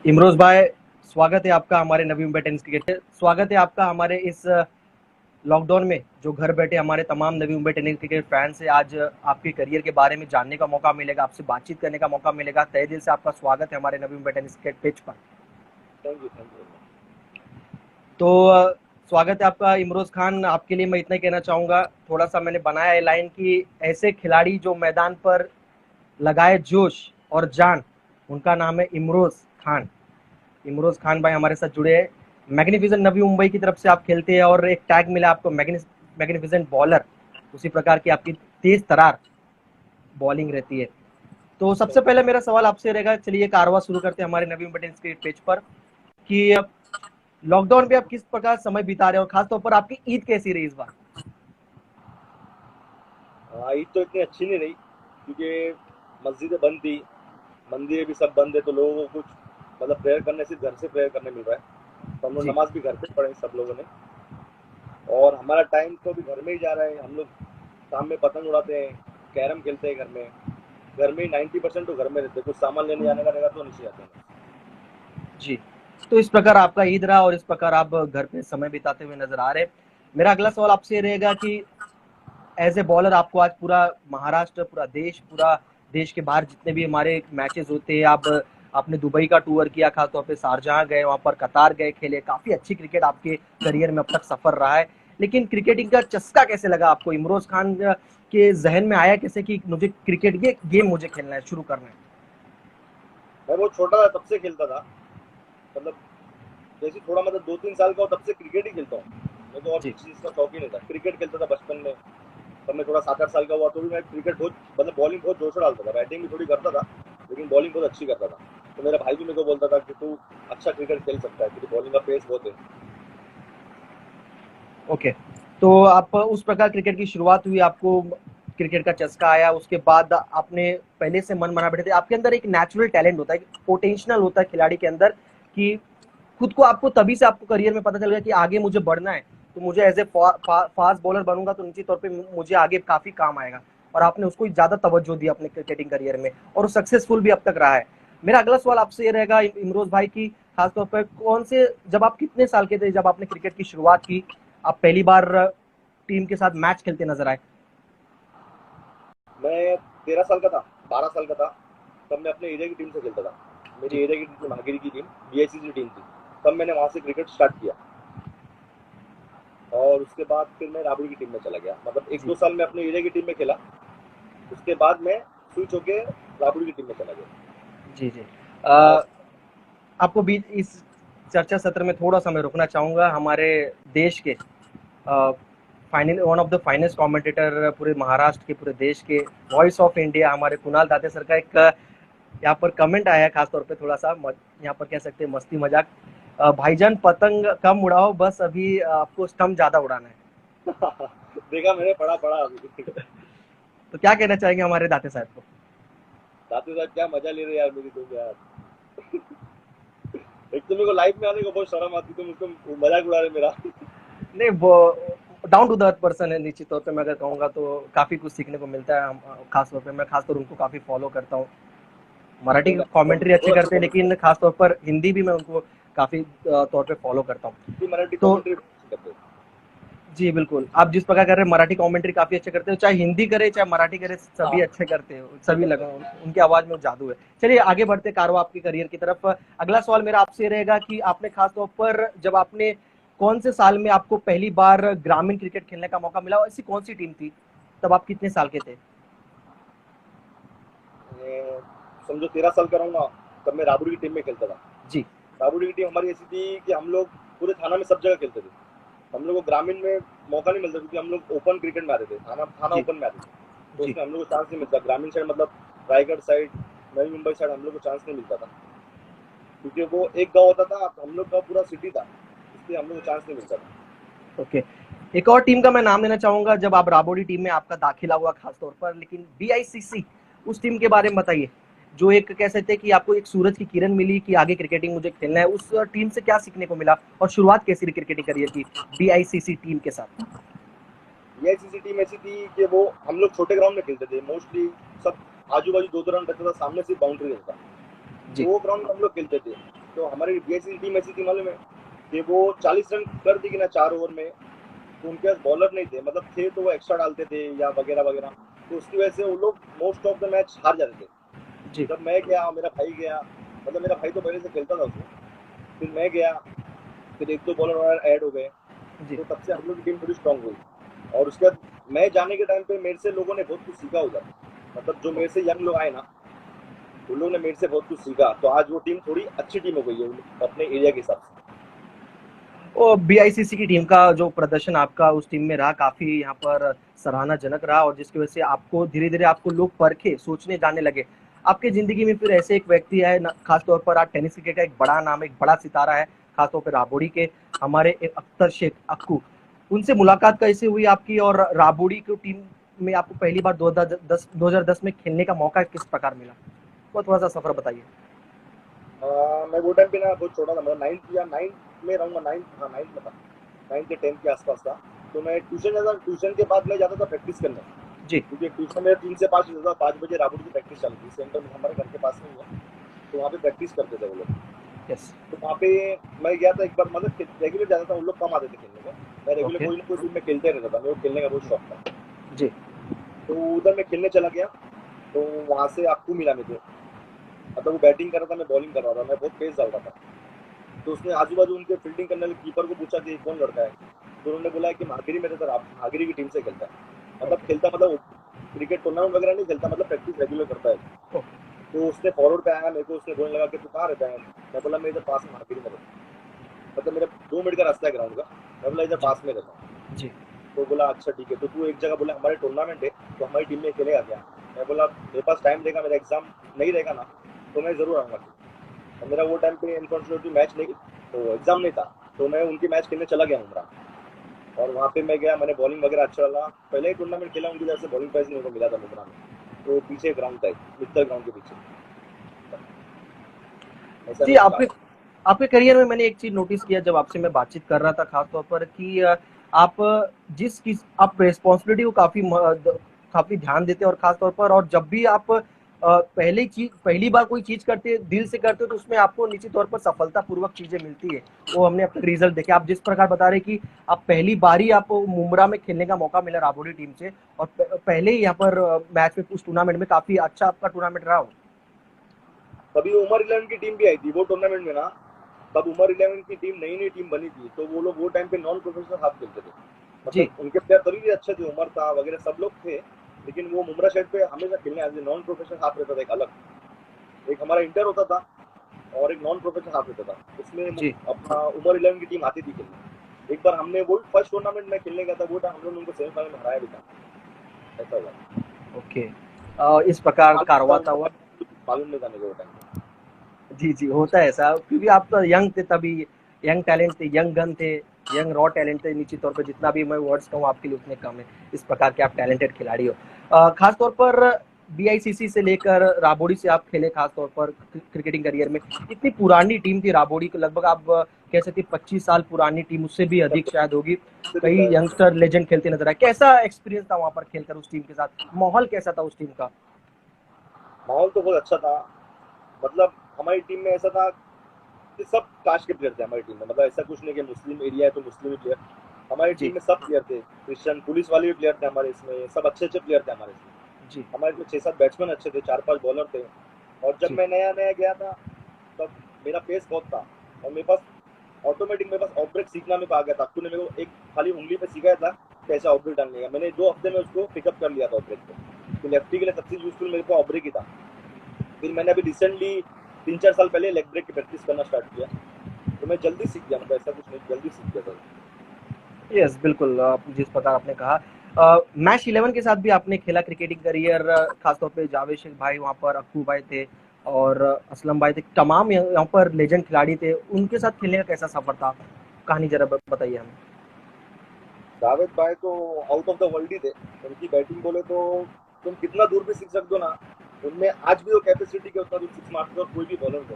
इमरोज भाई, स्वागत है आपका हमारे नवी मुंबई टेनिस क्रिकेट। स्वागत है आपका हमारे इस लॉकडाउन में जो घर बैठे हमारे तमाम Navi Mumbai tennis cricket fans है। आज आपके करियर के बारे में जानने का मौका मिलेगा, आपसे बातचीत करने का मौका मिलेगा। तहे दिल से आपका स्वागत है हमारे Navi Mumbai tennis cricket pitch पर। Thank you thank you. तो स्वागत है आपका इमरोज खान। आपके लिए मैं इतना ही कहना चाहूंगा, थोड़ा सा मैंने बनाया है लाइन कि ऐसे खिलाड़ी जो मैदान पर लगाए जोश और जान, उनका नाम है इमरोज खान। इमरोज खान भाई हमारे साथ जुड़े हैं। मैग्निफिसेंट नवी मुंबई की तरफ से आप खेलते हैं और एक टैग मिला आपको मैग्निफिसेंट बॉलर। उसी प्रकार की आपकी तेज तरार बॉलिंग रहती है। तो सबसे पहले मेरा सवाल आपसे रहेगा, चलिए कारवा शुरू करते हैं हमारे Navi Mumbai tennis cricket page पर, कि लॉकडाउन पे आप किस प्रकार समय बिता रहे हो और खासतौर पर आपकी ईद कैसी रही इस बार? ईद तो इतनी अच्छी नहीं रही क्योंकि मस्जिदें बंद थी, मंदिर भी सब बंद है, तो लोगों को कुछ मतलब प्रेयर करने सिर्फ घर से प्रेयर करने मिल रहा है। तो हम लोग जी। नमाज भी घर पे पढ़े सब लोगों ने। और हमारा टाइम तो अभी घर में ही जा रहा है। हम लोग शाम में पतंग उड़ाते हैं, कैरम खेलते हैं घर में। घर में ही 90% तो घर में रहते हैं, कुछ सामान लेने जाने का रहेगा तो नीचे जाते हैं। जी। तो इस प्रकार आपका ईद रहा और इस प्रकार आप घर पे समय बिताते हुए नजर आ रहे हैं। मेरा अगला सवाल आपसे ये रहेगा कि एज ए बॉलर आपको आज पूरा महाराष्ट्र, पूरा देश के बाहर जितने भी हमारे मैचेस होते हैं, आप आपने दुबई का टूर किया, खासतौर पे शारजहां गए, वहां पर कतार गए, खेले। काफी अच्छी क्रिकेट आपके करियर में अब तक सफर रहा है। लेकिन क्रिकेटिंग का चस्का कैसे लगा आपको? इमरोज खान के जहन में आया कैसे कि मुझे क्रिकेट ये गेम मुझे खेलना है, शुरू करना है? मैं बहुत छोटा था तब से खेलता था, मतलब जैसे थोड़ा मतलब 2-3 साल का हो तब से क्रिकेट ही खेलता हूँ। मैं तो और जी। किसी चीज़ का शौक ही नहीं था, क्रिकेट खेलता था बचपन में। तब मैं थोड़ा 7-8 साल का हुआ तो भी मैं क्रिकेट बहुत मतलब बॉलिंग बहुत जोश से डालता था, बैटिंग भी थोड़ी करता था, लेकिन बॉलिंग बहुत अच्छी करता था। तो मेरा भाई भी मेरे को बोलता था कि तू अच्छा क्रिकेट खेल सकता है, तेरी बॉलिंग का पेस बहुत है। ओके। तो आप उस प्रकार क्रिकेट की शुरुआत हुई, आपको क्रिकेट का चस्का आया, उसके बाद आपने पहले से मन बना बैठे थे। आपके अंदर एक नेचुरल टैलेंट होता है, पोटेंशियल होता है खिलाड़ी के अंदर, कि खुद को आपको तभी से आपको करियर में पता चल गया कि आगे मुझे बढ़ना है, तो मुझे एज ए फास्ट बॉलर बनूंगा तो निश्चित तौर पे मुझे आगे काफी काम आएगा। और आपने उसको ज्यादा तवज्जो दी अपने क्रिकेटिंग करियर में और सक्सेसफुल भी अब तक रहा है। मेरा अगला सवाल आपसे ये रहेगा इमरोज भाई की, खासतौर पर कौन से, जब आप कितने साल के थे जब आपने क्रिकेट की शुरुआत की, आप पहली बार टीम के साथ मैच खेलते नजर आए? मैं 13 साल का था, 12 साल का था, तब मैं अपने एरिया की टीम से खेलता था। जी। मेरी एरिया की टीम महागिरी की टीम, बीआईसीसी टीम थी। तब मैंने वहाँ से क्रिकेट स्टार्ट किया और उसके बाद फिर मैं राबड़ी की टीम में चला गया। मतलब एक जी। दो साल मैं अपने एरिया की टीम में खेला, उसके बाद मैं स्विच होके राबड़ी की टीम में चला गया। जी। जी। और आपको बीच इस चर्चा सत्र में थोड़ा सा मैं रुकना चाहूंगा। हमारे देश के final one of the finest commentator पूरे महाराष्ट्र के, पूरे देश के, वॉइस ऑफ इंडिया, हमारे कुणाल दाते सर का एक यहाँ पर कमेंट आया है, खासतौर पे थोड़ा सा यहाँ पर कह सकते हैं मस्ती मजाक। भाईजान पतंग कम उड़ाओ, बस अभी आपको स्टम्प ज्यादा उड़ाना है। देखा मैंने, पढ़ा पढ़ा अभी। तो क्या कहना चाहेंगे हमारे दाते साहब को? दाते साहब क्या मजा ले रहे हैं यार मेरी तुम यार। एक तो मेरे को लाइफ में आने को बहुत शर्म आती, तुम उसको मजाक उड़ा रहे मेरा। नहीं, वो down to the earth person है, निश्चित तौर पे मैं अगर कहूँगा तो काफी कुछ सीखने को मिलता है। खासतौर पे मैं खासतौर उनको काफी फॉलो करता हूँ। मराठी कमेंट्री अच्छे बहुत करते अच्छी हैं, कमेंट्री लेकिन खासतौर पर हिंदी भी मैं उनको काफी तौर पे फॉलो करता हूँ। करते, मराठी तो कमेंट्री करते। जी बिल्कुल, आप जिस प्रकार कर रहे हैं मराठी कमेंट्री काफी अच्छे करते हो, चाहे हिंदी करे चाहे मराठी करे, सभी हाँ, अच्छे करते हो, सभी लगा उनकी आवाज में जादू है। चलिए आगे बढ़ते कारवा आपके करियर की तरफ। अगला सवाल मेरा आपसे रहेगा कि आपने खासतौर पर जब आपने कौन से साल में आपको पहली बार ग्रामीण क्रिकेट खेलने का मौका मिला और ऐसी कौन सी टीम थी? तब आप कितने साल के थे? मैं समझो 13 साल का रहूंगा, तब मैं राबड़ी की टीम में खेलता था। जी। राबड़ी की टीम हमारी ऐसी थी कि हम लोग पूरे थाना में सब जगह खेलते थे। हम लोग को ग्रामीण में मौका नहीं मिलता क्योंकि हम लोग ओपन क्रिकेट में आते थे, थाना थाना जी। ओपन में आते थे। तो जी। उसमें हम लोग को चांस नहीं मिलता। ग्रामीण साइड मतलब रायगढ़ साइड, नवी मुंबई साइड हम लोग को चांस नहीं मिलता था क्योंकि वो एक गांव होता था, हम लोग का पूरा सिटी था, इसलिए हम लोग को चांस नहीं मिलता था। ओके। एक और टीम का मैं नाम लेना चाहूंगा जब आप राबोडी टीम में आपका दाखिला हुआ खासतौर पर, लेकिन बीआईसीसी, उस टीम के बारे में बताइए, जो एक कह सकते हैं कि आपको एक सूरज की किरण मिली कि आगे क्रिकेटिंग मुझे खेलना है। उस टीम से क्या सीखने को मिला और शुरुआत कैसी रही क्रिकेटिंग करियर की बीआईसीसी टीम के साथ? बीआईसीसी टीम ऐसी थी कि वो हम लोग छोटे ग्राउंड में खेलते थे मोस्टली। सब आजू बाजू 2-2 रन रहता था, सामने से बाउंड्री रहता था, तो जी। वो ग्राउंड में हम लोग खेलते थे। तो हमारी बीआईसीसी टीम ऐसी थी मालूम है कि वो 40 रन कर दी कि ना 4 ओवर में, तो उनके पास बॉलर नहीं थे, मतलब थे तो वो एक्स्ट्रा डालते थे या वगैरह वगैरह, तो उसकी वजह से वो लोग मोस्ट ऑफ द मैच हार जाते थे। जी जब मैं गया, मेरा भाई गया, मतलब मेरा भाई तो पहले से खेलता था उसमें, फिर मैं गया, फिर एक दो बॉलर और ऐड हो गए, जी। तो तब से हम लोग की टीम थोड़ी स्ट्रांग हुई। और उसके बाद मैं जाने के टाइम पे मेरे से लोगों ने बहुत कुछ सीखा उधर, मतलब जो मेरे से यंग लोग आए ना, उन लोगों ने मेरे से बहुत कुछ सीखा, तो आज वो टीम थोड़ी अच्छी टीम हो गई है अपने एरिया के हिसाब से। और बीआईसीसी की टीम का जो प्रदर्शन आपका उस टीम में रहा काफी यहाँ पर सराहनाजनक रहा, और जिसकी वजह से आपको धीरे धीरे आपको लोग परखे सोचने जाने लगे। आपके जिंदगी में फिर ऐसे एक व्यक्ति है खासतौर पर आज टेनिस क्रिकेट का एक बड़ा नाम, एक बड़ा सितारा है, खासतौर पर राबोड़ी के हमारे एक अख्तर शेख अक्कू। उनसे मुलाकात कैसे हुई आपकी, और राबोड़ी की टीम में आपको पहली बार 2010 में खेलने का मौका किस प्रकार मिला, वो थोड़ा सा सफर बताइए। मैं वो टाइम पे ना बहुत छोटा था, मतलब नाइन्थ या नाइन्थ में रहूँगा, नाइन्थ, हाँ नाइन्थ में था, नाइन्थ या टेंथ के आसपास था। तो मैं ट्यूशन जाता, ट्यूशन के बाद मैं जाता था प्रैक्टिस करने, जी। क्योंकि ट्यूशन मेरा 3 से 5 होता था, 5 बजे राबुड़ की प्रैक्टिस चलती थी, सेंटर में हमारे घर के पास नहीं है, तो वहाँ पे प्रैक्टिस करते थे वो लोग। यस। तो वहाँ पे मैं गया था एक बार, मतलब रेगुलर जाता था, उन लोग कम आते थे खेलने को, मैं रेगुलर ओके। कोई ना कोई टीम में खेलते रहता था, मेरे को खेलने का बहुत शौक था। जी। तो उधर मैं खेलने चला गया, तो वहाँ से आपको मिला मेरे को, मतलब वो बैटिंग कर रहा था, मैं बॉलिंग कर रहा था, मैं बहुत तेज डाल रहा था। तो उसने आजू बाजू उनके फील्डिंग करने वाले कीपर को पूछा कि कौन लड़का है, तो उन्होंने बोला कि महागिरी में रहता, महागिरी की टीम से खेलता है, मतलब ओके। खेलता, मतलब क्रिकेट टूर्नामेंट वगैरह नहीं खेलता, मतलब प्रैक्टिस रेगुलर करता है। तो उसने फॉरवर्ड पे आया मेरे को, उसने बोलने लगा कि तू कहाँ रहता है, मैं बोला मैं इधर पास में महागिरी में रहता हूँ, मतलब मेरा 2 मिनट का रास्ता है ग्राउंड का, मैं बोला इधर जी। पास में रहता हूँ। जी। तो बोला अच्छा ठीक है, तो तू एक जगह, बोला हमारे टूर्नामेंट है तो हमारी टीम में खेलेगा क्या। मैं बोला मेरे पास टाइम रहेगा, मेरा एग्जाम नहीं रहेगा ना, तो मैं जरूर आऊँगा। और मेरा वो टाइम पे अनफॉर्चुनेटली मैच नहीं, तो एग्जाम नहीं था, तो मैं उनकी मैच खेलने चला गया उमरा। और वहाँ पे मैं गया, मैंने बॉलिंग वगैरह अच्छा डाला, पहले ही टूर्नामेंट खेला उनकी तरफ से, बॉलिंग प्राइज मेरे को मिला था मुमरा में, तो पीछे ग्राउंड था, मित्तल ग्राउंड के पीछे, ऐसा जी। मेरे को आपके रहा। आपके करियर में मैंने एक चीज नोटिस किया जब आपसे मैं बातचीत कर रहा था, खास तौर पर कि आप आप रिस्पॉन्सिबिलिटी को काफी ध्यान देते हैं, और खास तौर पर, और जब भी आप पहली बार कोई चीज करते हैं, दिल से करते हो, तो उसमें आपको निश्चित तौर पर सफलता पूर्वक चीजें मिलती है। वो हमने अपने रिजल्ट देखे, आप जिस प्रकार बता रहे कि आप पहली बार ही आपको मुमरा में खेलने का मौका मिला राबोडी टीम से, और पहले ही यहाँ पर मैच में उस टूर्नामेंट में काफी अच्छा आपका टूर्नामेंट रहा हो। तभी उमर 11 की टीम भी आई थी वो टूर्नामेंट में ना, तब उमर 11 की टीम नई नई टीम बनी थी, तो वो लोग वो टाइम पे नॉन प्रोफेशनल हाफ खेलते थे, जी। मतलब उनके प्लेयर तभी भी अच्छे थे, उमर था वगैरह सब लोग थे, लेकिन वो मुमरा साइड पे हमेशा खेलने आते थे, नॉन प्रोफेशनल हाफ रहता था एक अलग, एक हमारा इंटर होता था और एक नॉन प्रोफेशनल हाफ रहता था, उसमें जी। अपना उमर 11 की टीम आती थी खेलने। एक बार हमने वो फर्स्ट टूर्नामेंट में खेलने गया था, वो टाइम हम लोग उनको सेमीफाइनल में हराया भी था, ऐसा हुआ। ओके। इस प्रकार कारवा था हुआ। मालूम नहीं था मेरे को वो टाइम। जी, जी, होता है ऐसा, क्योंकि आप तो यंग थे तभी, यंग टैलेंट थे, यंग गन थे, यंग रॉ टैलेंट थे, निश्चित तौर पे जितना भी मैं वर्ड्स कहूँ आपके लिए उतने कम है, इस प्रकार के आप टैलेंटेड खिलाड़ी हो। खास तौर पर बीआईसीसी से लेकर राबोड़ी से आप खेले, खास तौर पर क्रिकेटिंग करियर में, इतनी पुरानी टीम थी राबोड़ी को, लगभग आप कह सकते 25 साल पुरानी टीम, उससे भी अधिक शायद होगी। कई यंगस्टर लेजेंड खेलते नजर आए, कैसा एक्सपीरियंस था वहां पर खेलकर उस टीम के साथ, माहौल कैसा था उस टीम का? माहौल तो बहुत अच्छा था, मतलब हमारी टीम में ऐसा था कि सब कास्ट के प्लेयर थे हमारी टीम में, मतलब ऐसा कुछ नहीं कि मुस्लिम एरिया है तो मुस्लिम ही प्लेयर, हमारी टीम जी। में सब प्लेयर थे, क्रिश्चियन पुलिस वाले भी प्लेयर थे हमारे इसमें, सब अच्छे अच्छे प्लेयर थे हमारे इसमें। जी। हमारे इसमें 6-7 बैट्समैन अच्छे थे, 4-5 बॉलर थे। और जब जी। मैं नया नया गया था, तब मेरा पेस बहुत था, और मेरे पास ऑटोमेटिक मेरे पास ऑफ ब्रेक सीखना मेरे को आ गया था, आपको ने मेरे को एक खाली उंगली पे सिखाया था कैसे ऑफ ब्रेक डालने का, मैंने 2 हफ्ते में उसको पिकअप कर लिया था ऑफ ब्रेक को, तो लेफ्टी के लिए सबसे यूजफुल मेरे को ऑफ ब्रेक ही था। फिर मैंने अभी रिसेंटली 3-4 साल पहले लेग ब्रेक की प्रैक्टिस करना स्टार्ट किया, तो मैं जल्दी सीख गया, मतलब ऐसा कुछ नहीं, जल्दी सीख गया था। यस, बिल्कुल, आप जिस प्रकार आपने कहा, मैच 11 के साथ भी आपने खेला क्रिकेटिंग करियर, खासतौर पे जावेद शेख भाई वहाँ पर, अक्कू भाई थे, और असलम भाई थे, तमाम यहाँ पर लेजेंड खिलाड़ी थे, उनके साथ खेलने का कैसा सफर था, कहानी जरा बताइए हमें। जावेद भाई तो आउट ऑफ द वर्ल्ड ही थे, उनकी बैटिंग बोले तो तुम कितना दूर भी सीख सकते हो ना, उनमें आज भी वो कैपेसिटी के उतना दूर सिक्स मारते हो कोई भी बॉलर को,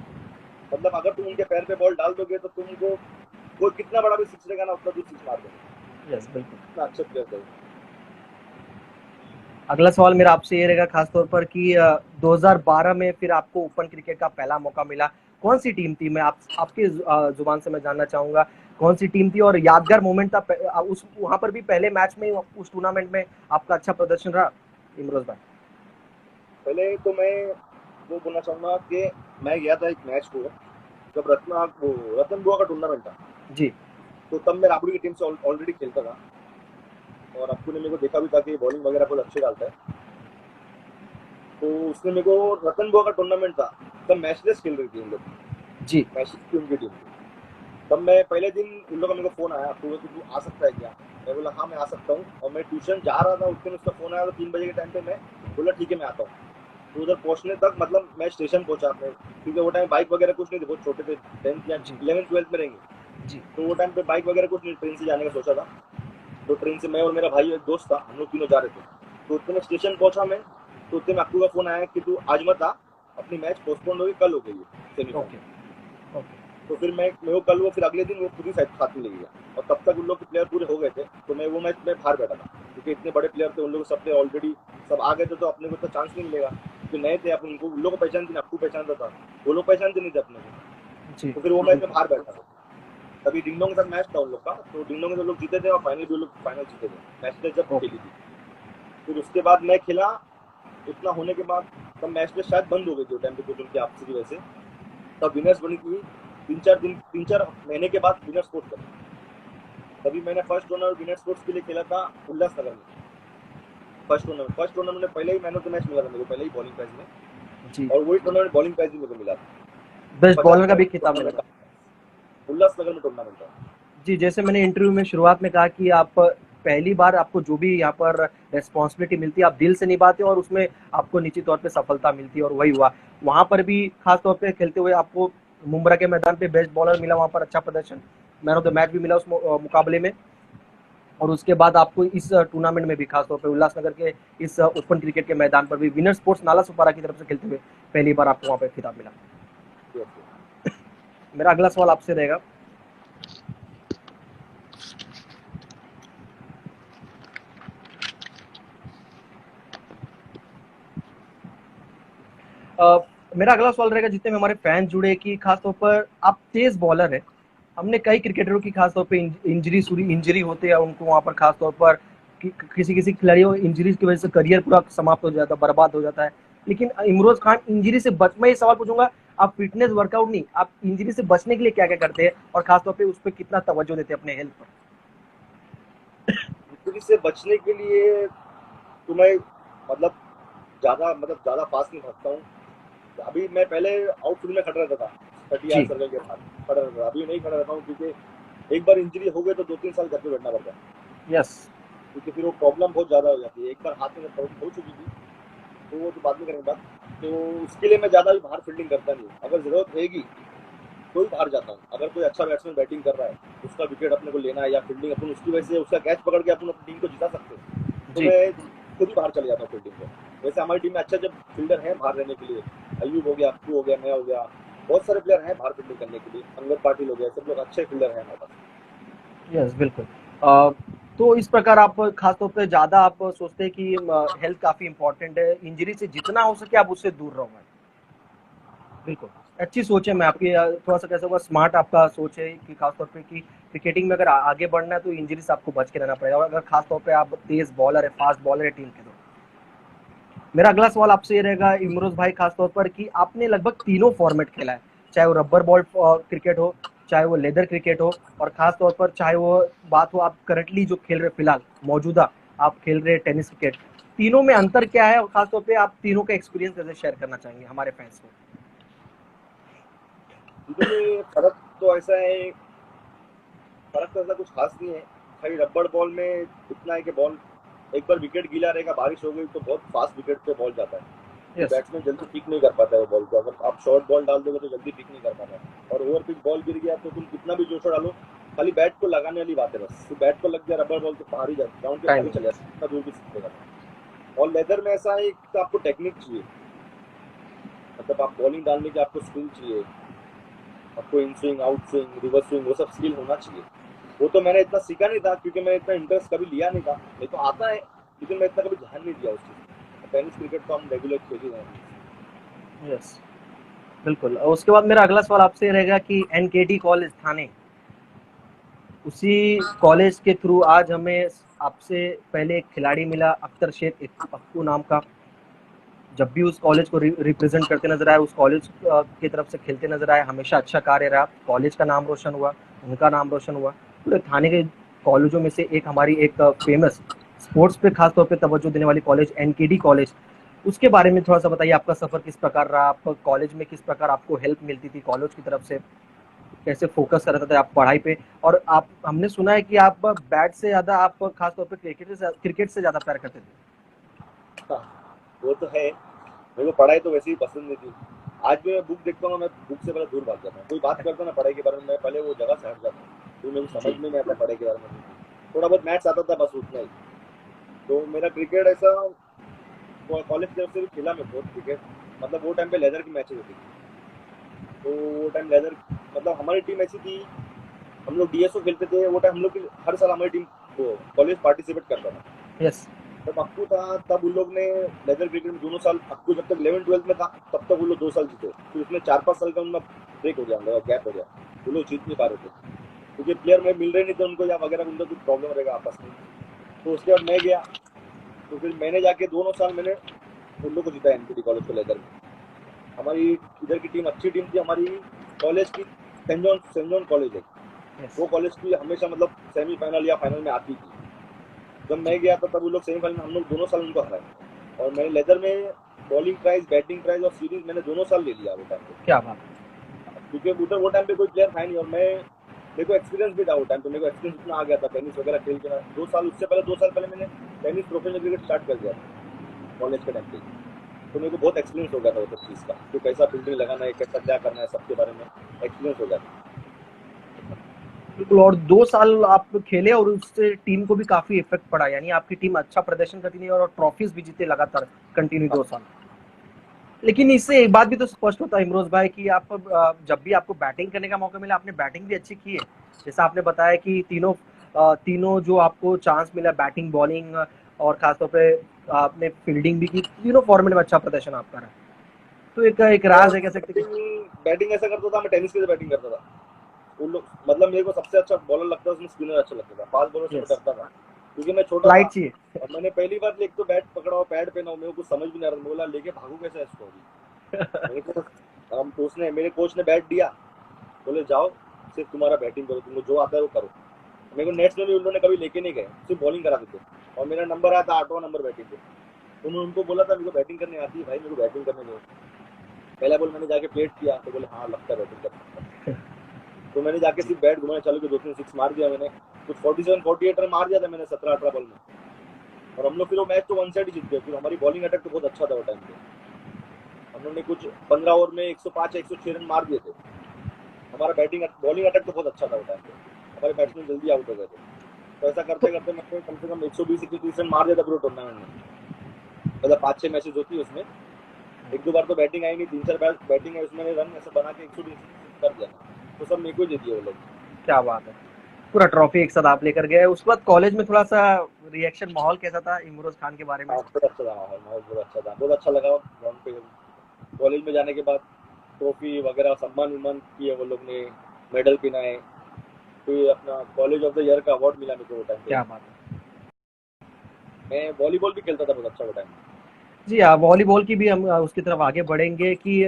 मतलब अगर तुम उनके पैर पे बॉल डाल दोगे तो तुमको कोई कितना बड़ा भी सिक्स रहेगा ना उतना दूर सिक्स मार देगा, यस, बिल्कुल। इतना अच्छे प्लेयर थे। अगला सवाल मेरा आपसे ये रहेगा, खासतौर पर कि 2012 में फिर आपको ओपन क्रिकेट का पहला मौका मिला, कौन सी टीम थी? मैं आपके जुबान से मैं जानना चाहूंगा कौन सी टीम थी और यादगार मोमेंट था उस वहां पर भी पहले मैच में उस टूर्नामेंट में आपका अच्छा प्रदर्शन रहा इमरोज भाई? पहले तो मैं वो बोलना चाहूंगा कि मैं गया था एक मैच को, जब रतन बुआ का टूर्नामेंट था, जी। तो तब मैं राबड़ी की टीम से ऑलरेडी खेलता था, और अप्पू ने मेरे को देखा भी था कि बॉलिंग वगैरह बहुत अच्छी डालता है। तो उसने मेरे को, रतन बुआ का टूर्नामेंट था, तब मैचलेस खेल रही थी उन लोग, जी। मैचलेस की उनकी टीम थी। तब मैं पहले दिन उन लोगों का मेरे को फोन आया, अप्पू कि तू आ सकता है क्या? मैं बोला हाँ मैं आ सकता हूँ, और मैं ट्यूशन जा रहा था उस दिन, उसका फोन आया तो 3 बजे के टाइम पे मैं बोला ठीक है मैं आता हूँ। तो उधर पहुंचने तक मतलब मैं स्टेशन पहुंचा अपने, क्योंकि वो टाइम बाइक वगैरह कुछ नहीं थे, बहुत छोटे थे, 10th या जी। 11th 12th में रहेंगे। जी। तो वो टाइम पे बाइक वगैरह कुछ नहीं, ट्रेन से जाने का सोचा था। तो ट्रेन से मैं और मेरा भाई एक दोस्त था, हम लोग तीनों जा रहे थे। तो उतने में स्टेशन पहुंचा मैं, तो उतने में अक्कू का फोन आया कि तू आज मत आ, अपनी मैच पोस्टपोन होगी, कल हो गई है ओके। सेमीफाइनल। ओके। तो फिर मैं वो कल, वो फिर अगले दिन वो खुद ही साथ में ले गया, और तब तक उन लोग के प्लेयर पूरे हो गए थे। तो मैं वो मैच में बाहर बैठा था, क्योंकि इतने बड़े प्लेयर थे, उन लोग सब ऑलरेडी सब आ गए थे, तो अपने को तो चांस नहीं मिलेगा, क्योंकि नए थे अपन, उनको उन लोग को पहचानते नहीं, आपको पहचानता था, वो लोग पहचानते नहीं थे अपने को। जी। तो फिर वो मैच में बिल्कुल। बाहर बैठा था। तभी डिंगडोंग के साथ मैच था उन लोग का, तो डिंगडोंग के लोग जीते थे, और फाइनल भी लोग फाइनल जीते थे, मैच जब ओके। खेली थी। फिर उसके बाद मैं खेला, इतना होने के बाद तब मैच में शायद बंद हो गई थी टाइम पे कुछ उनकी आपसी की वजह से। तब विनर्स बनी थी 3-4 महीने के बाद विनर स्पोर्ट्स बनी। तभी मैंने फर्स्ट टूर्नामेंट विनर स्पोर्ट्स के लिए खेला था उल्लासनगर में। फर्स्ट टूर्नामेंट में पहले ही मैन ऑफ द मैच मिला था मेरे को, पहले ही बॉलिंग प्राइज में, जी। और वही टूर्नामेंट बॉलिंग प्राइज भी मेरे को मिला था। बेस्ट बॉलर का 50,000 भी खिताब मिला टूर्नामेंट था। था, उल्लासनगर में टूर्नामेंट था। जी, जैसे मैंने इंटरव्यू में शुरुआत में कहा कि आप पहली बार आपको जो भी यहाँ पर रिस्पॉन्सिबिलिटी मिलती है, आप दिल से निभाते हो और उसमें आपको निश्चित तौर पे सफलता मिलती है और वही हुआ। वहाँ पर भी खास तौर पे खेलते हुए आपको मुंब्रा के मैदान पे बेस्ट बॉलर मिला, वहाँ पर अच्छा प्रदर्शन, मैन ऑफ द मैच भी मिला उस मुकाबले में। और उसके बाद आपको इस टूर्नामेंट में भी खास तौर पे उल्लासनगर के इस ओपन क्रिकेट के मैदान पर भी विनर स्पोर्ट्स नाला सुपारा की तरफ से खेलते हुए पहली बार आपको वहाँ पे खिताब मिला। मेरा अगला सवाल आपसे रहेगा, मेरा अगला सवाल रहेगा जितने में हमारे फैन जुड़े कि खास तौर पर आप तेज बॉलर है। हमने कई क्रिकेटरों की खास तौर पे इंजरी होते हैं उनको वहां पर खास तौर पर किसी किसी खिलाड़ियों इंजरीज की वजह से करियर पूरा समाप्त हो जाता है, बर्बाद हो जाता है। लेकिन इमरोज खान इंजरी से बच, मैं ये सवाल पूछूंगा, आप फिटनेस वर्कआउट नहीं, आप इंजरी से बचने के लिए क्या क्या करते हैं और खासतौर पे उस पर कितना तवज्जो देते हैं अपने हेल्थ पर? इंजरी से बचने के लिए तो मैं मतलब ज्यादा फास्ट नहीं भागता हूँ। अभी मैं पहले आउटफील्ड में खड़ा रहता था, 30 यार्ड जी। सर्कल के बाहर खड़ा रहता था, अभी नहीं खड़ा रहता हूँ, क्योंकि एक बार इंजरी हो गई तो 2-3 साल घर पे बैठना पड़ता है, यस। क्योंकि फिर वो प्रॉब्लम बहुत ज्यादा हो जाती है। एक बार हाथ में प्रॉब्लम हो चुकी थी, तो वो तो बाद में करेंगे बात। तो उसके लिए मैं ज्यादा भी बाहर फील्डिंग करता नहीं हूँ, अगर जरूरत रहेगी तो ही बाहर जाता हूँ। अगर कोई अच्छा बैट्समैन बैटिंग कर रहा है, उसका विकेट अपने को लेना है, या फील्डिंग अपन उसकी वजह से उसका कैच पकड़ के अपन अपनी टीम को जिता सकते हैं, तो जी। मैं खुद ही बाहर चले जाता हूँ फील्डिंग पे। वैसे हमारी टीम में अच्छा जब फील्डर है बाहर रहने के लिए, अयूब हो गया, अक्कू हो गया, मैं हो गया, बहुत सारे प्लेयर हैं बाहर फील्डिंग करने के लिए, अंगद पाटिल हो गया, सब लोग अच्छे फील्डर हैं हमारे पास। यस, बिल्कुल। अ, तो इस प्रकार आप खास तौर पे ज़्यादा आप सोचते हैं कि हेल्थ काफ़ी इम्पोर्टेंट है, इंजरी से जितना हो सके आप उससे दूर रहो भाई। बिल्कुल, अच्छी सोच है। मैं आपकी थोड़ा-सा कैसा हुआ स्मार्ट आपका सोच है कि खास तौर पे कि क्रिकेटिंग में अगर आगे बढ़ना है तो इंजरी से आपको बच के रहना पड़ेगा और अगर खास तौर पे आप तेज़ बॉलर है, फास्ट बॉलर है टीम के तो। मेरा अगला सवाल आपसे ये रहेगा इमरोज भाई खास तौर पर कि आपने लगभग तीनों फॉर्मेट खेला है, चाहे वो रबर बॉल क्रिकेट हो, चाहे वो लेदर क्रिकेट हो और खास तौर पर चाहे वो बात हो आप करंटली जो खेल रहे फिलहाल मौजूदा आप खेल रहे टेनिस क्रिकेट, तीनों में अंतर क्या है और खास तौर पे आप तीनों का एक्सपीरियंस कैसे शेयर करना चाहेंगे हमारे फैंस को? चीजों में फर्क तो ऐसा है, फर्क तो ऐसा कुछ खास नहीं है। खाली रबड़ बॉल में इतना है कि बॉल एक बार विकेट गीला रहेगा, बारिश हो गई तो बहुत फास्ट विकेट पे बॉल जाता है, तो यस। बैट्समैन जल्दी पिक नहीं कर पाता है वो बॉल को। अगर आप शॉर्ट बॉल डाल दोगे तो जल्दी पिक नहीं कर पाता है, और ओवर पिच बॉल गिर गया तो तुम कितना भी जोशो डालो, खाली बैट को लगाने वाली बात है बस। तो बैट को लग गया रबर बॉल तो बाहर ही जाए, ग्राउंड के बाहर टाइम ही हो चले गया। जाते, कितना दूर भी सीखेगा। और लेदर में ऐसा है कि आपको टेक्निक चाहिए, मतलब आप बॉलिंग डालने की आपको स्किल चाहिए, आपको in swing, out swing, reverse swing, वो सब स्किल होना चाहिए। वो तो मैंने इतना सीखा नहीं था, क्योंकि मैंने इतना इंटरेस्ट कभी लिया नहीं था। मेरे को आता है, लेकिन मैं इतना कभी ध्यान नहीं दिया उस चीज। टेनिस क्रिकेट तो हम रेगुलर खेल ही रहे हैं। यस। बिल्कुल। और उसके बाद मेरा अगला सवाल आपसे रहेगा कि एनकेटी कॉलेज थाने, उसी कॉलेज के थ्रू आज हमें आपसे पहले एक खिलाड़ी मिला अख्तर शेख अक्कू नाम का, जब भी उस कॉलेज को रिप्रेजेंट करते नजर आए, उस कॉलेज की तरफ से खेलते नजर आए, हमेशा अच्छा कार्य रहा, कॉलेज का नाम रोशन हुआ, उनका नाम रोशन हुआ। पूरे थाने के कॉलेजों में से एक हमारी एक फेमस स्पोर्ट्स पे खास तौर पे तवज्जो देने वाली कॉलेज एनकेडी कॉलेज, उसके बारे में थोड़ा सा बताइए, आपका सफर किस प्रकार रहा, आपका कॉलेज में किस प्रकार आपको हेल्प मिलती थी कॉलेज की तरफ से, कैसे फोकस करते थे आप पढ़ाई पे, और आप हमने सुना है कि आप बैट से ज्यादा आप खास तौर पे क्रिकेट से ज्यादा प्यार करते थे। हाँ, वो तो है। मेरे को पढ़ाई तो वैसे ही पसंद नहीं थी। आज भी मैं बुक देखता हूँ, मैं बुक से पहले दूर भाग जाता हूँ। कोई बात करता है ना पढ़ाई के बारे में, मैं पहले वो जगह से हट जाता हूँ, तो मेरे को समझ जी। में नहीं आता पढ़ाई के बारे में। थोड़ा बहुत मैथ्स आता था, बस उतना ही। तो मेरा क्रिकेट ऐसा कॉलेज की तरफ से भी खेला मैं बहुत क्रिकेट। मतलब वो टाइम पे लेदर की मैचेस होती थी, तो वो टाइम लेदर, मतलब हमारी टीम ऐसी थी, हम लोग डीएसओ खेलते थे। वो टाइम हम लोग की हर साल हमारी टीम वो कॉलेज पार्टिसिपेट करता था। यस। जब अक्कू था तब उन लोग ने लेदर क्रिकेट में दोनों साल, अक्कू जब तक 11 12 में था तब तक वो लोग 2 साल जीते। फिर उसमें 4 5 साल का उनका ब्रेक हो गया, उनका गैप हो गया। वो लोग जीत नहीं पा रहे थे क्योंकि प्लेयर में मिल रहे नहीं थे उनको, या वगैरह उनका कुछ प्रॉब्लम रहेगा आपस में। तो उसके बाद मैं गया, तो फिर मैंने जाके दोनों साल मैंने उन लोग को जिताया एनपीटी कॉलेज को लेकर में। हमारी इधर की टीम अच्छी टीम थी हमारी कॉलेज की। सेंट जॉन कॉलेज है, यस। वो कॉलेज की हमेशा मतलब सेमीफाइनल या फाइनल में आती थी। जब मैं गया था तब वो लोग सेमीफाइनल में, हम लोग दोनों साल उनको हराए। और मैंने लेदर में बॉलिंग प्राइज, बैटिंग प्राइज और सीरीज मैंने दोनों साल ले लिया वो टाइम पे। क्या बात है। क्योंकि उधर वो टाइम पे कोई प्लेयर था नहीं, और मैं, मेरे को एक्सपीरियंस भी था वो टाइम पे। मेरे को एक्सपीरियंस इतना आ गया था टेनिस वगैरह खेल के ना। 2 साल उससे पहले, 2 साल पहले मैंने टेनिस प्रोफेशनल क्रिकेट स्टार्ट कर दिया था कॉलेज के टाइम पे। तो मेरे को बहुत एक्सपीरियंस हो गया था वो सब चीज़ का, तो कैसा फील्डिंग लगाना है, कैसा क्या करना है, सबके बारे में एक्सपीरियंस हो गया था। बिल्कुल। और 2 साल आप खेले और उससे टीम को भी काफी इफेक्ट पड़ा, यानी आपकी टीम अच्छा प्रदर्शन करती थी और ट्रॉफीज भी जीते लगातार कंटिन्यू हाँ 2 साल। लेकिन इससे एक बात भी तो स्पष्ट होता है इमरोज भाई कि आप जब भी आपको बैटिंग करने का मौका मिला, आपने बैटिंग भी अच्छी की है। जैसा आपने बताया कि तीनों जो आपको चांस मिला, बैटिंग बॉलिंग और खासतौर पे आपने फील्डिंग भी की, तीनों फॉर्मेट में अच्छा प्रदर्शन आपका रहा। तो एक एक मैं राज है कह सकते कि बैटिंग बैटिंग ऐसा करता था, मैं टेनिस की बैटिंग करता था। उन लोग, मतलब मेरे को सबसे अच्छा बॉलर लगता था उसमें, स्पिनर अच्छा लगता था। फास्ट बॉलर से मैं यस, डरता था क्योंकि मैं छोटा था। फ्लाइट चाहिए। और मैंने पहली बार एक तो बैट पकड़ा और पैड पहना, मेरे को कुछ समझ भी नहीं आ रहा, बोला लेके भागू कैसे इसको अभी। मेरे को हम उसने, मेरे कोच ने बैट दिया, बोले जाओ सिर्फ तुम्हारा बैटिंग करो, तुमको जो आता है वो करो। मेरे को नेट्स में भी उन्होंने कभी लेके नहीं गए, सिर्फ बॉलिंग कराते थे। और मेरा नंबर आया था 8वां नंबर बैटिंग पे। उन्होंने उनको बोला था मेरे को बैटिंग करने आती है भाई, मेरे को बैटिंग करने दो। पहला बॉल मैंने जाके प्लेट किया तो बोले हाँ लगता है बैटिंग कर सकता है। तो मैंने जाके जी। सिर्फ बैट घुमाना चालू किया, 2 3 6 मार दिया मैंने। कुछ 47 48 रन मार दिया था मैंने 17 18 बॉल में। और हम लोग फिर वो मैच तो 1 साइड ही जीत गए। फिर हमारी बॉलिंग अटैक तो बहुत अच्छा था वो टाइम पे। हम लोग ने कुछ 15 ओवर में 105 106 रन मार दिए थे। हमारा बैटिंग बॉलिंग अटैक तो बहुत अच्छा था वो टाइम पे। हमारे बैट्समैन जल्दी आउट हो गए थे। तो ऐसा करते तो करते मैंने कम से कम 120 130 रन मार दिया था पूरे टूर्नामेंट में। मतलब 5 6 मैचेस होती है उसमें, एक दो बार तो बैटिंग आई नहीं, 3 4 बार बैटिंग है उसमें, रन ऐसा बना के 120 कर दिया था। तो सब मेरे को ही दे दिए वो लोग। क्या बात है, पूरा ट्रॉफी एक साथ आप लेकर गए। उसके बाद कॉलेज में थोड़ा सा रिएक्शन माहौल कैसा था इमरोज खान के बारे में? हाँ बहुत अच्छा था माहौल, माहौल बहुत अच्छा था, बहुत अच्छा लगा ग्राउंड पे। कॉलेज में जाने के बाद ट्रॉफी वगैरह सम्मान उम्मान किए वो लोग ने, मेडल पिनाए। फिर अपना कॉलेज ऑफ द ईयर का अवार्ड मिला मेरे को वो टाइम पे। क्या बात है। मैं वॉलीबॉल भी खेलता था बहुत अच्छा वो टाइम। जी हाँ, वॉलीबॉल की भी हम उसकी तरफ आगे बढ़ेंगे कि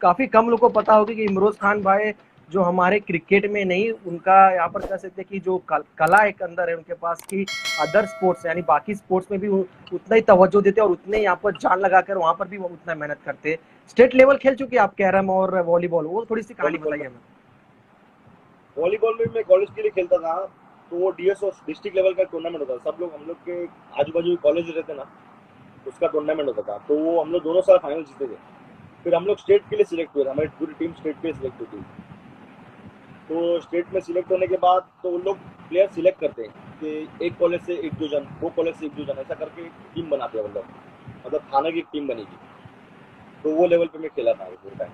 काफी कम लोगों को पता होगा कि इमरोज खान भाई जो हमारे क्रिकेट में नहीं, उनका यहाँ पर कह सकते हैं कि जो कला एक अंदर है उनके पास की, अदर स्पोर्ट्स यानी बाकी स्पोर्ट्स में भी उतना ही तवज्जो देते और उतने यहाँ पर जान लगाकर वहां पर भी वो उतना मेहनत करते। स्टेट लेवल खेल चुके हैं आप कैरम और वॉलीबॉल, वो थोड़ी सी कहानी वॉलीबॉल बताइए में, हमें। वॉलीबॉल में मैं कॉलेज के लिए खेलता था। तो वो डीएसओ डिस्ट्रिक्ट लेवल का टूर्नामेंट होता था, सब लोग हम लोग के आजू बाजू कॉलेज रहते ना, उसका टूर्नामेंट होता था। तो वो हम लोग दोनों साल फाइनल जीते थे। फिर हम लोग स्टेट के लिए सिलेक्ट हुए थे, हमारी पूरी टीम स्टेट के लिए सिलेक्ट हुई थी। तो स्टेट में सिलेक्ट होने के बाद तो उन लोग प्लेयर सिलेक्ट करते हैं कि एक कॉलेज से एक दो जन, वो कॉलेज से एक दो जन, ऐसा करके टीम बनाते हैं वो लोग। मतलब थाना की एक टीम बनेगी। तो वो लेवल पे मैं खेला था वो टाइम।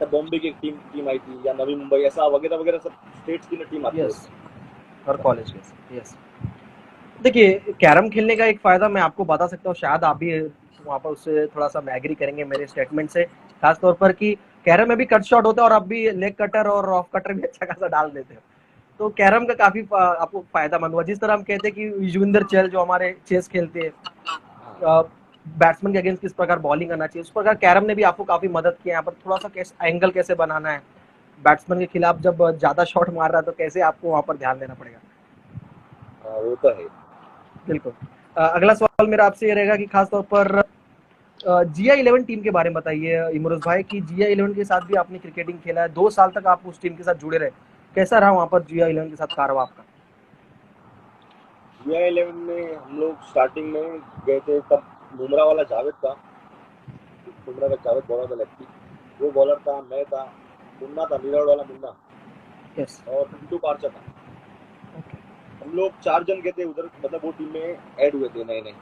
तब बॉम्बे की एक टीम टीम आई थी, या नवी मुंबई, ऐसा वगैरह वगैरह सब स्टेट्स की ना टीम आती है यस, उसमें। हर कॉलेज के। यस। देखिए, कैरम खेलने का एक फ़ायदा मैं आपको बता सकता हूँ, शायद आप भी वहाँ पर उससे थोड़ा-सा में एग्री करेंगे मेरे स्टेटमेंट से, ख़ास तौर पर कि कैरम में भी कट शॉट होता है और आप भी लेग कटर और ऑफ कटर भी अच्छा खासा डाल देते हो। तो कैरम का काफ़ी आपको फ़ायदामंद हुआ। जिस तरह हम कहते हैं कि युजवेंद्र चहल जो हमारे चेस खेलते हैं, हाँ बैट्समैन के अगेंस्ट किस प्रकार बॉलिंग करना चाहिए, उस प्रकार कैरम ने भी आपको काफ़ी मदद की है। यहाँ पर थोड़ा-सा कैसे एंगल कैसे बनाना है, बैट्समैन के खिलाफ जब ज़्यादा शॉट मार रहा है, तो कैसे आपको वहाँ पर ध्यान देना पड़ेगा। हाँ, वो तो है। बिल्कुल। अगला सवाल मेरा आपसे ये रहेगा कि खास तौर पर GI11 टीम के बारे में बताइए इमरोज भाई, कि GI11 के साथ भी आपने क्रिकेटिंग खेला है, 2 साल तक आप उस टीम के साथ जुड़े रहे, कैसा रहा वहाँ पर GI11 के साथ कारवा आपका? GI11 में हम लोग स्टार्टिंग में गए थे, तब बुमराह वाला जावेद था, बुमराह का जावेद बॉलर था लेफ्टी, वो बॉलर था, मैं था, मुन्ना था, मीराड़ वाला मुन्ना, यस। और पिंटू पारचा था। ओके। हम लोग 4 जन गए थे उधर, मतलब वो टीम में ऐड हुए थे नए नए,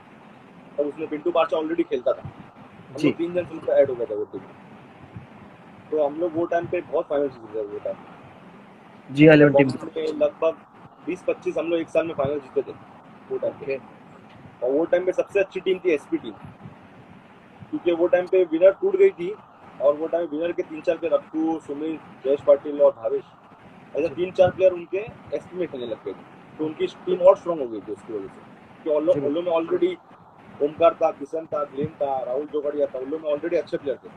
और उसमें पिंटू पारचा ऑलरेडी खेलता था। हम जी। लोग 3 जन फिर ऐड हो गए थे वो टीम में। तो हम लोग वो टाइम पे बहुत फाइनल जीते थे वो टाइम। मतलब GI11 टीम के बॉम्बे साथ। में लगभग 20-25 हम लोग एक साल में फाइनल जीते थे वो टाइम पे। ओके। और वो टाइम पे सबसे अच्छी टीम थी एसपी टीम, क्योंकि वो टाइम पे विनर टूट गई थी, और वो टाइम विनर के 3-4 प्लेयर, अप्पू, सुमित, जयेश पाटिल और भावेश, ऐसे जी। 3-4 प्लेयर उनके एसपी में खेलने लग गए थे। तो उनकी टीम और स्ट्रांग हो गई थी उसकी वजह से, जी क्योंकि बिल्कुल। उल्लू में ऑलरेडी ओमकार था, किशन था, ग्लेन था, राहुल जोगड़िया था, उल्लू में ऑलरेडी अच्छे प्लेयर थे,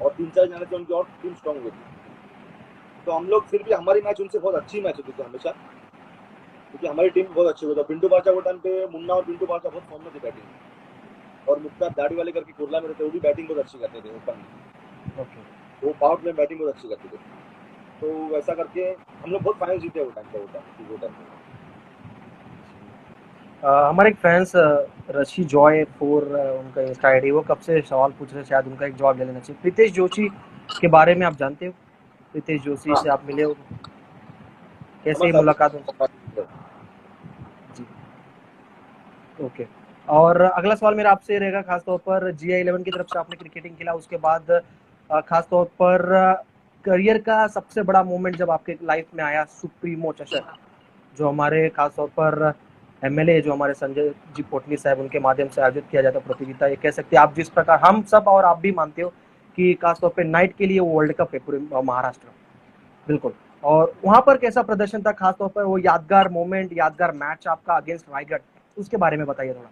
और 3-4 जाने से उनकी और टीम स्ट्रांग हो गई थी। तो हम लोग फिर भी हमारी मैच उनसे बहुत अच्छी मैच होती थी हमेशा, क्योंकि हमारी टीम बहुत अच्छी हुई था। पिंटू बाचा वो टाइम पे, मुन्ना और पिंटू बाचा बहुत फॉर्म में थे बैटिंग, और मुख्तार दाढ़ी वाले करके कुरला में रहते, वो भी बैटिंग बहुत अच्छी करते थे ओपन में। ओके। वो पावर प्ले बैटिंग बहुत अच्छी करते थे। तो वैसा करके हम लोग बहुत फाइनल जीते वो टाइम पे, वो टाइम पे। हमारे एक फैंस ऋषि जॉय 4 उनका इंस्टा आईडी, वो कब से सवाल पूछ रहे हैं, शायद उनका एक जवाब ले लेना चाहिए। प्रीतेश जोशी के बारे में आप जानते हो? प्रीतेश जोशी हाँ, से आप मिले हो? कैसे समझ मुलाकात हुई? था। जी। ओके। और अगला सवाल मेरा आपसे रहेगा, खास तौर पर GI11 की तरफ से आपने क्रिकेटिंग खेला, उसके बाद खास तौर पर करियर का सबसे बड़ा मोमेंट जब आपके लाइफ में आया, सुप्रीमो चषक, जो हमारे खास तौर पर एमएलए जो हमारे संजय जी पोटली साहब, उनके माध्यम से आयोजित किया जाता प्रतियोगिता, ये कह सकते हैं आप, जिस प्रकार हम सब और आप भी मानते हो कि खास तौर पे नाइट के लिए वो वर्ल्ड कप है पूरे महाराष्ट्र में। बिल्कुल। और वहां पर कैसा प्रदर्शन था, खास तौर पर वो यादगार मोमेंट, यादगार मैच आपका अगेंस्ट रायगढ़, उसके बारे में बताइए थोड़ा।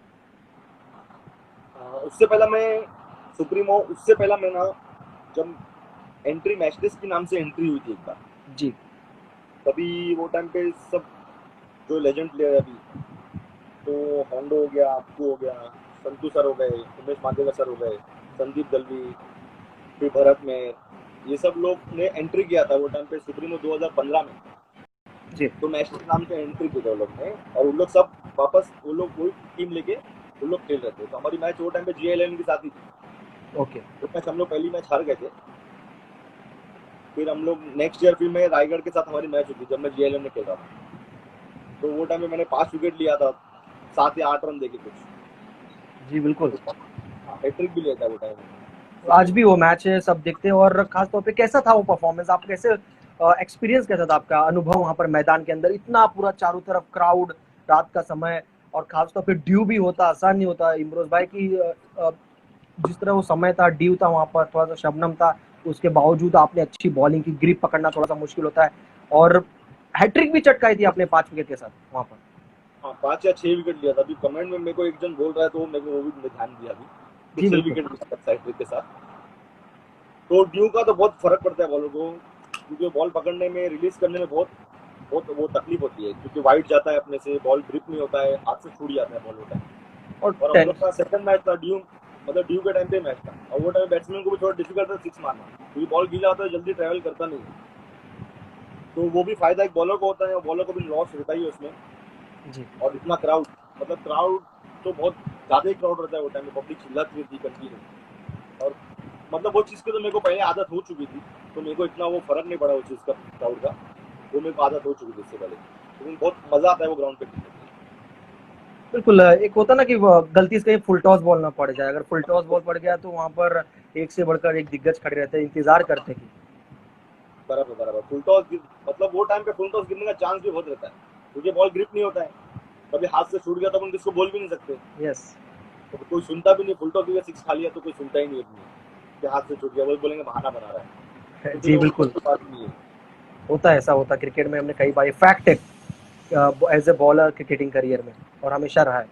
उससे पहला मैं सुप्रीमो, उससे पहला मैं ना, जब एंट्री मैचेस के नाम से एंट्री हुई थी एक बार, जी। तभी वो टाइम पे सब जो लेजेंड प्लेयर है अभी, तो होंडो हो गया, अप्पू हो गया, संतू सर हो गए, उमेश मांडेकर सर हो गए, संदीप दलवी, फिर भरत में, ये सब लोग ने एंट्री किया था वो टाइम पे सुप्रीमो 2015 में। जी। तो मैच के नाम पे एंट्री की था वो लोग ने, और उन लोग सब वापस, वो लोग वही टीम लेके वो लोग खेल रहे थे। तो हमारी मैच वो टाइम पे GI11 के साथ ही थी। ओके। तो मैच हम लोग पहली मैच हार गए थे। फिर हम लोग नेक्स्ट ईयर फिर मैं रायगढ़ के साथ हमारी मैच हुई थी, जब मैं GI11 में खेल रहा था। तो वो टाइम में मैंने 5 विकेट लिया था, 7 या 8 रन देके कुछ। जी बिल्कुल। तो हैट्रिक भी लिया था वो टाइम में आज सुप्रीमो भी में। वो मैच है, सब देखते हैं। और खास तौर पे कैसा था वो परफॉर्मेंस, आप कैसे, एक्सपीरियंस कैसा था आपका, अनुभव वहां पर मैदान के अंदर, इतना पूरा चारों तरफ क्राउड, रात का समय, और खास तौर पे ड्यू भी होता, आसान नहीं होता इमरोज भाई की, जिस तरह वो समय था, ड्यू था वहां पर, थोड़ा सा शबनम था, उसके बावजूद आपने अच्छी बॉलिंग की, ग्रिप पकड़ना थोड़ा सा मुश्किल होता है, और हैट्रिक भी चटकाई थी आपने 5 विकेट के साथ वहां पर। हाँ, 5 या 6 विकेट लिया था। अभी कमेंट में मेरे को एक जन बोल रहा है, तो मेरे को वो भी मैं ध्यान दिया अभी, कि जी छह बिल्कुल। विकेट लिया था हैट्रिक के साथ। तो ड्यू का तो बहुत फर्क पड़ता है बॉलर को, क्योंकि बॉल पकड़ने में, रिलीज करने में बहुत बहुत वो तकलीफ होती है, क्योंकि वाइड जाता है अपने से, बॉल ग्रिप नहीं होता है, हाथ से छूट जाता है बॉल होता है। और और हम लोग का सेकंड मैच था ड्यू, मतलब ड्यू के टाइम पे मैच था, और वो टाइम बैट्समैन को भी थोड़ा डिफिकल्ट था सिक्स मारना, क्योंकि बॉल गीला होता है, जल्दी ट्रैवल करता नहीं है। तो वो भी फायदा एक बॉलर को होता है, और बॉलर को भी लॉस रहता ही है उसमें। जी और इतना क्राउड, मतलब क्राउड तो बहुत ज्यादा ही क्राउड रहता है वो टाइम में, पब्लिक चिल्लाती रहती कंटिन्यू। और मतलब वो चीज़ की तो मेरे को पहले आदत हो चुकी थी, तो मेरे को इतना वो फर्क नहीं पड़ा उस चीज़ का, क्राउड का। वो मेरे को आदत हो चुकी थी इससे पहले, लेकिन बहुत मजा आता है वो ग्राउंड पे खेलने में। बिल्कुल। एक होता ना कि गलती से कहीं फुल टॉस बॉल ना पड़ जाए, अगर फुल टॉस बॉल पड़ गया तो वहां पर एक से बढ़कर एक दिग्गज खड़े रहते हैं, इंतजार करते हैं कि बराबर बराबर, फुल टॉस मतलब वो टाइम पे फुल टॉस गिरने का चांस भी बहुत रहता है, क्योंकि बॉल ग्रिप नहीं होता है। कभी हाथ से छूट गया तो अपन किसको बोल भी नहीं सकते, यस। तो कोई सुनता भी नहीं, फुल टॉस भी 6 खा लिया तो कोई सुनता ही नहीं अपनी कि हाथ से छूट गया, वो बोलेंगे बहाना बना रहा है, क्योंकि जी तो उनको बिल्कुल, कोई बात नहीं है। होता है, ऐसा होता है क्रिकेट में। हमने कई बार, फैक्ट है, as a bowler cricketing career में, और हमेशा रहा है।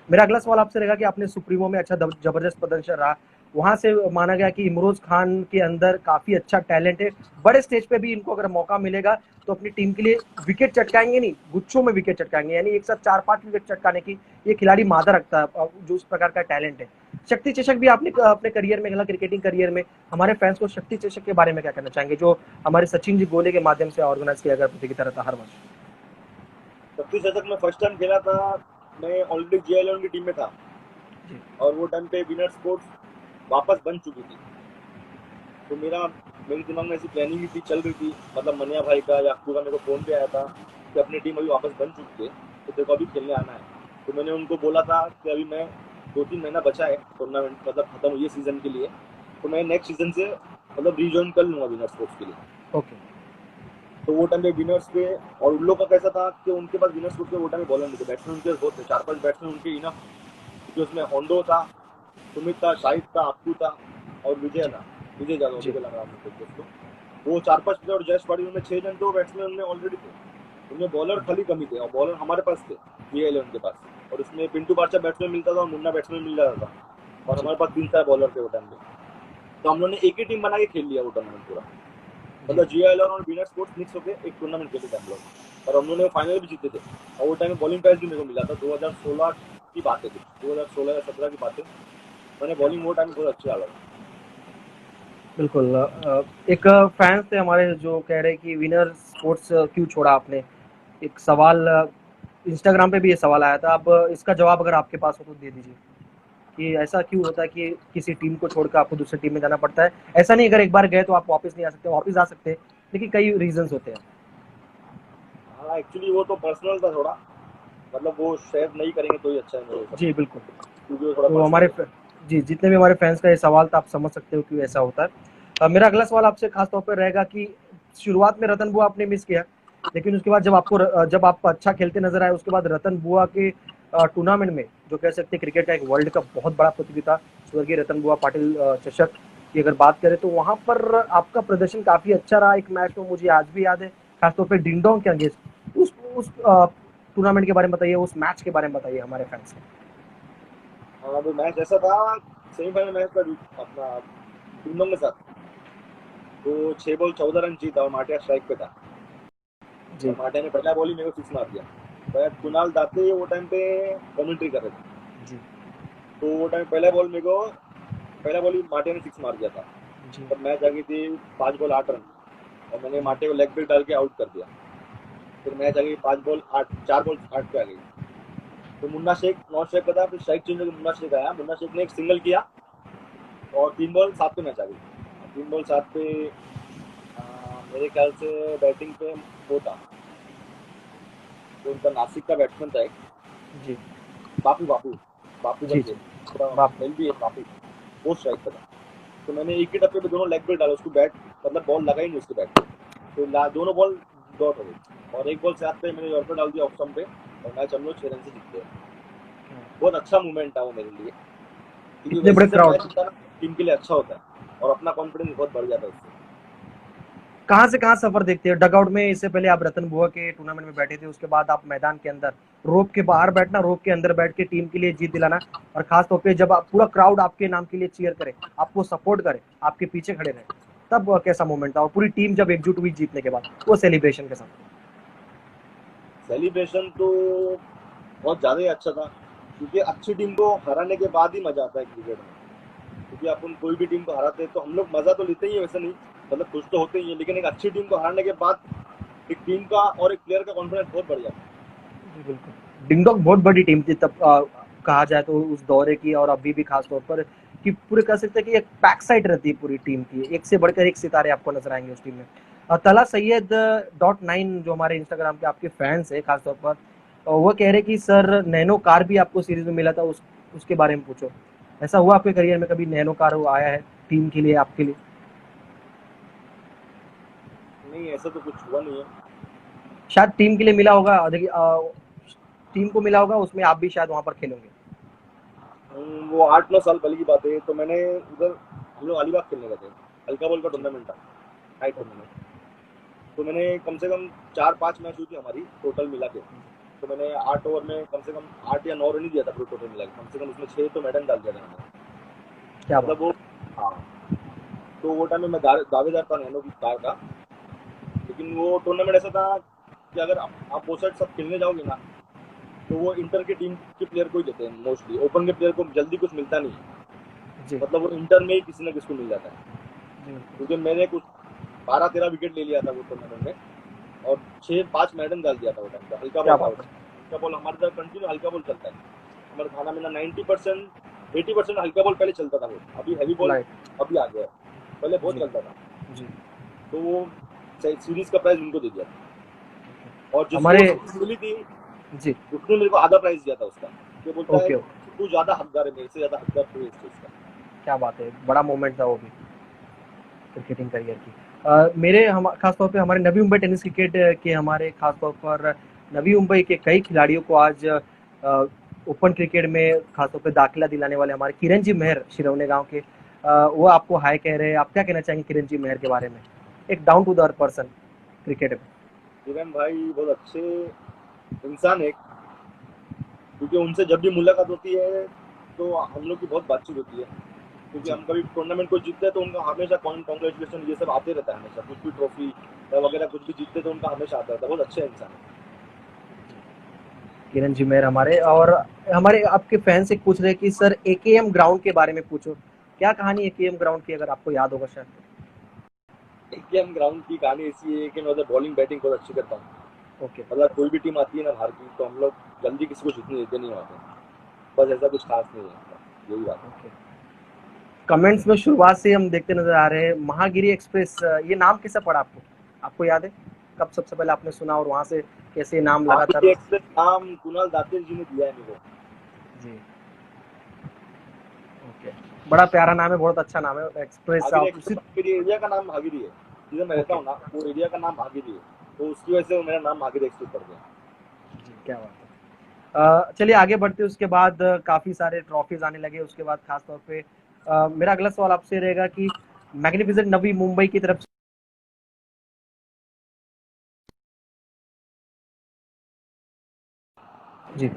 मेरा अगला सवाल आपसे रहेगा कि आपने सुप्रीमो में अच्छा जबरदस्त प्रदर्शन रहा, वहां से माना गया कि इमरोज खान के अंदर काफी अच्छा टैलेंट है, बड़े स्टेज पे भी इनको अगर मौका मिलेगा तो अपनी टीम के लिए विकेट चटकाएंगे, नहीं गुच्छों में विकेट चटकाएंगे, यानी एक साथ 4-5 विकेट चटकाने की ये खिलाड़ी मादा रखता है, जो इस प्रकार का टैलेंट है। शक्ति चषक भी आपने अपने करियर में खेला, क्रिकेटिंग करियर में। हमारे फैंस को शक्ति चषक के बारे में क्या कहना चाहेंगे, जो हमारे सचिन जी गोले के माध्यम से ऑर्गेनाइज किया गया प्रतियोगिता रहता हर वर्ष? 36 में फर्स्ट टाइम खेला था, मैं ऑलरेडी जी11 की टीम में था, जी और वो टाइम पे विनर स्पोर्ट्स वापस बन चुकी थी, तो मेरे दिमाग में ऐसी प्लानिंग भी थी, चल रही थी, मतलब मनिया भाई का या अक्कू का मेरे को फोन पे आया था कि अपनी टीम अभी वापस बन चुकी है, तो तेरे को अभी खेलने आना है। तो मैंने उनको बोला था कि अभी मैं 2-3 महीना बचा है टूर्नामेंट मतलब खत्म हुई है सीजन के लिए, तो मैं नेक्स्ट सीजन से मतलब रिज्वाइन कर लूंगा विनर स्पोर्ट्स के लिए। ओके। तो वो टाइम पे विनर्स पे, और उन लोग का कैसा था कि उनके पास विनर्स स्पोर्ट्स पे वो टाइम पे बॉलर नहीं थे, बैट्समैन उनके पास बहुत थे, 4-5 बैट्समैन उनके इनफ, क्योंकि उसमें होंडो था, सुमित था, शाहिद था, अक्कू था, और विजय जी था, विजय जादव जी अभी के लग रहा है उसको। वो 4-5 प्लेयर और जयेश पाटिल, उनमें 6 जन तो बैट्समैन उनमें ऑलरेडी थे, उनमें बॉलर खाली कमी थे, और बॉलर हमारे पास थे जी11 के पास, और उसमें पिंटू बादशाह बैट्समैन मिलता था और मुन्ना बैट्समैन मिल जाता था, और जी हमारे पास 3-4 बॉलर थे वो टाइम पे। तो हम लोगों ने एक ही टीम बना के खेल लिया वो टूर्नामेंट पूरा, जी। मतलब जी11 और विनर स्पोर्ट्स मिक्स होकर एक टूर्नामेंट खेले थे हम लोग, और हम लोगों ने फाइनल भी जीते थे, और वो टाइम में बॉलिंग प्राइज भी मेरे को मिला था। 2016 की बात है, 2016 या 17 की बात है, मैंने क्या बॉलिंग बात। वो टाइम बहुत अच्छी डाला था। बिल्कुल, एक फैंस थे हमारे जो कह रहे कि विनर स्पोर्ट्स क्यों छोड़ा आपने? एक सवाल इंस्टाग्राम पे भी ये सवाल आया था, आप इसका जवाब अगर आपके पास हो तो दे दीजिए, कि ऐसा क्यों होता है कि किसी टीम को छोड़कर आपको दूसरी टीम में जाना पड़ता है? ऐसा नहीं, अगर एक बार गए तो आप वापस नहीं आ सकते, वापस आ सकते हैं, लेकिन कई रीजंस होते हैं। हाँ एक्चुअली वो तो पर्सनल था थोड़ा, मतलब वो शेयर नहीं करेंगे तो ही अच्छा है मेरे हिसाब जी से, बिल्कुल। क्योंकि वो थोड़ा तो पर्सनल हमारे है। जी, जितने भी हमारे फैंस का ये सवाल था, आप समझ सकते हो क्यों ऐसा होता है। मेरा अगला सवाल आपसे खास तौर पर रहेगा कि शुरुआत में रतन बुआ आपने मिस किया, लेकिन उसके बाद जब आप अच्छा खेलते नजर आए, उसके बाद रतन बुआ के टूर्नामेंट में, जो कह सकते हैं क्रिकेट का एक वर्ल्ड कप बहुत बड़ा प्रतियोगिता, स्वर्गीय रतन बुआ पाटिल चषक की अगर बात करें, तो वहां पर आपका प्रदर्शन काफी अच्छा रहा एक मैच में, मुझे आज भी याद है, खासतौर पर डिंगडोंग के अगेंस्ट। उस टूर्नामेंट के बारे में बताइए, उस मैच के बारे में बताइए हमारे फैंस को। हाँ वो मैच ऐसा था, सेमीफाइनल मैच था अपना टिंगडोंग के साथ, तो 6 बॉल 14 रन जीता और माटिया स्ट्राइक पे था, जी और माटिया ने पहला बॉल ही मेरे को 6 मार दिया। शायद कुणाल दाते वो टाइम पे कमेंट्री कर रहे थे, जी तो वो टाइम पहला बॉल ही माटिया ने 6 मार दिया था, जी तब मैच आ गई थी 5 बॉल 8 रन, और मैंने जी माटिया को लेग ब्रेक डाल के आउट कर दिया। फिर मैच आ गई 5 बॉल 8, 4 बॉल 8 पे आ गई, तो मुन्ना शेख नॉन स्ट्राइक पे था, फिर स्ट्राइक चेंज होकर मुन्ना शेख आया, मुन्ना शेख ने एक सिंगल किया, और 3 बॉल 7 पे मैच आ गई। 3 बॉल 7 पे मेरे ख्याल से बैटिंग पे वो था, जो उनका नासिक का बैट्समैन था एक, जी बापू बापू बापू जी करके, जी। थोड़ा बाप रे। हेल्दी है काफी, वो स्ट्राइक पे था। तो मैंने एक ही टप्पे पे दोनों लेग ब्रेक डाला, उसको बैट मतलब बॉल लगा ही नहीं उसके बैट पे, तो दोनों बॉल डॉट हो गई, और एक बॉल 7 पे मैंने यॉर्कर डाल दिया ऑफ स्टंप पे, और मैच हम लोग 6 रन से जीत गए। बहुत अच्छा मूवमेंट था वो मेरे लिए, क्योंकि इतने बड़े वैसे जब क्राउड, मैच होता है ना टीम के लिए अच्छा होता है, और अपना कॉन्फिडेंस बहुत बढ़ जाता है उससे। कहाँ से कहाँ सफर देखते हैं? डगआउट में, इससे पहले आप रतन बुआ के टूर्नामेंट में बैठे थे, उसके बाद आप मैदान के अंदर, रोप के बाहर बैठना, रोप के अंदर बैठ के टीम के लिए जीत दिलाना, और खास तौर पे जब आप पूरा क्राउड आपके नाम के लिए चीयर करे, आपको सपोर्ट करे, आपके पीछे खड़े रहे, तब कैसा मोमेंट था? और पूरी टीम जब एकजुट हुई जीतने के बाद, वो सेलिब्रेशन के साथ। सेलिब्रेशन तो बहुत ज्यादा ही अच्छा था, क्योंकि अच्छी टीम को हराने के बाद ही मजा आता है क्रिकेट में, क्योंकि अपन कोई भी टीम को हराते हैं तो हम लोग मजा तो लेते ही है, वैसे नहीं मतलब खुश तो होते ही है, लेकिन एक अच्छी टीम को हराने के बाद एक टीम का और एक प्लेयर का कॉन्फिडेंस बहुत बढ़ जाता है। जी बिल्कुल। डिंगडोंग बहुत बड़ी टीम थी तब, कहा जाए तो उस दौरे की, और अभी भी खास तौर पर, कि पूरे कह सकते हैं कि एक पैक साइड रहती है पूरी टीम की, एक से बढ़कर एक सितारे आपको नजर आएंगे उस टीम में। तला सैयद .9 जो हमारे इंस्टाग्राम के आपके फैंस है खास तौर पर, वो कह रहे कि सर नैनो कार भी आपको सीरीज में मिला था, उसके बारे में पूछो। ऐसा हुआ आपके करियर में कभी नैनो कार वो आया है टीम के लिए, आपके लिए? नहीं ऐसा तो कुछ हुआ नहीं है। शायद टीम के लिए मिला होगा, देखिए, टीम को मिला होगा, उसमें आप भी शायद वहाँ पर खेलोगे। वो 8-9 साल पहले की बात है। तो मैंने उधर हम लोग अलीबाग खेलने गए थे, हल्का बॉल का जी। टूर्नामेंट था, नाइट ओके। टूर्नामेंट। तो मैंने कम से कम 4-5 मैच हुई थी हमारी टोटल मिला के। तो मैंने 8 ओवर में कम से कम 8 या 9 रन ही दिया था पूरे टोटल मिला के, कम से कम उसमें 6 तो मैडल डाल दिया था मैंने। क्या बात मतलब वो, हाँ, तो वो टाइम में मैं दावेदार था नैनो की कार का। लेकिन वो टूर्नामेंट ऐसा था कि अगर आप वो साइड सब खेलने जाओगे ना, तो वो इंटर की टीम के प्लेयर को ही देते हैं मोस्टली, ओपन के प्लेयर को जल्दी कुछ मिलता नहीं है। है। जी। मतलब वो इंटर में ही किसी ना किसी को मिल जाता है। जी, बिल्कुल। क्योंकि मैंने कुछ 12-13 विकेट ले लिया था वो टूर्नामेंट में, और 6-5 मैडल डाल दिया था वो टाइम पे। हल्का क्या बॉल था वो बात टाइम। है। हल्का बॉल हमारे तरफ कंटिन्यू हल्का बॉल चलता है। हमारे खाना में ना 90% 80% हल्का बॉल पहले चलता था वो, अभी हैवी बॉल लाइट। अभी आ गया है, पहले बहुत जी। चलता था। जी। तो वो सीरीज का प्राइज उनको दे दिया ओके। था, और जिसको वो हमारे। सीरीज मिली थी जी। उसने मेरे को आधा प्राइज दिया था उसका। तो बोलता है ओके, ओके। कि तू ज्यादा हकदार है, मेरे से ज्यादा हकदार तू है इस चीज का। क्या बात है, बड़ा मोमेंट था वो भी क्रिकेटिंग करियर की। मेरे हम खास तौर पे हमारे नवी मुंबई टेनिस क्रिकेट के हमारे खास तौर पर नवी मुंबई के कई खिलाड़ियों को आज ओपन क्रिकेट में खास तौर पे दाखिला दिलाने वाले हमारे किरण जी मेहर शिरवने गांव के, वो आपको हाय कह रहे हैं। आप क्या कहना चाहेंगे किरण जी मेहर के बारे में, एक down to the earth person cricket में? किरण भाई बहुत अच्छे इंसान है, क्योंकि उनसे जब भी मुलाकात होती है तो हम लोग की बहुत बातचीत होती है। क्योंकि जी। हम कभी टूर्नामेंट को जीतते हैं तो उनका हमेशा कॉन्ग्रेचुलेशन ये सब आते रहता है, हमेशा कुछ भी ट्रॉफी या वगैरह कुछ भी जीतते तो उनका हमेशा आता रहता है। बहुत अच्छे इंसान है। किरण जी मेहर हमारे, और हमारे आपके फैन से पूछ रहे कि सर एकेएम ग्राउंड के बारे में पूछो, क्या कहानी एकेएम ग्राउंड की, अगर आपको याद होगा शायद। एकेएम ग्राउंड की कहानी ऐसी है कि मैं उधर बॉलिंग बैटिंग बहुत अच्छी करता हूँ। ओके। मतलब कोई भी टीम आती है ना बाहर की, तो हम लोग जल्दी किसी को जीतने देते नहीं वहाँ पे। बस ऐसा कुछ खास नहीं है, यही बात है। ओके। कमेंट्स में शुरुआत से हम देखते नजर आ रहे हैं महागिरी एक्सप्रेस, ये नाम कैसे पड़ा आपको, आपको याद है कब सबसे पहले आपने सुना और वहां से कैसे नाम लगातार? आगे एक्सप्रेस नाम कुणाल दातेर जी ने दिया है मेरे को। जी। ओके। बड़ा प्यारा नाम है, बहुत अच्छा नाम है एक्सप्रेस, भागीरथी आप एक्सप्रेस उसी। मेरी एरिया का नाम भागीरथी है। जिधर मैं रहता ओके। हूँ ना, वो एरिया का नाम भागीरथी है। तो उसकी वजह से मेरा नाम भागीरथी एक्सप्रेस पड़ गया। जी, क्या बात है। चलिए आगे बढ़ते हैं। उसके बाद काफी सारे ट्रॉफीज आने लगे उसके बाद, खास तौर पे मेरा अगला सवाल आपसे रहेगा कि मैग्निफिसेंट नवी मुंबई की तरफ से। जी।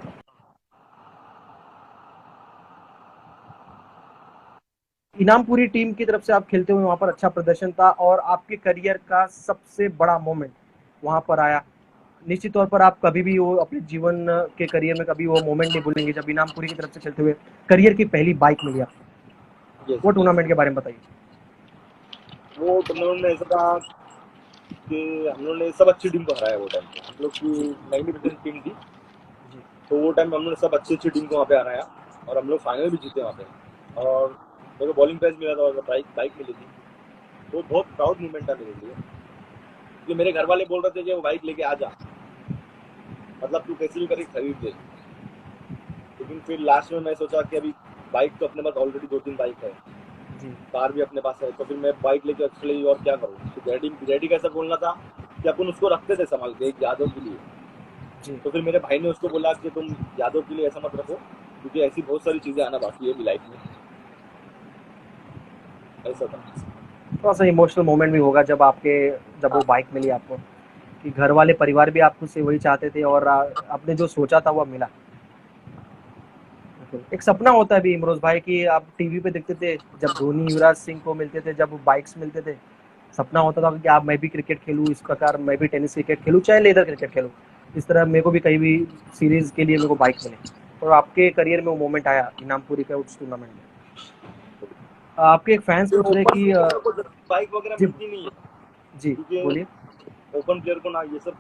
इनामपुरी टीम की तरफ से आप खेलते हुए वहां पर अच्छा प्रदर्शन था, और आपके करियर का सबसे बड़ा मोमेंट वहां पर आया। निश्चित तौर पर आप कभी भी वो अपने जीवन के करियर में कभी वो मोमेंट नहीं भूलेंगे जब इनामपुरी की तरफ से खेलते हुए करियर की पहली बाइक मिली आपको। यस वो यस। टूर्नामेंट के बारे में बताइए। वो टूर्नामेंट में ऐसा था कि हम लोग ने सब अच्छी टीम को हराया वो टाइम पे। हम लोग की जी। 90% टीम थी। जी। तो वो टाइम हम लोग ने सब अच्छी अच्छी टीम को वहाँ पे हराया, और हम लोग फाइनल भी जीते वहाँ पे। और मेरे को बॉलिंग प्राइज मिला था और बाइक बाइक मिली थी। वो बहुत प्राउड मोमेंट था मेरे लिए, क्योंकि मेरे घर वाले बोल रहे थे कि वो बाइक लेके आ जा, मतलब तू कैसे भी करके खरीद ले। लेकिन फिर लास्ट में मैं सोचा कि अभी बाइक तो अपने पास ऑलरेडी 2-3 बाइक है, जी। कार भी अपने पास है, तो फिर मैं बाइक लेके एक्चुअली और क्या करूँ। तो डैडी डैडी का ऐसा बोलना था कि अपन उसको रखते थे संभाल के एक यादों के लिए। जी। तो फिर मेरे भाई ने उसको बोला कि तुम यादों के लिए ऐसा मत रखो, क्योंकि ऐसी बहुत सारी चीजें आना बाकी है अभी लाइफ में। ऐसा था। थोड़ा सा इमोशनल मोमेंट भी होगा जब वो हाँ। बाइक मिली आपको, कि घर वाले परिवार भी आपको से वही चाहते थे और आपने जो सोचा था वो मिला। एक सपना होता है भी इमरोज भाई कि आप टीवी पे देखते थे जब धोनी युवराज सिंह को मिलते थे, जब बाइक्स मिलते थे, सपना होता था कि आप मैं भी क्रिकेट खेलूँ इस प्रकार, मैं भी टेनिस क्रिकेट खेलूँ चाहे लेदर क्रिकेट खेलूँ, इस तरह मेरे को भी कहीं भी सीरीज के लिए मेरे को बाइक मिले। और आपके करियर में वो मोमेंट आया इनामपुरी का उस टूर्नामेंट में। आपके एक फैंस फिर पूछ रहे ओपन कि प्लेयर को बाइक वगैरह जी। मिलती नहीं है, जी। क्योंकि बोलिए। ओपन प्लेयर को ना ये सब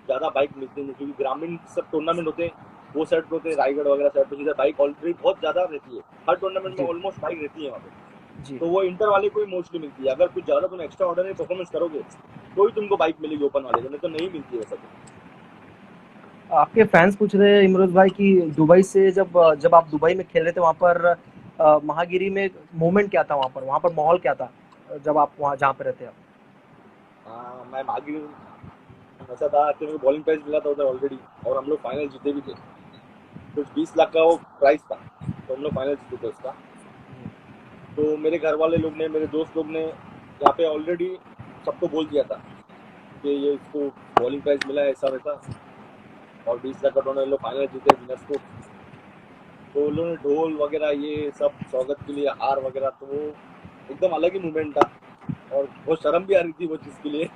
ज्यादा बाइक मिलती नहीं, क्योंकि ग्रामीण सब टूर्नामेंट होते हैं वो साइड पे होते हैं, रायगढ़ वगैरह साइड पे, जिधर बाइक ऑलरेडी बहुत ज्यादा रहती है। हर टूर्नामेंट में जी। ऑलमोस्ट बाइक रहती है वहाँ पे। जी। तो वो इंटर वाले को ही मोस्टली मिलती है। अगर कुछ ज्यादा तुम एक्स्ट्रा ऑर्डिनरी परफॉर्मेंस करोगे तो ही तुमको बाइक मिलेगी ओपन वाले को, नहीं तो नहीं मिलती है वैसा तो। आपके फैंस पूछ रहे हैं इमरोज भाई कि दुबई से जब जब आप दुबई में खेल रहे थे वहाँ पर महागिरी में मोमेंट क्या था, वहाँ पर माहौल क्या था जब आप वहाँ जहाँ पे रहते आप? हाँ, मैं भागी। ऐसा था कि मेरे को बॉलिंग प्राइज मिला था उधर ऑलरेडी, और हम लोग फाइनल जीते भी थे। कुछ 20 लाख का वो प्राइस था, तो हम लोग फाइनल जीते थे उसका। तो मेरे घर वाले लोग ने, मेरे दोस्त लोग ने यहाँ पे ऑलरेडी सबको बोल दिया था कि ये इसको बॉलिंग प्राइज मिला है ऐसा वैसा, और 20 लाख का टूर्नामेंट लोग फाइनल जीते विनर्स को। तो उन लोगों ने ढोल वगैरह ये सब स्वागत के लिए, हार वगैरह, तो वो एकदम अलग ही मूवमेंट था। और बहुत शर्म भी आ रही थी वो चीज़ के लिए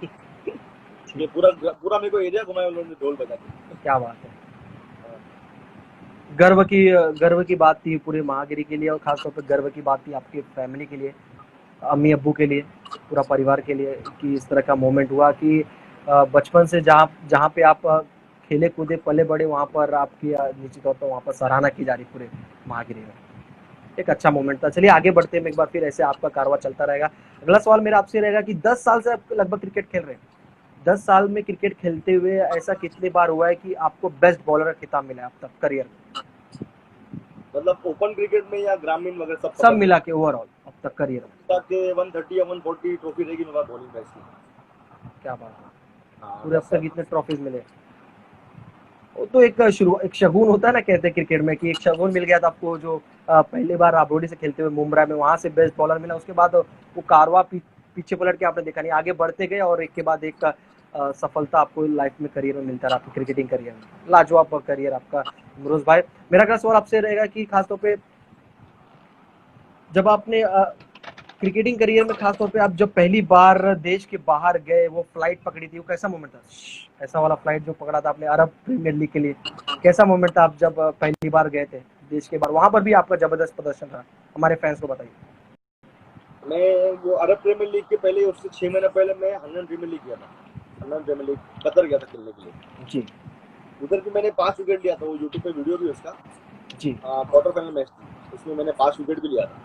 ये पूरा पूरा मेरे को एरिया घुमाया उन लोगों ने ढोल बजा के। क्या बात है, गर्व की बात थी पूरे महागिरी के लिए, और खासतौर पर गर्व की बात थी आपकी फैमिली के लिए, अम्मी अब्बू के लिए, पूरा परिवार के लिए, कि इस तरह का मोमेंट हुआ कि बचपन से जहाँ जहाँ पे आप खेले कूदे पले बड़े, वहाँ पर आपकी निश्चित तौर पर वहाँ पर सराहना की जा रही पूरे महागिरी में। एक अच्छा मोमेंट था। चलिए आगे बढ़ते हैं, एक बार फिर ऐसे आपका कारवां चलता रहेगा। अगला सवाल मेरा आपसे रहेगा कि 10 साल से आप लगभग क्रिकेट खेल रहे हैं। 10 साल में क्रिकेट खेलते हुए ऐसा कितनी बार हुआ है कि आपको बेस्ट बॉलर का खिताब मिला है अब तक करियर में? मतलब ओपन क्रिकेट में या ग्रामीण वगैरह सब सब पकड़ मिला के ओवरऑल अब तक करियर में? के 130 या 140 ट्रॉफी रहेगी मेरे पास बॉलिंग प्राइस की। क्या बात है, हाँ पूरे अब 10 तक साल। इतने ट्रॉफीज मिले। वो तो एक एक शगुन होता है ना, कहते हैं क्रिकेट में कि एक शगुन मिल गया था आपको, जो पहली बार आबोडी से खेलते हुए मुंब्रा में वहां से बेस्ट बॉलर मिला, उसके बाद वो कारवा पीछे पलट के आपने देखा नहीं, आगे बढ़ते गए और एक के बाद एक सफलता आपको लाइफ में करियर में मिलता रहा, आपके क्रिकेटिंग करियर में। लाजवाब करियर आपका इमरोज भाई। मेरा अगला सवाल आपसे रहेगा कि खासतौर पे जब आपने क्रिकेटिंग करियर में खासतौर पे आप जब पहली बार देश के बाहर गए, वो फ्लाइट पकड़ी थी, वो कैसा मोमेंट था? ऐसा वाला फ्लाइट जो पकड़ा था आपने अरब प्रीमियर लीग के लिए, कैसा मोमेंट था आप जब पहली बार गए थे देश के बाहर? वहां पर भी आपका जबरदस्त प्रदर्शन रहा, हमारे फैंस को बताइए। मैं वो अरब प्रीमियर लीग के पहले, उससे 6 महीने पहले मैं हन्नन प्रीमियर लीग गया था। हन्नन प्रीमियर लीग कतर गया था खेलने के लिए। जी उधर भी मैंने 5 विकेट लिया था, वो यूट्यूब पे वीडियो भी है उसका। जी क्वार्टर फाइनल मैच थी, उसमें मैंने 5 विकेट भी लिया था।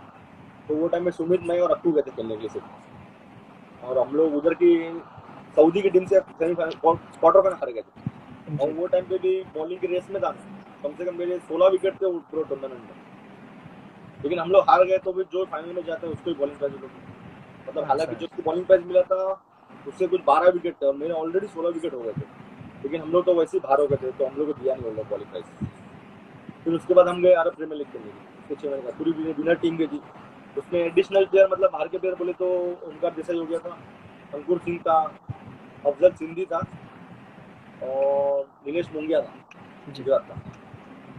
तो वो टाइम में सुमित, मैं और अक्कू गए थे खेलने के लिए सिर्फ, और हम लोग उधर की सऊदी की टीम से सेमीफाइनल क्वार्टर फाइनल हार गए थे। और वो टाइम पे भी बॉलिंग की रेस में था, कम से कम मेरे 16 विकेट थे पूरे टूर्नामेंट में। लेकिन हम लोग हार गए, तो भी जो फाइनल में जाते हैं उसको ही बॉलिंग प्राइज मिला। मतलब हालांकि जो उसको बॉलिंग प्राइज मिला था उससे कुछ 12 विकेट थे और मेरे ऑलरेडी 16 विकेट हो गए थे, लेकिन हम लोग तो वैसे ही बाहर हो गए थे, तो हम लोग को दिया नहीं होगा बॉलिंग प्राइज। फिर उसके बाद हम गए अरब प्रीमियर लीग खेलने, उसके 6 महीने का पूरी विनर टीम गई थी। उसमें एडिशनल प्लेयर, मतलब बाहर के प्लेयर बोले तो उनका जैसा ही हो गया था, अंकुर सिंह था, अफजल सिंधी था और नीलेश मोंगिया था, गुजरात था।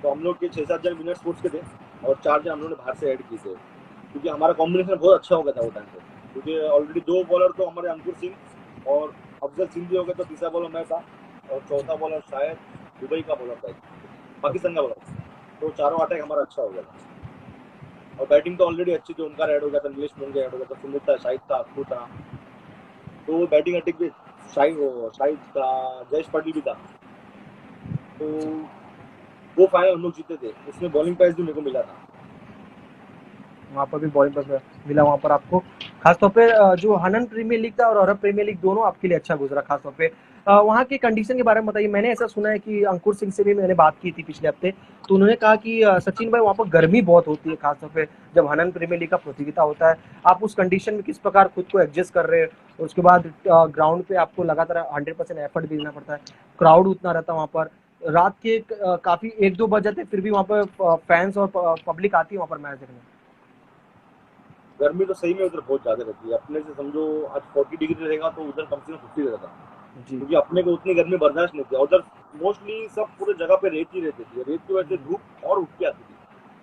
तो हम लोग के 6-7 जन विनर स्पोर्ट्स के थे और 4 जन हम लोगों ने बाहर से ऐड किए थे, क्योंकि हमारा कॉम्बिनेशन बहुत अच्छा हो गया था वो टाइम पे। क्योंकि ऑलरेडी 2 बॉलर तो हमारे अंकुर सिंह और अफजल सिंधी हो गए, तो तीसरा बॉलर मैं था और चौथा बॉलर शायद दुबई का बॉलर था, पाकिस्तान का बॉलर। तो चारों अटैक हमारा अच्छा हो गया था और बैटिंग तो ऑलरेडी अच्छी थी, उनका ऐड हो गया था, नीलेश मोंगिया ऐड हो गया था, सुमित था, शाहिद था, अक्कू था। तो बैटिंग अटैक भी शाहिद था, जयेश पाटिल भी था। तो वो फाइनल हम लोग जीते थे, उसमें बॉलिंग प्राइज भी मेरे को मिला था। वहाँ पर भी बॉलिंग पर मिला वहाँ पर आपको, खासतौर पे जो हनन प्रीमियर लीग था और अरब प्रीमियर लीग दोनों आपके लिए अच्छा गुजरा। खासतौर पे वहाँ की कंडीशन के बारे में बताइए। मैंने ऐसा सुना है कि अंकुर सिंह से भी मैंने बात की थी पिछले हफ्ते, तो उन्होंने कहा कि सचिन भाई वहाँ पर गर्मी बहुत होती है, खासतौर पे जब हनन प्रीमियर लीग का प्रतियोगिता होता है। आप उस कंडीशन में किस प्रकार खुद को एडजस्ट कर रहे हैं? उसके बाद ग्राउंड पे आपको लगातार 100% एफर्ट भी देना पड़ता है, क्राउड उतना रहता है वहाँ पर, रात के काफी 1-2 बज जाते, फिर भी वहाँ पर फैंस और पब्लिक आती है वहाँ पर मैच देखने। गर्मी तो सही में उधर बहुत ज्यादा रहती है, अपने से समझो आज 40 डिग्री रहेगा तो उधर कम से कम 50 रहता, क्योंकि अपने को उतनी गर्मी बर्दाश्त नहीं थी। उधर मोस्टली सब पूरे जगह पे रेत ही रहती थी, रेत की वजह से धूप और उठ के आती थी,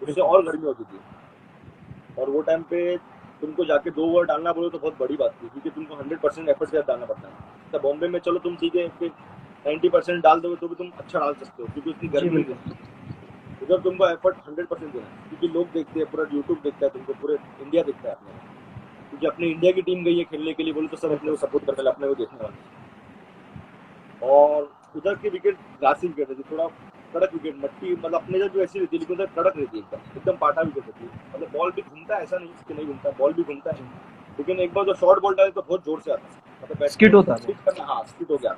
उससे और गर्मी होती थी। और वो टाइम पे तुमको जाके 2 ओवर डालना बोलो तो बहुत बड़ी बात थी, क्योंकि तुमको 100% एफर्ट से डालना पड़ता है। तो बॉम्बे में चलो तुम ठीक है, फिर 90% डाल दोगे तो भी तुम अच्छा डाल सकते हो, क्योंकि उतनी गर्मी नहीं रहती। उधर तुमको एफर्ट 100% देना है, क्योंकि लोग देखते हैं, पूरा यूट्यूब देखता है तुमको, पूरे इंडिया देखता है अपने, क्योंकि अपने इंडिया की टीम गई है खेलने के लिए बोले तो सब अपने को सपोर्ट करने वाले, अपने को देखने वाले। और उधर की विकेट घासी विकेट रहती, थोड़ा कड़क विकेट, मट्टी, मतलब अपने जो ऐसी रहती है, लेकिन उधर कड़क रहती है, एकदम पाटा विकेट रहती है। मतलब बॉल भी घूमता है, ऐसा नहीं कि नहीं घूमता, बॉल भी घूमता है, लेकिन एक बार जो शॉर्ट बॉल डाले तो बहुत जोर से आता है, मतलब स्किट होता है, स्किट हो गया,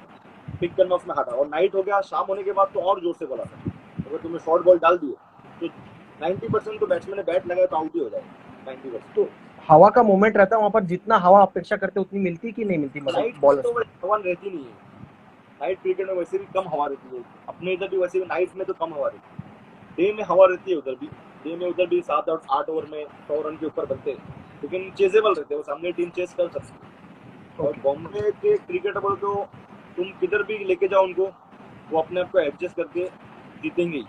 पिक करना उसमें हाथा। और नाइट हो गया, शाम होने के बाद तो और जोर से बॉल आता है। अगर तुमने शॉर्ट बॉल डाल दिए तो 90% तो बैट्समैन ने बैट लगाया तो आउट ही हो जाएगा, 90%। तो हवा का मोमेंट रहता है वहाँ पर, जितना हवा अपेक्षा करते उतनी मिलती कि नहीं मिलती? मतलब बॉलर तो हवा रहती नहीं है, नाइट क्रिकेट में वैसे भी कम हवा रहती है, अपने इधर भी वैसे भी नाइट में तो कम हवा रहती है। डे में हवा रहती है उधर भी, डे में उधर भी 7-8 ओवर में 100 रन के ऊपर बनते हैं, लेकिन चेजेबल रहते हैं, वो सामने टीम चेस कर सकती है। और ओके। बॉम्बे के क्रिकेटर बोले तो तुम किधर भी लेके जाओ उनको, वो अपने आप को एडजस्ट करके जीतेंगे ही,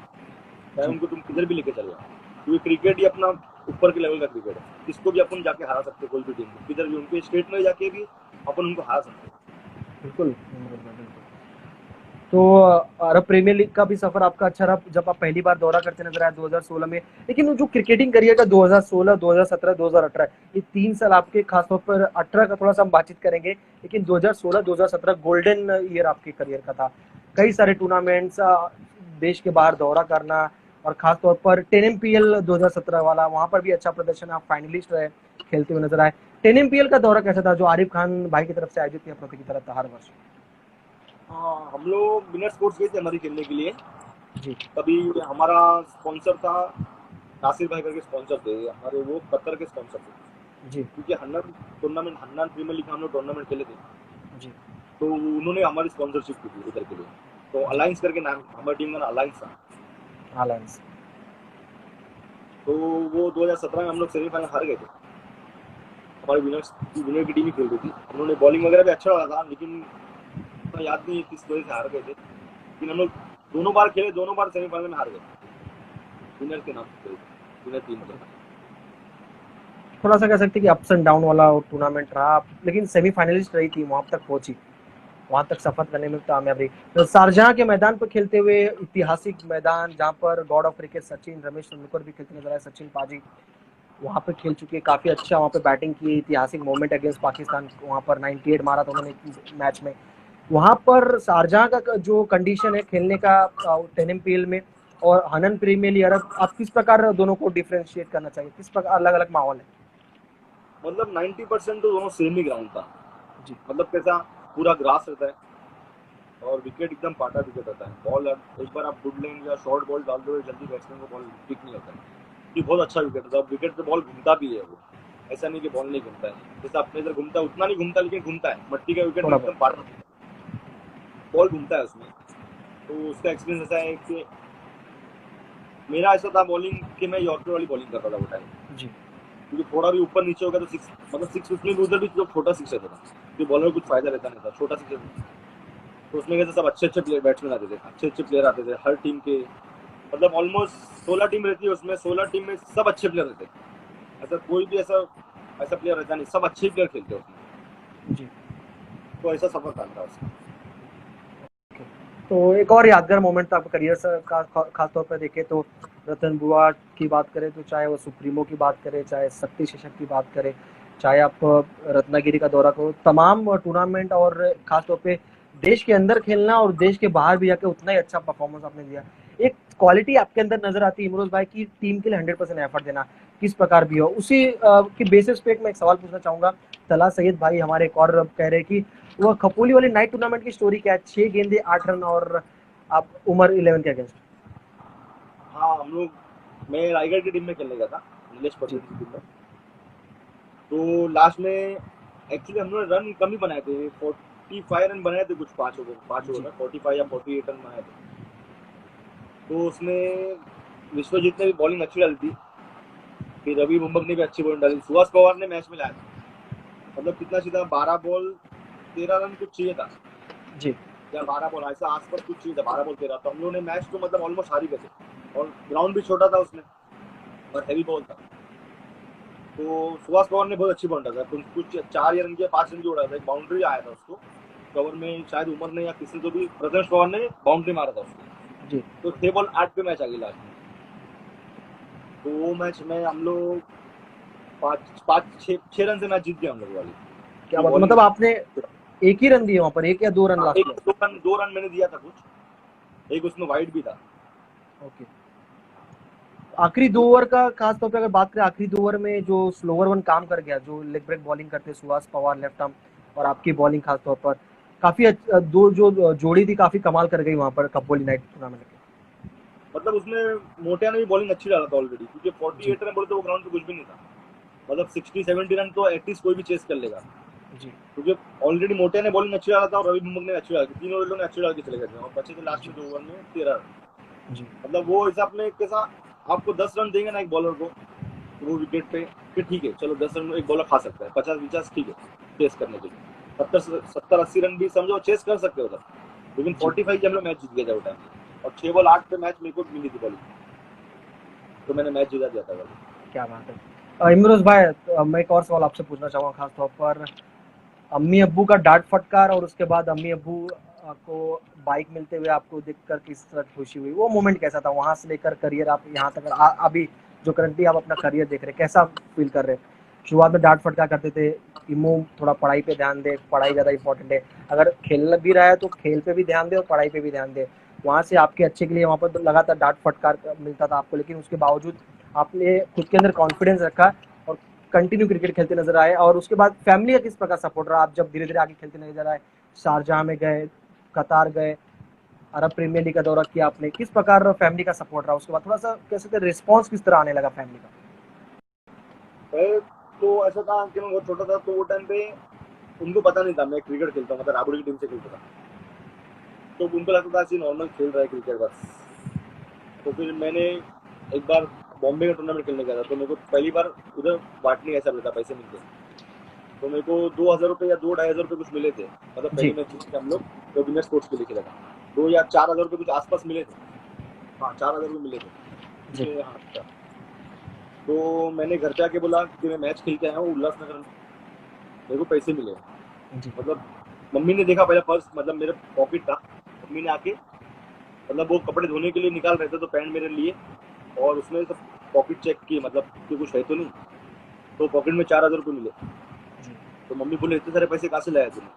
चाहे जी उनको तुम किधर भी लेके चले जाओ, क्योंकि क्रिकेट ही अपना ऊपर के लेवल का क्रिकेट है, किसको भी अपन जाके हरा सकते हैं, कोई भी टीम को किधर भी, उनके स्टेट में जाके भी अपन उनको हरा सकते हैं। बिल्कुल बिल्कुल बिल्कुल। तो अरब प्रीमियर लीग का भी सफर आपका अच्छा रहा जब आप पहली बार दौरा करते नजर आए 2016 में, लेकिन वो जो क्रिकेटिंग करियर का 2016, 2017, 2018 ये 3 साल आपके, खासतौर पर 18 का थोड़ा सा हम बातचीत करेंगे, लेकिन 2016, 2017 गोल्डन ईयर आपके करियर का था। कई सारे टूर्नामेंट्स, देश के बाहर दौरा करना, और खासतौर पर 10 MPL 2017 वाला, वहां पर भी अच्छा प्रदर्शन, आप फाइनलिस्ट रहे, खेलते हुए नजर आए। 10 MPL का दौरा कैसा था जो आरिफ खान भाई की तरफ से आयोजित किया प्रतियोगिता था हर वर्ष? हाँ, हम लोग विनर स्पोर्ट्स गए थे हमारी खेलने के लिए। जी तभी हमारा स्पॉन्सर था नासिर भाई करके, स्पॉन्सर थे हमारे, वो कतर के स्पॉन्सर थे, जी क्योंकि हन्नान प्रीमियर लीग में हम लोग टूर्नामेंट खेले थे, जी तो उन्होंने हमारी स्पॉन्सरशिप की थी उधर के लिए। तो जी। अलायंस करके नाम, हमारी टीम का नाम अलायंस था। अलायंस। तो वो 2017 में हम लोग सेमीफाइनल हार गए थे, हमारी विनर की टीम ही खेल रही थी, हम लोगों ने बॉलिंग वगैरह भी अच्छा लगा था, लेकिन इतना याद नहीं किस वजह से हार गए थे, लेकिन हम लोग दोनों बार खेले, दोनों बार सेमीफाइनल में हार गए, विनर के नाम से, विनर टीम के। थोड़ा सा कह सकते हैं कि अप्स एंड डाउन वाला टूर्नामेंट रहा, लेकिन सेमीफाइनलिस्ट रही टीम, वहां तक पहुंची, वहां तक सफर करने में कामयाब रही। तो शारजहां के मैदान पर खेलते हुए, ऐतिहासिक मैदान जहां पर God of cricket Sachin, Ramesh Tendulkar भी खेलते नजर आए, सचिन पाजी वहां पे खेल चुके, काफी अच्छा वहां पे बैटिंग की, ऐतिहासिक मोमेंट अगेंस्ट पाकिस्तान, वहां पर 98 मारा था उन्होंने मैच में। वहां पर शारजहां का जो कंडीशन है खेलने का 10 MPL में और हनन प्रीमियर लीग अरब, आप किस प्रकार दोनों को डिफ्रेंशिएट करना चाहिए, किस प्रकार अलग अलग माहौल है? मतलब 90% तो दोनों सेम ही ग्राउंड था, जी मतलब कैसा, पूरा ग्रास रहता है, और विकेट एकदम पाटा विकेट रहता है, बॉल एक बार आप गुड लेंगे या शॉर्ट बॉल डाल दो, जल्दी बैट्समैन को बॉल पिक नहीं होता है, ये बहुत अच्छा विकेट था, विकेट पे बॉल घूमता भी है वो, ऐसा नहीं कि बॉल नहीं घूमता है, जैसे अपने इधर घूमता है उतना नहीं घूमता, लेकिन घूमता है, मट्टी का विकेट में थोड़ा एकदम बहुत। पाटा बॉल घूमता है उसमें। तो उसका एक्सपीरियंस ऐसा है कि मेरा ऐसा था बॉलिंग कि मैं यॉर्कर वाली बॉलिंग करता था वो टाइम, जी क्योंकि थोड़ा भी ऊपर नीचे हो गया तो सिक्स, मतलब 6 15 उधर भी जो छोटा सिक्स रहता था, जो बॉलर को कुछ फायदा रहता नहीं था, छोटा सिक्स, तो उसमें कैसे सब अच्छे अच्छे प्लेयर बैट्समैन आते थे, अच्छे अच्छे प्लेयर आते थे हर टीम के, मतलब ऑलमोस्ट 16 टीम रहती है उसमें, 16 टीम में सब अच्छे प्लेयर रहते, ऐसा कोई भी ऐसा ऐसा प्लेयर रहता नहीं, सब अच्छे प्लेयर खेलते उसमें, जी। तो ऐसा सफर था मेरा उसका। तो एक और यादगार मोमेंट था आपका करियर से का, खासतौर पर देखें तो, रतन बुआ की बात करें तो, चाहे वो सुप्रीमो की बात करें, चाहे शक्ति शिक्षक की बात करें, चाहे आप रत्नागिरी का दौरा करो, तमाम टूर्नामेंट, और खासतौर पे देश के अंदर खेलना और देश के बाहर भी जाके उतना ही अच्छा परफॉर्मेंस आपने दिया। एक क्वालिटी आपके अंदर नजर आती है इमरोज भाई की, टीम के लिए 100% एफर्ट देना, किस प्रकार भी हो उसी की बेसिस पे मैं एक सवाल पूछना चाहूंगा। तला सैयद भाई हमारे एक और कह रहे हैं कि वो खपोली वाली नाइट टूर्नामेंट की स्टोरी क्या है, 6 गेंदे 8 रन, और आप उमर 11 के अगेंस्ट? हाँ, हम लोग, मैं रायगढ़ की टीम में खेलने गया था, नीलेश जी पटेल की टीम में, तो लास्ट में एक्चुअली हम लोग रन कम ही बनाए थे, 45 रन बनाए थे कुछ, 5 ओवर जी में 45 या 48 रन बनाए थे। तो उसमें विश्वजीत ने भी बॉलिंग अच्छी डाली थी, फिर रवि मुंबक ने भी अच्छी बॉलिंग डाली, सुहास पवार ने मैच में लाया था, मतलब कितना सीधा 12 बॉल 13 रन कुछ चाहिए था, जी या 12 बॉल ऐसा आसपास कुछ चाहिए था, 12 बॉल 13, तो हम लोगों ने मैच तो मतलब ऑलमोस्ट हार ही गए थे, और ग्राउंड भी छोटा था उसमें और हैवी बॉल था। तो सुहास पवार ने बहुत अच्छी बॉल डाला था, कुछ 4 रन या 5 रन की उड़ा था, एक बाउंड्री आया था उसको कवर में, शायद उमर ने या किसी को भी, प्रथमेश पवार ने बाउंड्री मारा था उसको, जी। तो 6 बॉल 8 पे मैच आ गई लास्ट में। तो वो मैच में हम लोग 5 6 रन से मैच जीत गए हम लोग वाली, क्या ये बात है, बॉलिंग मतलब अच्छी। आपने एक ही रन दिए वहां पर, एक या 2 रन हाँ, लास्ट एक में? 2 रन मैंने दिया था कुछ, एक उसमें वाइड भी था। ओके। आखिरी 2 ओवर का खास तौर पे अगर बात करें, आखिरी 2 ओवर में जो स्लोवर वन काम कर गया, जो लेग ब्रेक बॉलिंग करते सुहास पवार लेफ्ट आर्म, और आपकी बॉलिंग खास तौर पर काफी दो जो जोड़ी थी काफी कमाल कर गई वहां पर कपोली नाइट टूर्नामेंट के। मतलब उसमें मोटिया ने भी बॉलिंग अच्छी डाला था ऑलरेडी, क्योंकि जी 48 रन बोलते वो ग्राउंड पे कुछ भी नहीं था, मतलब 60 70 रन तो एटलीस्ट कोई भी चेस कर लेगा, जी क्योंकि ऑलरेडी मोटिया ने बॉलिंग अच्छी डाला था और रवि मुंबक ने अच्छी डाली, तीनों लोगों ने अच्छी डाल के चले गए थे, और बचे थे लास्ट जी में 2 ओवर में 13 रन। जी, मतलब वो हिसाब में कैसा, आपको 10 रन देंगे ना एक बॉलर को, तो वो विकेट पे कि ठीक है चलो 10 रन एक बॉलर खा सकता है, 50-50 ठीक है चेस करने के लिए, 70-80 रन भी समझो चेस कर सकते हो उधर। लेकिन जी, 45 जब हम लोग मैच जीत गया था वो टाइम, और 6 बॉल 8 पे मैच मेरे को मिली थी बॉलिंग, तो मैंने मैच जीता दिया था कल। क्या बात है। इमरोज़ भाई, तो मैं एक और सवाल आपसे पूछना चाहूँगा ख़ास तौर पर अम्मी-अब्बू का डाँट फटकार और उसके बाद अम्मी-अब्बू को बाइक मिलते हुए आपको देखकर किस तरह की खुशी हुई? वो मोमेंट कैसा था? वहाँ से लेकर करियर आप यहाँ तक अभी जो करंटली आप अपना करियर देख रहे हैं, कैसा फ़ील कर रहे हैं? शुरुआत में डाँट फटकार करते थे, इमू थोड़ा पढ़ाई पे ध्यान दे, पढ़ाई ज़्यादा इम्पोर्टेंट है। अगर खेल भी रहा है तो खेल पे भी ध्यान दे और पढ़ाई पे भी ध्यान दे। वहाँ से आपके अच्छे के लिए वहाँ पर तो लगातार डाँट फटकार मिलता था आपको, लेकिन उसके बावजूद आपने खुद के अंदर कॉन्फिडेंस रखा और कंटिन्यू क्रिकेट खेलते नजर आए। और उसके बाद फैमिली का किस प्रकार सपोर्ट रहा? आप जब धीरे धीरे आगे खेलते नजर आए, शारजाह में गए, कतार गए, अरब प्रीमियर लीग का दौरा किया आपने, किस प्रकार फैमिली का सपोर्ट रहा? उसके बाद थोड़ा सा कैसे थे रिस्पॉन्स किस तरह आने लगा फैमिली का? पहले तो ऐसा था कि मैं बहुत छोटा था, तो वो टाइम पे उनको पता नहीं था मैं क्रिकेट खेलता हूँ, मतलब राबड़ी की टीम से खेलता था, तो उनको लगता था ऐसे नॉर्मल खेल रहा है क्रिकेट बस। तो फिर मैंने एक बार बॉम्बे का टूर्नामेंट खेलने गया था, तो मेरे को पहली बार उधर वाटनी ऐसा मिलता पैसे मिलते, तो मेरे को 2,000 रुपये या 2-2,500 रुपये कुछ मिले थे, मतलब पहली जी, मैच जीते थे हम लोग, तो विनर स्पोर्ट्स के लिए खेला था। 2 या 4,000 रुपये कुछ आसपास मिले थे, हाँ 4,000 रुपये मिले थे जी, मुझे, हाँ अच्छा। तो मैंने घर पे आके बोला कि मैं मैच खेल के आया हूँ उल्लासनगर में, मेरे को पैसे मिले। जी, मतलब मम्मी ने देखा पहले पर्स, मतलब मेरे पॉकेट था, मम्मी ने आके मतलब वो कपड़े धोने के लिए निकाल रहे थे, तो पैंट मेरे लिए, और उसमें सब पॉकेट चेक की, मतलब कि कुछ है तो नहीं, तो पॉकेट में 4,000 रुपये मिले। जी, तो मम्मी बोले इतने सारे पैसे कहाँ से लाया तूने?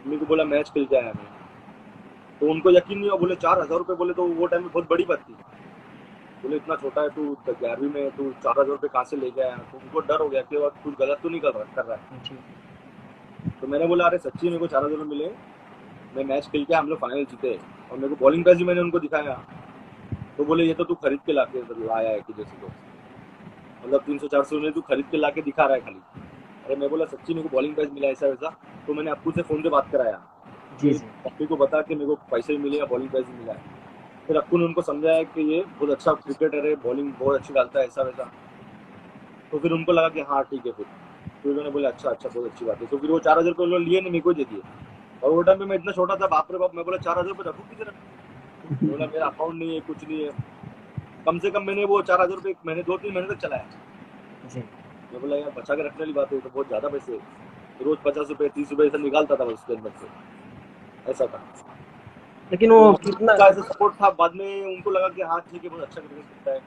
मम्मी को बोला मैच खेल के आया मैं। तो उनको यकीन नहीं हुआ, बोले 4,000 रुपये, बोले तो वो टाइम में बहुत बड़ी बात थी। बोले इतना छोटा है तू, 11वीं में तू 4,000 रुपये कहाँ से ले गया? तो उनको डर हो गया कि वो कुछ गलत तो नहीं कर रहा है। जी, तो मैंने बोला अरे सच्ची मेरे को 4,000 रुपये मिले, मैं मैच खेल के हम लोग फाइनल जीते, और मेरे को बॉलिंग प्राइज भी मैंने उनको दिखाया। तो बोले ये तो तू खरीद के लाया है कि जैसे, तो मतलब 300-400 में तू खरीद के ला के दिखा रहा है खाली। अरे मैं बोला सच्ची मेरे को बॉलिंग प्राइज मिला ऐसा वैसा। तो मैंने अप्पू से फोन पे बात कराया जी, कि जी, पप्पी को बता कि मेरे को पैसे भी मिले या बॉलिंग प्राइज भी मिला है। फिर अप्पू ने उनको समझाया कि ये बहुत अच्छा क्रिकेटर है, बॉलिंग बहुत अच्छी डालता है ऐसा वैसा। तो फिर उनको लगा कि हाँ ठीक है। फिर उन्होंने बोला अच्छा अच्छा बहुत अच्छी बात है। तो फिर वो 4,000 रुपये उन्होंने लिए नहीं, मेरे को दे दिए। और वो टाइम पे मैं इतना छोटा था, बाप रे बाप, मैं बोला 4,000 रुपये रखूँ किधर? बोला मेरा अकाउंट नहीं है, कुछ नहीं है। कम से कम मैंने वो 4,000 रुपये मैंने 2-3 महीने तक चलाया। जी। मैं बोला यार बचा के रखने वाली बात है, तो बहुत ज्यादा पैसे, रोज 50 रुपये 30 रुपये ऐसा निकालता था उसके अंदर से, ऐसा था। लेकिन तो वो मम्मी कितना का ऐसा सपोर्ट था, बाद में उनको लगा कि हाँ ठीक है बहुत अच्छा क्रिकेट खेलता है,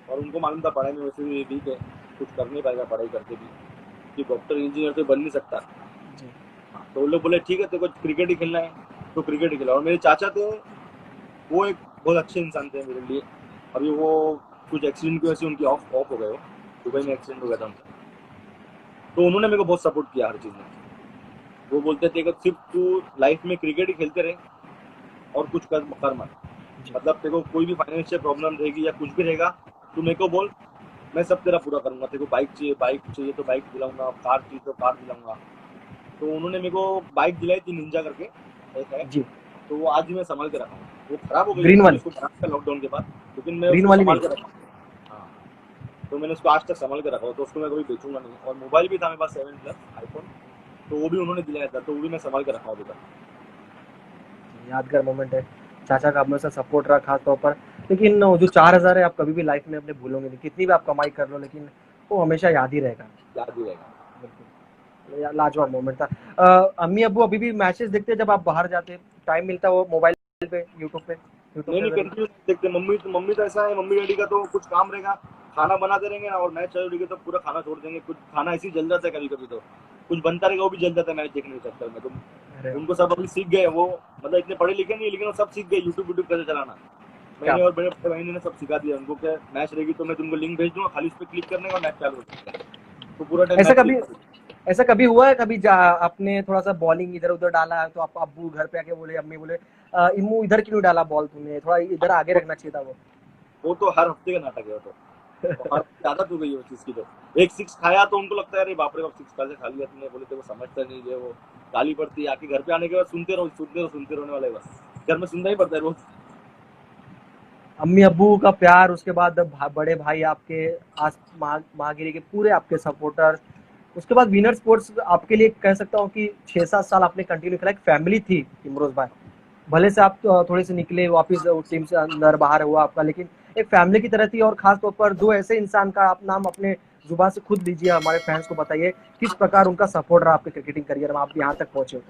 और उनको मालूम था पढ़ाई में वैसे भी वीक है, कुछ कर नहीं पाएगा पढ़ाई करके भी, कि डॉक्टर इंजीनियर तो बन नहीं सकता। जी, तो वो लोग बोले ठीक है तेरे को क्रिकेट ही खेलना है तो क्रिकेट ही खेला। और मेरे चाचा थे, वो एक बहुत अच्छे इंसान थे मेरे लिए। अभी वो कुछ एक्सीडेंट की वजह से उनकी ऑफ ऑफ हो गए, हो दुबई में जी, एक्सीडेंट हो गया था उनका। तो उन्होंने मेरे को बहुत सपोर्ट किया हर चीज़ में। वो बोलते थे कि सिर्फ तू लाइफ में क्रिकेट ही खेलते रहे और कुछ कर मत। जी, मतलब तेरे को कोई भी फाइनेंशियल प्रॉब्लम रहेगी या कुछ भी रहेगा, तू मेरे को बोल, मैं सब तेरा पूरा करूंगा। तेरे को बाइक चाहिए तो बाइक दिलाऊंगा, कार चाहिए तो कार दिलाऊंगा। तो उन्होंने मेरे को बाइक दिलाई थी, निंजा करके एक है। जी। तो वो आज भी मैं संभाल के रखा हूँ। वो खराब हो गई थी, ग्रीन मैंने वाली? उसको बनाया था लॉकडाउन के बाद, लेकिन मैं ग्रीन उसको वाली संभाल नहीं? के रखा हूँ। हाँ, तो मैंने उसको आज तक संभाल के रखा हूँ, तो उसको मैं कभी बेचूंगा नहीं। और मोबाइल भी था मेरे पास 7 प्लस आईफोन, तो वो भी उन्होंने दिलाया था, तो वो भी मैं संभाल के रखा हूँ अभी तक। यादगार मोमेंट है। चाचा का हमेशा सपोर्ट रहा खास तौर पर। लेकिन वो जो 4,000 है आप कभी भी लाइफ में अपने भूलोगे नहीं। कितनी भी आप कमाई कर लो लेकिन वो हमेशा याद ही रहेगा। याद ही रहेगा। बिल्कुल। लाजवाब मोमेंट था। अम्मी अब्बू अभी भी मैचेस देखते हैं जब आप बाहर जाते हैं? टाइम मिलता है वो मोबाइल पे, यूट्यूब नहीं के नहीं जरिए? कंटिन्यू देखते। मम्मी तो ऐसा है, मम्मी डैडी का तो कुछ काम रहेगा, खाना बनाते रहेंगे ना, और मैच चालू रहेगा तो पूरा खाना छोड़ देंगे। कुछ खाना ऐसे ही जल जाता है कभी कभी, तो कुछ बनता रहेगा वो भी जल जाता है मैच देखने के चक्कर में। तो अरे उनको सब अभी सीख गए वो, मतलब इतने पढ़े लिखे नहीं, लेकिन वो सब सीख गए यूट्यूब यूट्यूब कैसे चलाना। क्या मैंने और बात बड़े बड़े भाई ने सब सिखा दिया उनको। क्या मैच रहेगी तो मैं तुमको लिंक भेज दूंगा, खाली उस पर क्लिक करने का मैच चालू हो जाएगा, तो पूरा टाइम है। ऐसा मैच कभी देखते। ऐसा कभी हुआ है कभी आपने थोड़ा सा बॉलिंग इधर उधर डाला है तो आप अब्बू घर पे आके बोले, अम्मी बोले, इम्मू इधर क्यों डाला बॉल, तूने थोड़ा इधर आगे रखना चाहिए था वो"? वो तो हर हफ्ते का नाटक है वो तो हर हफ्ते आदत हो गई है उस चीज की। तो एक सिक्स खाया तो उनको लगता है अरे बाप रे बाप सिक्स कैसे खा लिया तुमने, बोले तो वो समझता नहीं है। वो गाली पड़ती है, आके घर पे आने के बाद सुनते रहो सुनते रहो सुनते रहने वाला है बस, घर में सुनना ही पड़ता है रोज। अम्मी अब्बू का प्यार, उसके बाद बड़े भाई आपके, आस महागिरी के पूरे आपके सपोर्टर, उसके बाद विनर स्पोर्ट्स आपके लिए कह सकता हूँ कि 6-7 साल आपने कंटिन्यू खेला, एक फैमिली थी इमरोज भाई। भले से आप थोड़े से निकले वापिस टीम से अंदर बाहर हुआ आपका, लेकिन एक फैमिली की तरह थी। और खास तौर पर दो ऐसे इंसान का आप नाम अपने जुबान से खुद लीजिए, हमारे फैंस को बताइए किस प्रकार उनका सपोर्ट रहा आपके क्रिकेटिंग करियर में, आप यहाँ तक पहुंचे हो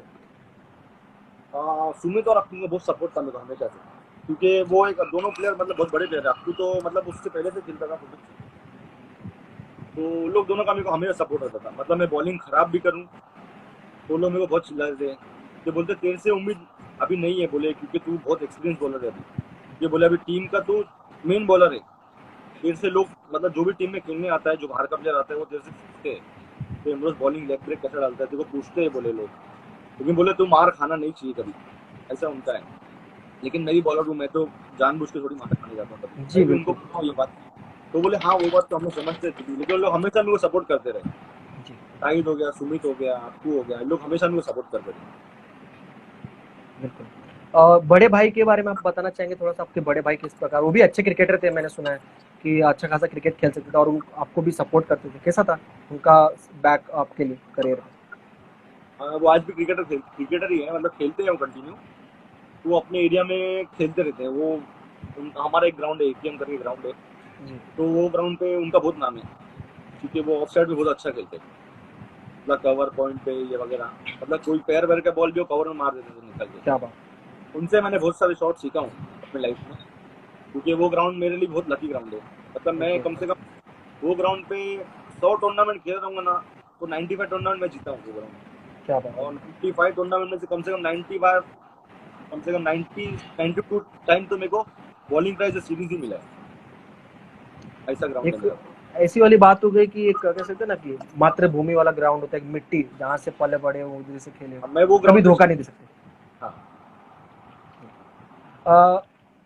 सुमित और अक्कू का बहुत सपोर्ट था मेरे को हमेशा से, क्योंकि वो एक दोनों प्लेयर मतलब बहुत बड़े प्लेयर है। अक्कू तो मतलब उससे पहले से खेलता था सुमित से, तो लोग दोनों का मेरे को हमेशा सपोर्ट रहता था। मतलब मैं बॉलिंग खराब भी करूँ तो लोग मेरे को बहुत चिल्लाते थे कि बोलते तेरे से उम्मीद अभी नहीं है, बोले क्योंकि तू बहुत एक्सपीरियंस बॉलर है अभी, ये बोले अभी टीम का तू मेन बॉलर है, तेरे से लोग मतलब जो भी टीम में खेलने आता है, जो बाहर का प्लेयर आता है वो तेरे से पूछते हैं तो इमरोज बॉलिंग लेग ब्रेक कैसा डालता है, तेरे को पूछते हैं बोले लोग, लेकिन बोले तू मार खाना नहीं चाहिए कभी, ऐसा उनका है। लेकिन मेरी बॉलर हूँ, मैं तो जानबूझ के थोड़ी मार खाने जाता हूँ कभी, जी मैं भी उनको बिल्कुल। बताऊँ ये बात, तो बोले हाँ वो बात तो हम लोग समझते थे, लेकिन लोग हमेशा मेरे को सपोर्ट करते रहे। जी शाहिद हो गया, सुमित हो गया, अक्कू हो गया, लोग हमेशा मेरे को सपोर्ट करते रहे। बिल्कुल। बड़े भाई के बारे में आप बताना चाहेंगे थोड़ा सा, आपके बड़े भाई किस प्रकार, वो भी अच्छे क्रिकेटर थे, मैंने सुना है कि अच्छा खासा क्रिकेट खेल सकते थे और आपको भी सपोर्ट करते थे, कैसा था उनका बैक आपके लिए करियर में? वो आज भी क्रिकेटर ही है, मतलब खेलते हैं वो कंटिन्यू, वो अपने एरिया में खेलते रहते हैं। वो हमारा एक ग्राउंड है, एटीएम करके ग्राउंड है, जी तो वो ग्राउंड पे उनका बहुत नाम है, क्योंकि वो ऑफ साइड में बहुत अच्छा खेलते हैं, मतलब कवर पॉइंट पे ये वगैरह, मतलब कोई पैर वैर का बॉल भी वो कवर में मार देते थे निकल के। क्या बात। उनसे मैंने बहुत सारे शॉट सीखा हूँ अपनी लाइफ में, क्योंकि वो ग्राउंड मेरे लिए बहुत लकी ग्राउंड है। मतलब मैं बिल्कुल। कम से कम वो ग्राउंड पे 100 टूर्नामेंट खेल रहूंगा ना, तो 95 टूर्नामेंट में जीता हूँ वो ग्राउंड क्या बात में, है। और 95 टूर्नामेंट में से कम से कम 90 बार, कम से कम 92 टाइम तो मेरे को बॉलिंग प्राइज सीरीज ही मिला है। ऐसा ग्राउंड है एक मेरा। ऐसी वाली बात हो गई कि एक कह सकते हैं ना कि मातृभूमि वाला ग्राउंड होता है, एक मिट्टी जहाँ से पले बड़े हो, उधर से खेले हो, अब मैं वो कभी ग्राउंड पे धोखा नहीं दे सकते। हाँ।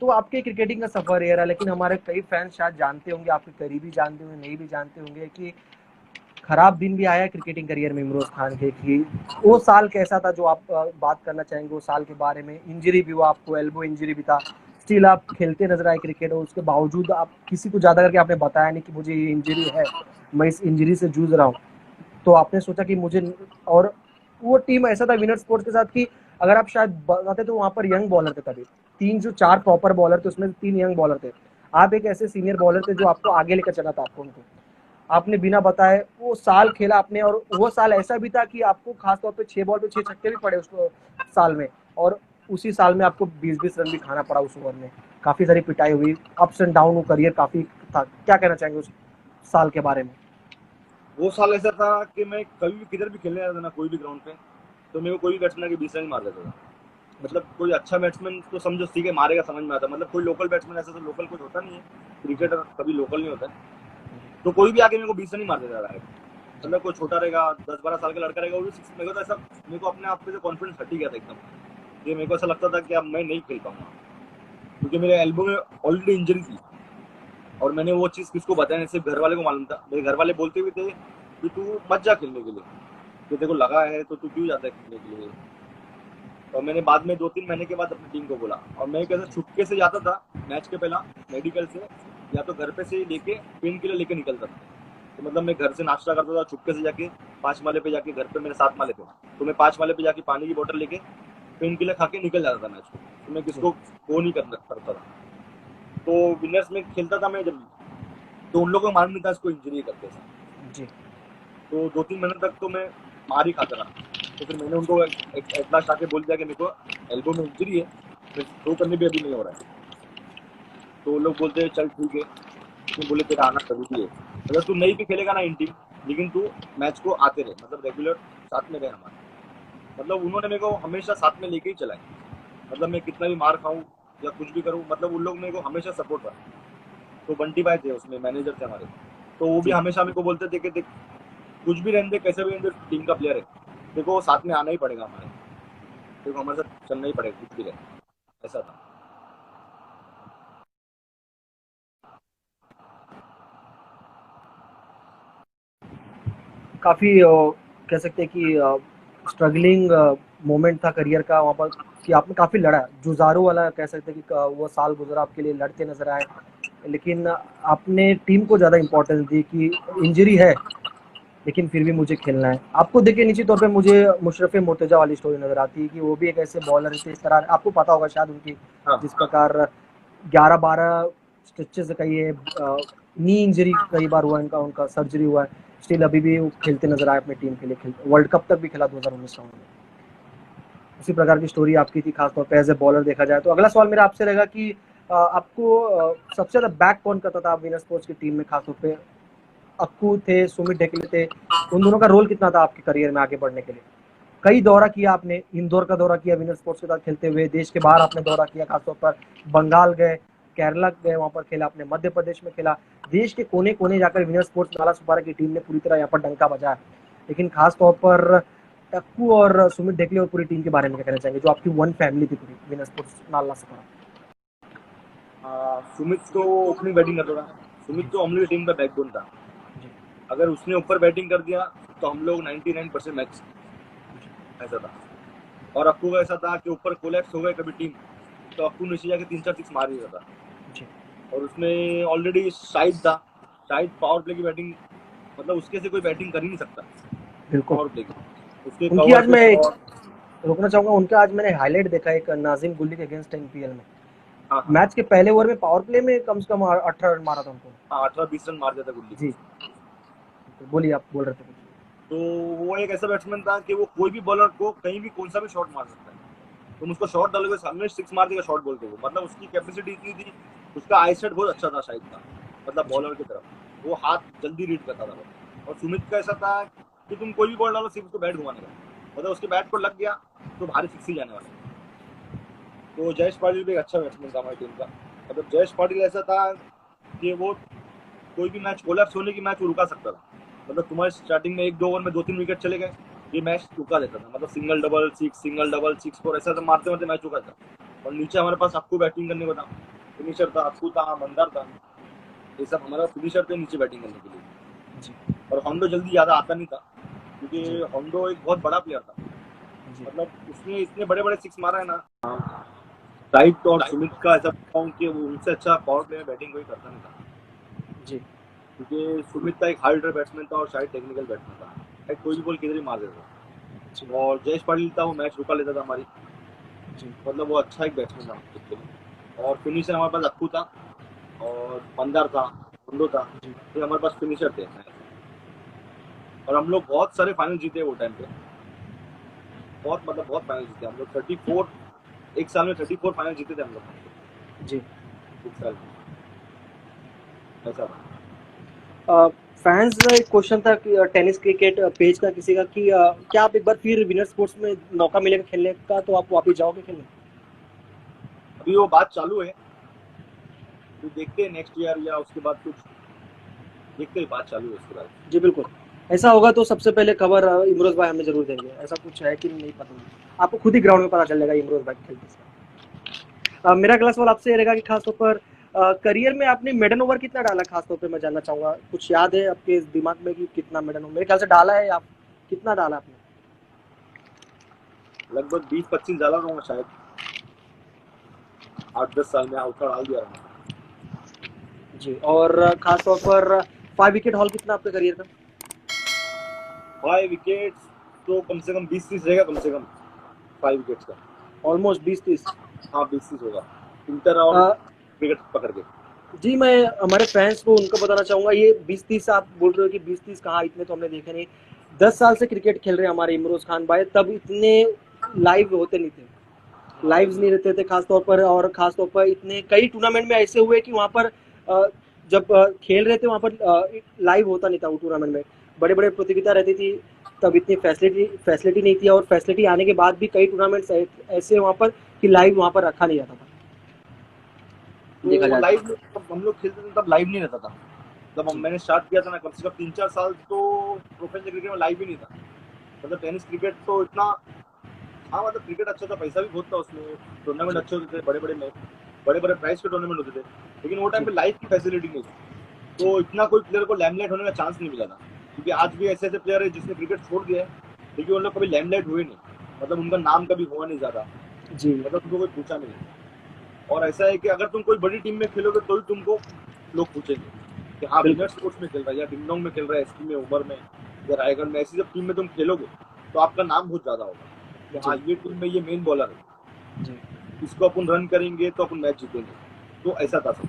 तो आपके क्रिकेटिंग का सफर ये रहा, लेकिन हमारे कई फैंस शायद जानते होंगे, आपके करीबी जानते होंगे, नहीं भी जानते होंगे कि खराब दिन भी आया क्रिकेटिंग करियर में इमरोज खान के, कि वो साल कैसा था, जो आप बात करना चाहेंगे वो साल के बारे में? इंजरी भी हुआ आपको, एल्बो इंजरी भी था, स्टिल आप खेलते नजर आए क्रिकेट, और उसके बावजूद आप किसी को ज्यादा करके आपने बताया नहीं कि मुझे ये इंजरी है, मैं इस इंजरी से जूझ रहा हूँ। तो आपने सोचा कि मुझे, और वो टीम ऐसा था विनर स्पोर्ट्स के साथ कि अगर आप शायद बताते तो वहां पर यंग बॉलर थे तभी, 3 जो 4 प्रॉपर बॉलर थे उसमें 3 यंग बॉलर थे, आप एक ऐसे सीनियर बॉलर थे जो आपको आगे लेकर चला था आपको उनको, आपने बिना बताए वो साल खेला आपने, और वो साल ऐसा भी था कि आपको खासतौर पे 6 बॉल पे 6 छक्के भी पड़े उस साल में, और उसी साल में आपको 20-20 रन भी खाना पड़ा उस ओवर में, काफी सारी पिटाई हुई, अप्स एंड डाउन, करियर काफी था, क्या कहना चाहेंगे उस साल के बारे में? वो साल ऐसा था कि मैं कभी भी किधर भी खेलने जाता था ना, कोई भी ग्राउंड पे, तो मेरे को कोई भी बैट्समैन के 20 रन मार देता था। मतलब कोई अच्छा बैट्समैन तो समझो ठीक है मारेगा, समझ में आता, मतलब कोई लोकल बैट्समैन ऐसा तो लोकल कुछ होता नहीं है, क्रिकेटर कभी लोकल नहीं होता है, तो कोई भी आके मेरे को 20 रन ही मार देता था। मतलब कोई छोटा रहेगा, 10-12 साल का लड़का रहेगा, वो भी मेरे को तो ऐसा, मेरे को अपने आप पे से कॉन्फिडेंस हट ही गया था एकदम। ये मेरे को ऐसा लगता था कि अब मैं नहीं खेल पाऊंगा, क्योंकि मेरे एल्बो में ऑलरेडी इंजरी थी, और मैंने वो चीज़ किसको बताया नहीं, सिर्फ घर वाले को मालूम था। मेरे घर वाले बोलते भी थे कि तू मत जा खेलने के लिए, कि तेरे को लगा है तो तू क्यों जाता है खेलने के लिए। और मैंने बाद में 2-3 महीने के बाद अपनी टीम को बोला, और मैं कैसे छुपके से जाता था मैच के पहला, मेडिकल से या तो घर पे से लेके पेन किलर लेके निकलता था। तो मतलब मैं घर से नाश्ता करता था छुपके से जाके, 5 माले पे जाके, घर पे मेरे 7 माले थे, तो मैं 5 माले पे जाके पानी की बोतल लेके पेन किलर खा के निकल जाता था मैच को, तो मैं किसको वो नहीं करता था। तो विनर्स में खेलता था मैं जब, तो उन लोगों को मालूम नहीं था इसको इंजरी करते थे। जी तो 2-3 महीने तक तो मैं मार ही खाता रहा। तो फिर मैंने उनको एट लास्ट आके बोल दिया कि मेरे को एल्बो में इंजरी है, फिर थ्रो करने भी अभी नहीं हो रहा है। तो वो लोग बोलते हैं चल ठीक है, लेकिन बोले तेरा आना जरूरी है, अगर तू नहीं भी खेलेगा ना इन टीम, लेकिन तू मैच को आते रहे, मतलब रेगुलर साथ में रहे हमारे। मतलब उन्होंने मेरे को हमेशा साथ में लेके ही चला है, मतलब मैं कितना भी मार खाऊं या कुछ भी करूं, मतलब उन लोग मेरे को हमेशा सपोर्ट करा। तो बंटी भाई थे उसमें, मैनेजर थे हमारे, तो वो भी जी हमेशा मेरे को बोलते थे कि देख कुछ भी रहने दे, कैसे भी रहने दे, टीम का प्लेयर है, देखो वो साथ में आना ही पड़ेगा हमारे, देखो हमारे साथ चलना ही पड़ेगा कुछ भी रहे, ऐसा था। काफी कह सकते हैं कि स्ट्रगलिंग मोमेंट था करियर का वहाँ पर, कि आपने काफ़ी लड़ा, जुझारू वाला कह सकते हैं कि वो साल गुज़रा आपके लिए, लड़ते नज़र आए। लेकिन आपने टीम को ज़्यादा इम्पोर्टेंस दी कि इंजरी है, लेकिन फिर भी मुझे खेलना है। आपको देखिए निश्चित तौर पे मुझे मुशर्रफ मुर्तज़ा वाली स्टोरी नज़र आती है कि वो भी एक ऐसे बॉलर थे, इस तरह आपको पता होगा शायद उनकी, हाँ जिस प्रकार 11-12 स्टिचेज़ कई है, नी इंजरी कई बार हुआ इनका, उनका सर्जरी हुआ है, स्टिल अभी भी वो खेलते नज़र आए अपनी टीम के लिए, वर्ल्ड कप तक भी खेला 2019 राउंड में। उसी प्रकार की स्टोरी आपकी थी खासतौर पे एज ए बॉलर देखा जाए तो। अगला सवाल मेरा आपसे रहेगा कि आपको सबसे ज़्यादा बैक कौन करता था विनर स्पोर्ट्स की टीम में, खासतौर पे अक्कू थे, सुमित ढेकले थे, उन दोनों का रोल कितना था आपके करियर में आगे बढ़ने के लिए? कई दौरा किया आपने, इंदौर का दौरा किया विनर स्पोर्ट्स के साथ खेलते हुए, देश के बाहर आपने दौरा किया, खासतौर पर बंगाल गए, केरला गए, वहाँ पर खेला आपने, मध्य प्रदेश में खेला, देश के कोने कोने जाकर विनर स्पोर्ट्स नाला सुपारा की टीम ने पूरी तरह यहाँ पर डंका बजाया। लेकिन खासतौर पर टक्कू और सुमित ढेकले और पूरी टीम के बारे में क्या कहना चाहेंगे, जो आपकी वन फैमिली थी पूरी विनर स्पोर्ट्स नाला सुपारा? सुमित तो ओपनिंग बैटिंग करता था। सुमित तो हम लोग टीम का बैकबोन था। अगर उसने ऊपर बैटिंग कर दिया तो हम लोग 99% मैच ऐसा था। और अक्कू का ऐसा था कि ऊपर कोलैप्स हो गए कभी टीम तो अक्कू नीचे जाके 3-4 सिक्स मार ही था। और उसमें ऑलरेडी शाहिद था, शाहिद पावर प्ले की बैटिंग, मतलब उसके से कोई बैटिंग कर ही नहीं सकता बिल्कुल। पावर प्ले की। उसके उनकी आज मैं और रोकना चाहूंगा, उनका आज मैंने हाईलाइट देखा एक नाजिम गुल्ली के अगेंस्ट एनपीएल में। हाँ मैच के पहले ओवर में पावर प्ले में कम से कम 18 रन मारा था उनको। 18-20 रन मार दिया था गुल्ली। जी, तो बोलिए, आप बोल रहे थे कुछ। तो वो एक ऐसा बैट्समैन था कि वो कोई भी बॉलर को कहीं भी कौन सा भी शॉट मार सकता है। तुम उसको शॉट डालोगे सामने सिक्स मार देगा शॉट बोल के वो, मतलब उसकी कैपेसिटी इतनी थी। उसका आई सेट बहुत अच्छा था शायद का, मतलब बॉलर की तरफ वो हाथ जल्दी रीड करता था। और सुमित का ऐसा था कि तुम कोई भी बॉल डालो सिर्फ उसको बैट घुमाने का, मतलब उसके बैट को लग गया तो भारी सिक्स ही जाने वाला। तो जयेश पाटिल भी एक अच्छा बैट्समैन था हमारी टीम का। मतलब जयेश पाटिल ऐसा था कि वो कोई भी मैच कोलैप्स होने की मैच वो रुका सकता था। मतलब तुम्हारे स्टार्टिंग में 1-2 ओवर में 2-3 विकेट चले गए, ये मैच रुका देता था। मतलब सिंगल डबल सिक्स फोर ऐसा मारते मारते मैच रुका था। और नीचे हमारे पास अक्कू बैटिंग करने को था, फिनिशर था, अक्कू था, मंदार था, ये सब हमारा फिनिशर थे नीचे बैटिंग करने के लिए। और होंडो जल्दी ज़्यादा आता नहीं था क्योंकि होंडो एक बहुत बड़ा प्लेयर था। मतलब उसने इतने बड़े बड़े सिक्स मारा है ना। शाहिद और सुमित का ऐसा कहूँ कि उनसे अच्छा पावर प्ले में बैटिंग कोई करता नहीं था जी, क्योंकि सुमित का एक हाई ऑर्डर बैट्समैन था और शायद टेक्निकल बैट्समैन था, कोई भी बॉल किधर ही मार देता था। और जयेश पाटिल था, वो मैच रुका लेता था हमारी। मतलब वो अच्छा एक बैट्समैन था। और फिनिशर हमारे पास अक्कू था और मंदार था, होंडो था, ये हमारे पास फिनिशर थे। और हम लोग बहुत सारे फाइनल जीते वो टाइम पे, बहुत फाइनल जीते हम लोग। 34 एक साल में 34 फाइनल जीते थे हम लोग जी। एक साल में, ऐसा था। फैंस का एक क्वेश्चन था कि टेनिस क्रिकेट पेज का किसी का कि क्या आप एक बार फिर विनर स्पोर्ट्स में मौका मिलेगा खेलने का तो आप वापस जाओगे खेलने? अभी वो बात चालू है, तो देखते हैं नेक्स्ट ईयर या उसके बाद कुछ देखते हैं, बात चालू है उसके बाद। जी बिल्कुल, ऐसा होगा तो सबसे पहले खबर इमरोज भाई हमें जरूर देंगे। ऐसा कुछ है कि नहीं पता नहीं, आपको खुद ही ग्राउंड में पता चल जाएगा इमरोज भाई खेलते। मेरा अगला सवाल आपसे रहेगा कि खासतौर पर करियर में आपने मेडन ओवर कितना डाला, खासतौर पे मैं जानना चाहूंगा। कुछ याद है आपके दिमाग में कि कितना मेडन ओवर मेरे ख्याल से डाला है, आप कितना डाला आपने? लगभग 20-25 डाला होगा शायद, 8-10 साल में आउट डाल दिया रहा जी। और खासतौर पर 5 विकेट हॉल कितना आपके करियर का? 5 विकेट्स तो कम से कम 20-30 रहेगा, कम से कम 5 विकेट्स का ऑलमोस्ट 20-30। हाँ 20-30 होगा इंटर और विकेट पकड़ के। जी, मैं हमारे फैंस को उनको बताना चाहूँगा, ये 20-30 आप बोल रहे हो कि 20-30 कहाँ, इतने तो हमने देखे नहीं। 10 साल से क्रिकेट खेल रहे हैं हमारे इमरोज खान भाई, तब इतने लाइव होते नहीं थे, लाइव्स नहीं रहते थे खासतौर पर। और खासतौर पर इतने कई टूर्नामेंट में ऐसे हुए कि वहाँ पर जब खेल रहे थे वहाँ पर लाइव होता नहीं था। वो टूर्नामेंट में बड़े बड़े प्रतियोगिता रहती थी, तब इतनी फैसिलिटी नहीं थी, और फैसिलिटी आने के बाद भी कई टूर्नामेंट्स ऐसे वहाँ पर कि लाइव वहाँ पर रखा नहीं जाता था। देखा जाए लाइव हम लोग खेलते थे तब लाइव नहीं रहता था। जब मैंने स्टार्ट किया था ना, कम से कम 3-4 साल तो प्रोफेशनल क्रिकेट में लाइव ही नहीं था। मतलब टेनिस क्रिकेट तो इतना, हाँ मतलब क्रिकेट अच्छा था, पैसा भी बहुत था उसमें, टूर्नामेंट अच्छे होते थे, बड़े बड़े प्राइस के टूर्नामेंट होते थे। लेकिन वो टाइम पे लाइव की फैसिलिटी नहीं थी, तो इतना कोई प्लेयर को लैमलाइट होने का चांस नहीं मिला था। क्योंकि आज भी ऐसे ऐसे प्लेयर है जिसने क्रिकेट छोड़ दिया है लेकिन उन लोग कभी लैमलाइट हुए नहीं, मतलब उनका नाम कभी हुआ नहीं ज़्यादा। जी मतलब तुमको कोई पूछा नहीं। और ऐसा है कि अगर तुम कोई बड़ी टीम में खेलोगे तो ही तुमको लोग पूछेंगे कि हाँ बिल्कुल। विनर स्पोर्ट्स में खेल रहा है, या डिंगडोंग में खेल रहा है, एसपी में, उबर में, या रायगढ़ में। ऐसी जब टीम में तुम खेलोगे तो आपका नाम बहुत ज्यादा होगा कि हाँ जी ये टीम में ये मेन बॉलर है, जी इसको अपन रन करेंगे तो अपन मैच जीतेंगे। तो ऐसा था सब।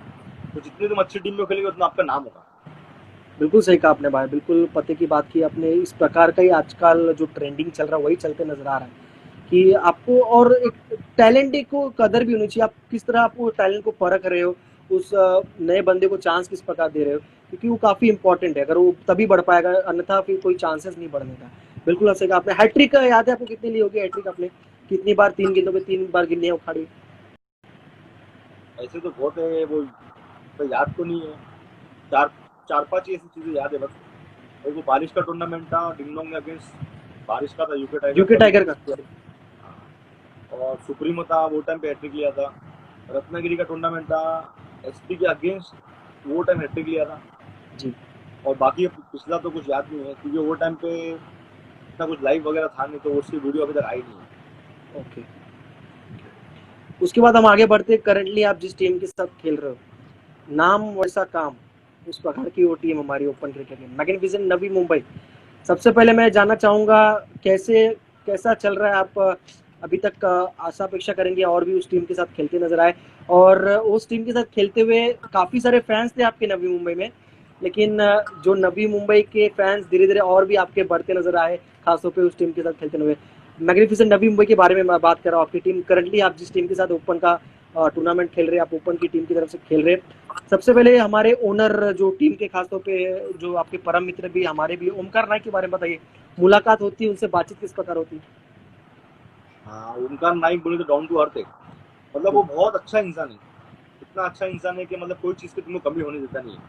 तो जितनी तुम अच्छी टीम में खेलेंगे उतना आपका नाम होगा। बिल्कुल सही कहा आपने भाई, बिल्कुल पते की बात की आपने। इस प्रकार का ही आजकल जो ट्रेंडिंग चल रहा है वही चलते नजर आ रहा है कि आपको और एक टैलेंट को कदर भी होनी चाहिए। आप किस तरह आप वो टैलेंट को परख रहे हो, उस नए बंदे को चांस किस प्रकार दे रहे हो, क्योंकि वो काफी इंपॉर्टेंट है। अगर वो तभी बढ़ पाएगा, अन्यथा फिर कोई चांसेस नहीं बढ़ने का। बिल्कुल सही कहा आपने। हैट्रिक याद है आपको कितनी ली होगी हैट्रिक आपने? कितनी बार 3 गेंदों पे 3 बार गिल्लियां उखाड़ी? ऐसे तो बहुत है वो, तो याद तो नहीं है। चार चार पांच ही ऐसी चीजें याद है बस। एक वो बारिश का टूर्नामेंट था डिंगडोंग में अगेंस्ट, बारिश का था, यूके टाइगर्स यूके का भी टाइगर का? था। और सुप्रीमो था, वो टाइम पे हैट्रिक लिया था। रत्नागिरी का टूर्नामेंट था, एसपी के अगेंस्ट, वो टाइम हैट्रिक लिया था। जी। और बाकी पिछला तो कुछ याद नहीं है क्योंकि वो टाइम पे इतना कुछ लाइव वगैरह था नहीं, तो उसकी वीडियो अभी तक आई नहीं है। ओके। उसके बाद हम आगे बढ़ते, करंटली आप जिस टीम के साथ खेल रहे हो, नाम वैसा काम, उस प्रकार की वो टीम हमारी ओपन क्रिकेट में मैग्निफिसेंट नवी मुंबई। सबसे पहले मैं जानना चाहूंगा कैसे, कैसा चल रहा है? आप अभी तक आशा अपेक्षा करेंगे और भी उस टीम के साथ खेलते नजर आए, और उस टीम के साथ खेलते हुए काफी सारे फैंस थे आपके नवी मुंबई में, लेकिन जो नवी मुंबई के फैंस धीरे धीरे और भी आपके बढ़ते नजर आए, खासतौर पे उस टीम के साथ खेलते हुए। मैग्निफिसेंट नवी मुंबई के बारे में मैं बात कर रहा हूँ। आपकी टीम करंटली, आप जिस टीम के साथ ओपन का टूर्नामेंट खेल रहे हैं, आप ओपन की टीम की तरफ से खेल रहे हैं। सबसे पहले हमारे ओनर जो टीम के खासतौर पे जो आपके परम मित्र भी हमारे भी, ओमकार नाइक के बारे में बताइए। मुलाकात होती है उनसे, बातचीत किस प्रकार होती है? हाँ, उनका नाइक बोले तो डाउन टू अर्थ है। मतलब वो बहुत अच्छा इंसान है। इतना अच्छा इंसान है कि मतलब कोई चीज की तुमको कमी होने देता नहीं है।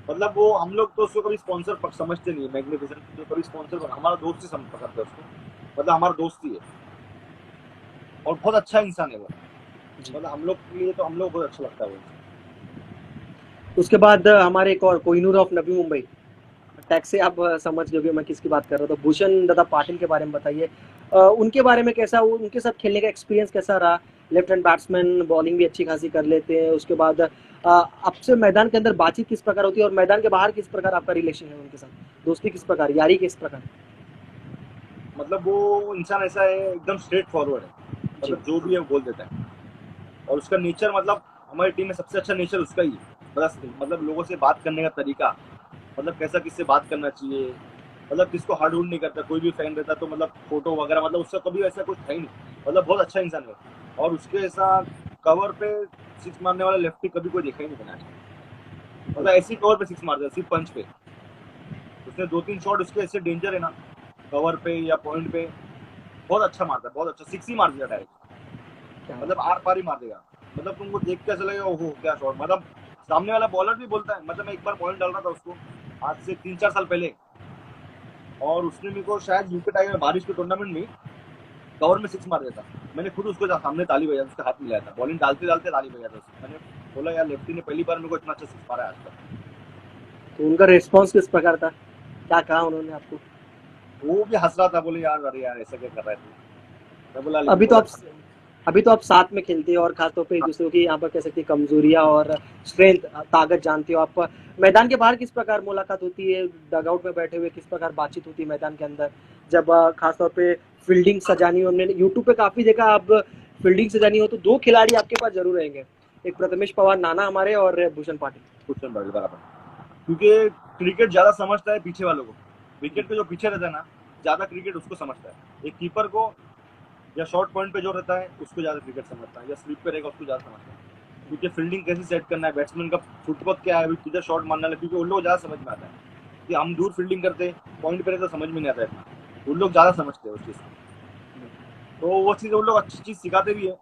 मतलब वो, हम लोग तो उसको कभी स्पॉन्सर समझते नहीं है, मैग्निफिसेंट तो कभी स्पॉन्सर, हमारा दोस्त ही समझ पकड़ते हैं उसको। मतलब हमारा दोस्त ही है। और बहुत अच्छा इंसान है वो। जी। मतलब हम लोग के लिए तो, हम लोग बहुत अच्छा लगता है वो। उसके बाद हमारे एक और कोहिनूर ऑफ नवी मुंबई, टैक्स से आप समझ गए मैं किसकी बात कर रहा था, भूषण दादा पाटिल के बारे में बताइए। उनके बारे में कैसा, उनके साथ खेलने का एक्सपीरियंस कैसा रहा? लेफ्ट हैंड बैट्समैन, बॉलिंग भी अच्छी खासी कर लेते हैं। उसके बाद आपसे मैदान के अंदर बातचीत किस प्रकार होती है, और मैदान के बाहर किस प्रकार आपका रिलेशन है उनके साथ? दोस्ती किस प्रकार, यारी किस प्रकार? मतलब वो इंसान ऐसा है, एकदम स्ट्रेट फॉरवर्ड है। जी। मतलब जो भी है वो बोल देता है। और उसका नेचर, मतलब हमारी टीम में सबसे अच्छा नेचर उसका ही है। मतलब लोगों से बात करने का तरीका, मतलब कैसा किससे बात करना चाहिए। मतलब किसको हार्ड वुड नहीं करता, कोई भी फैन रहता तो मतलब फोटो वगैरह, मतलब उसका कभी ऐसा कुछ था ही नहीं। मतलब बहुत अच्छा इंसान है। और उसके ऐसा कवर पे सिक्स मारने वाला लेफ्टी कभी कोई देखा ही नहीं बना। मतलब ऐसी कवर पे सिक्स मार दिया, सिर्फ पंच पे। उसने 2-3 शॉट उसके ऐसे डेंजर है ना, कवर पे या पॉइंट पे, बहुत अच्छा मारता है, बहुत अच्छा सिक्स ही मार दिया डायरेक्ट। क्या मतलब आर पार ही मार देगा। मतलब तुमको देख के ऐसा लगेगा ओहो क्या शॉट। मतलब सामने वाला बॉलर भी बोलता है। मतलब मैं एक बार बॉलिंग डाल रहा था उसको, आज से 3-4 साल पहले, और उसने मेरे को शायद यूके टाइगर में बारिश के टूर्नामेंट में कवर में सिक्स मार दिया था। मैंने खुद उसको सामने ताली बजा, उसके हाथ मिलाया था, बॉलिंग डालते डालते ताली बजा था उसको। मैंने बोला यार लेफ्टी ने पहली बार मेरे को इतना अच्छा सिक्स मारा है आज तक। तो उनका रिस्पॉन्स किस प्रकार था, क्या कहा उन्होंने आपको? वो भी हंस रहा था, बोले यार अरे यार ऐसा क्या कर रहा है तू। मैं बोला लेकिन अभी तो बहुत आप, अच्छा। अभी तो आप साथ में खेलते हो और खासतौर पे एक दूसरे की यहाँ पर कह सकते हैं कमजोरियां और स्ट्रेंथ, ताकत जानते हो आप। मैदान के बाहर किस प्रकार मुलाकात होती है, डगआउट में बैठे हुए किस प्रकार बातचीत होती है मैदान के अंदर, जब खासतौर पे फील्डिंग सजानी हो? हमने यूट्यूब पे काफी देखा, आप फील्डिंग सजानी हो तो दो खिलाड़ी आपके पास जरूर रहेंगे, एक प्रथमेश पवार नाना हमारे और भूषण पाटिल। कुछ बराबर। क्योंकि क्रिकेट ज्यादा समझता है पीछे वालों को। विकेट के जो पीछे रहता है ना, ज्यादा क्रिकेट उसको समझता है। एक कीपर को या शॉर्ट पॉइंट पे जो रहता है उसको ज्यादा क्रिकेट समझता है, या स्लिप पे रहेगा उसको ज्यादा समझता है। क्योंकि फील्डिंग कैसे सेट करना है, बैट्समैन का फुटवर्क क्या है, किधर शॉट मारना है, क्योंकि उन लोग ज्यादा समझ में आता है। कि हम दूर फील्डिंग करते पॉइंट पे रहते समझ में नहीं आता इतना। उन लोग ज्यादा समझते हैं उस चीज को। तो वो चीज उन लोग अच्छी चीज सिखाते भी है,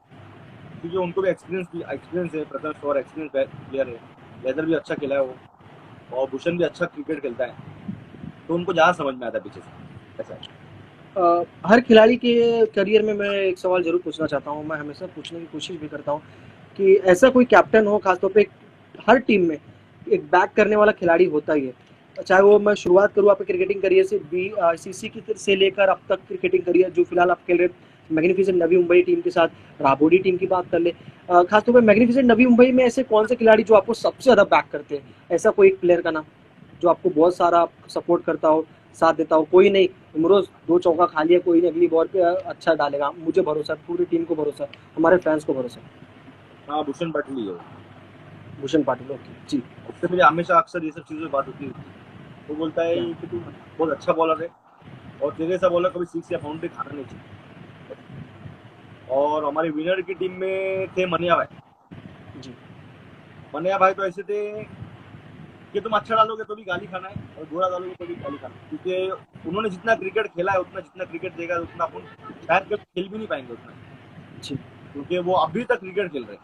क्योंकि उनको भी एक्सपीरियंस है। प्रथम और एक्सपीरियंस प्लेयर है। लेदर भी अच्छा खेला है वो, और भूषण भी अच्छा क्रिकेट खेलता है। तो उनको ज्यादा समझ में आता है पीछे से, ऐसा है। हर खिलाड़ी के करियर में मैं एक सवाल जरूर पूछना चाहता हूँ, मैं हमेशा पूछने की कोशिश भी करता हूँ कि ऐसा कोई कैप्टन हो, खासतौर पे हर टीम में एक बैक करने वाला खिलाड़ी होता ही है। चाहे वो, मैं शुरुआत करूँ आपके क्रिकेटिंग करियर से, बी ICC की से लेकर अब तक क्रिकेटिंग करियर जो फिलहाल आप खेल रहे हैं, मैग्निफिसेंट नवी मुंबई टीम के साथ राबोडी टीम की बात कर ले, खासतौर पर मैग्निफिसेंट नवी मुंबई में ऐसे कौन से खिलाड़ी जो आपको सबसे ज़्यादा बैक करते हैं, ऐसा कोई एक प्लेयर का नाम जो आपको बहुत सारा सपोर्ट करता हो, साथ देता हो? कोई नहीं इमरोज 2 चौका खा लिया, कोई नहीं अगली बॉल पे अच्छा डालेगा, मुझे भरोसा है, पूरी टीम को भरोसा है, हमारे फैंस को भरोसा है। हाँ, भूषण पाटिल ही है वो। भूषण पाटिल, ओके जी। उससे मेरी हमेशा अक्सर ये सब चीज़ों पे बात होती है। वो बोलता है क्या? कि तू बहुत अच्छा बॉलर है और तेरे जैसा बॉलर कभी 6 या बाउंड्री खाना नहीं चाहिए। और हमारे विनर की टीम में थे मनिया भाई। जी। मनिया भाई तो ऐसे थे कि तुम अच्छा डालोगे तो भी गाली खाना है और बुरा डालोगे तो भी गाली खाना है, क्योंकि उन्होंने जितना क्रिकेट खेला है उतना जितना क्रिकेट देगा उतना अपन शायद कभी खेल भी नहीं पाएंगे उतना, जी। क्योंकि वो अभी तक क्रिकेट खेल रहे हैं।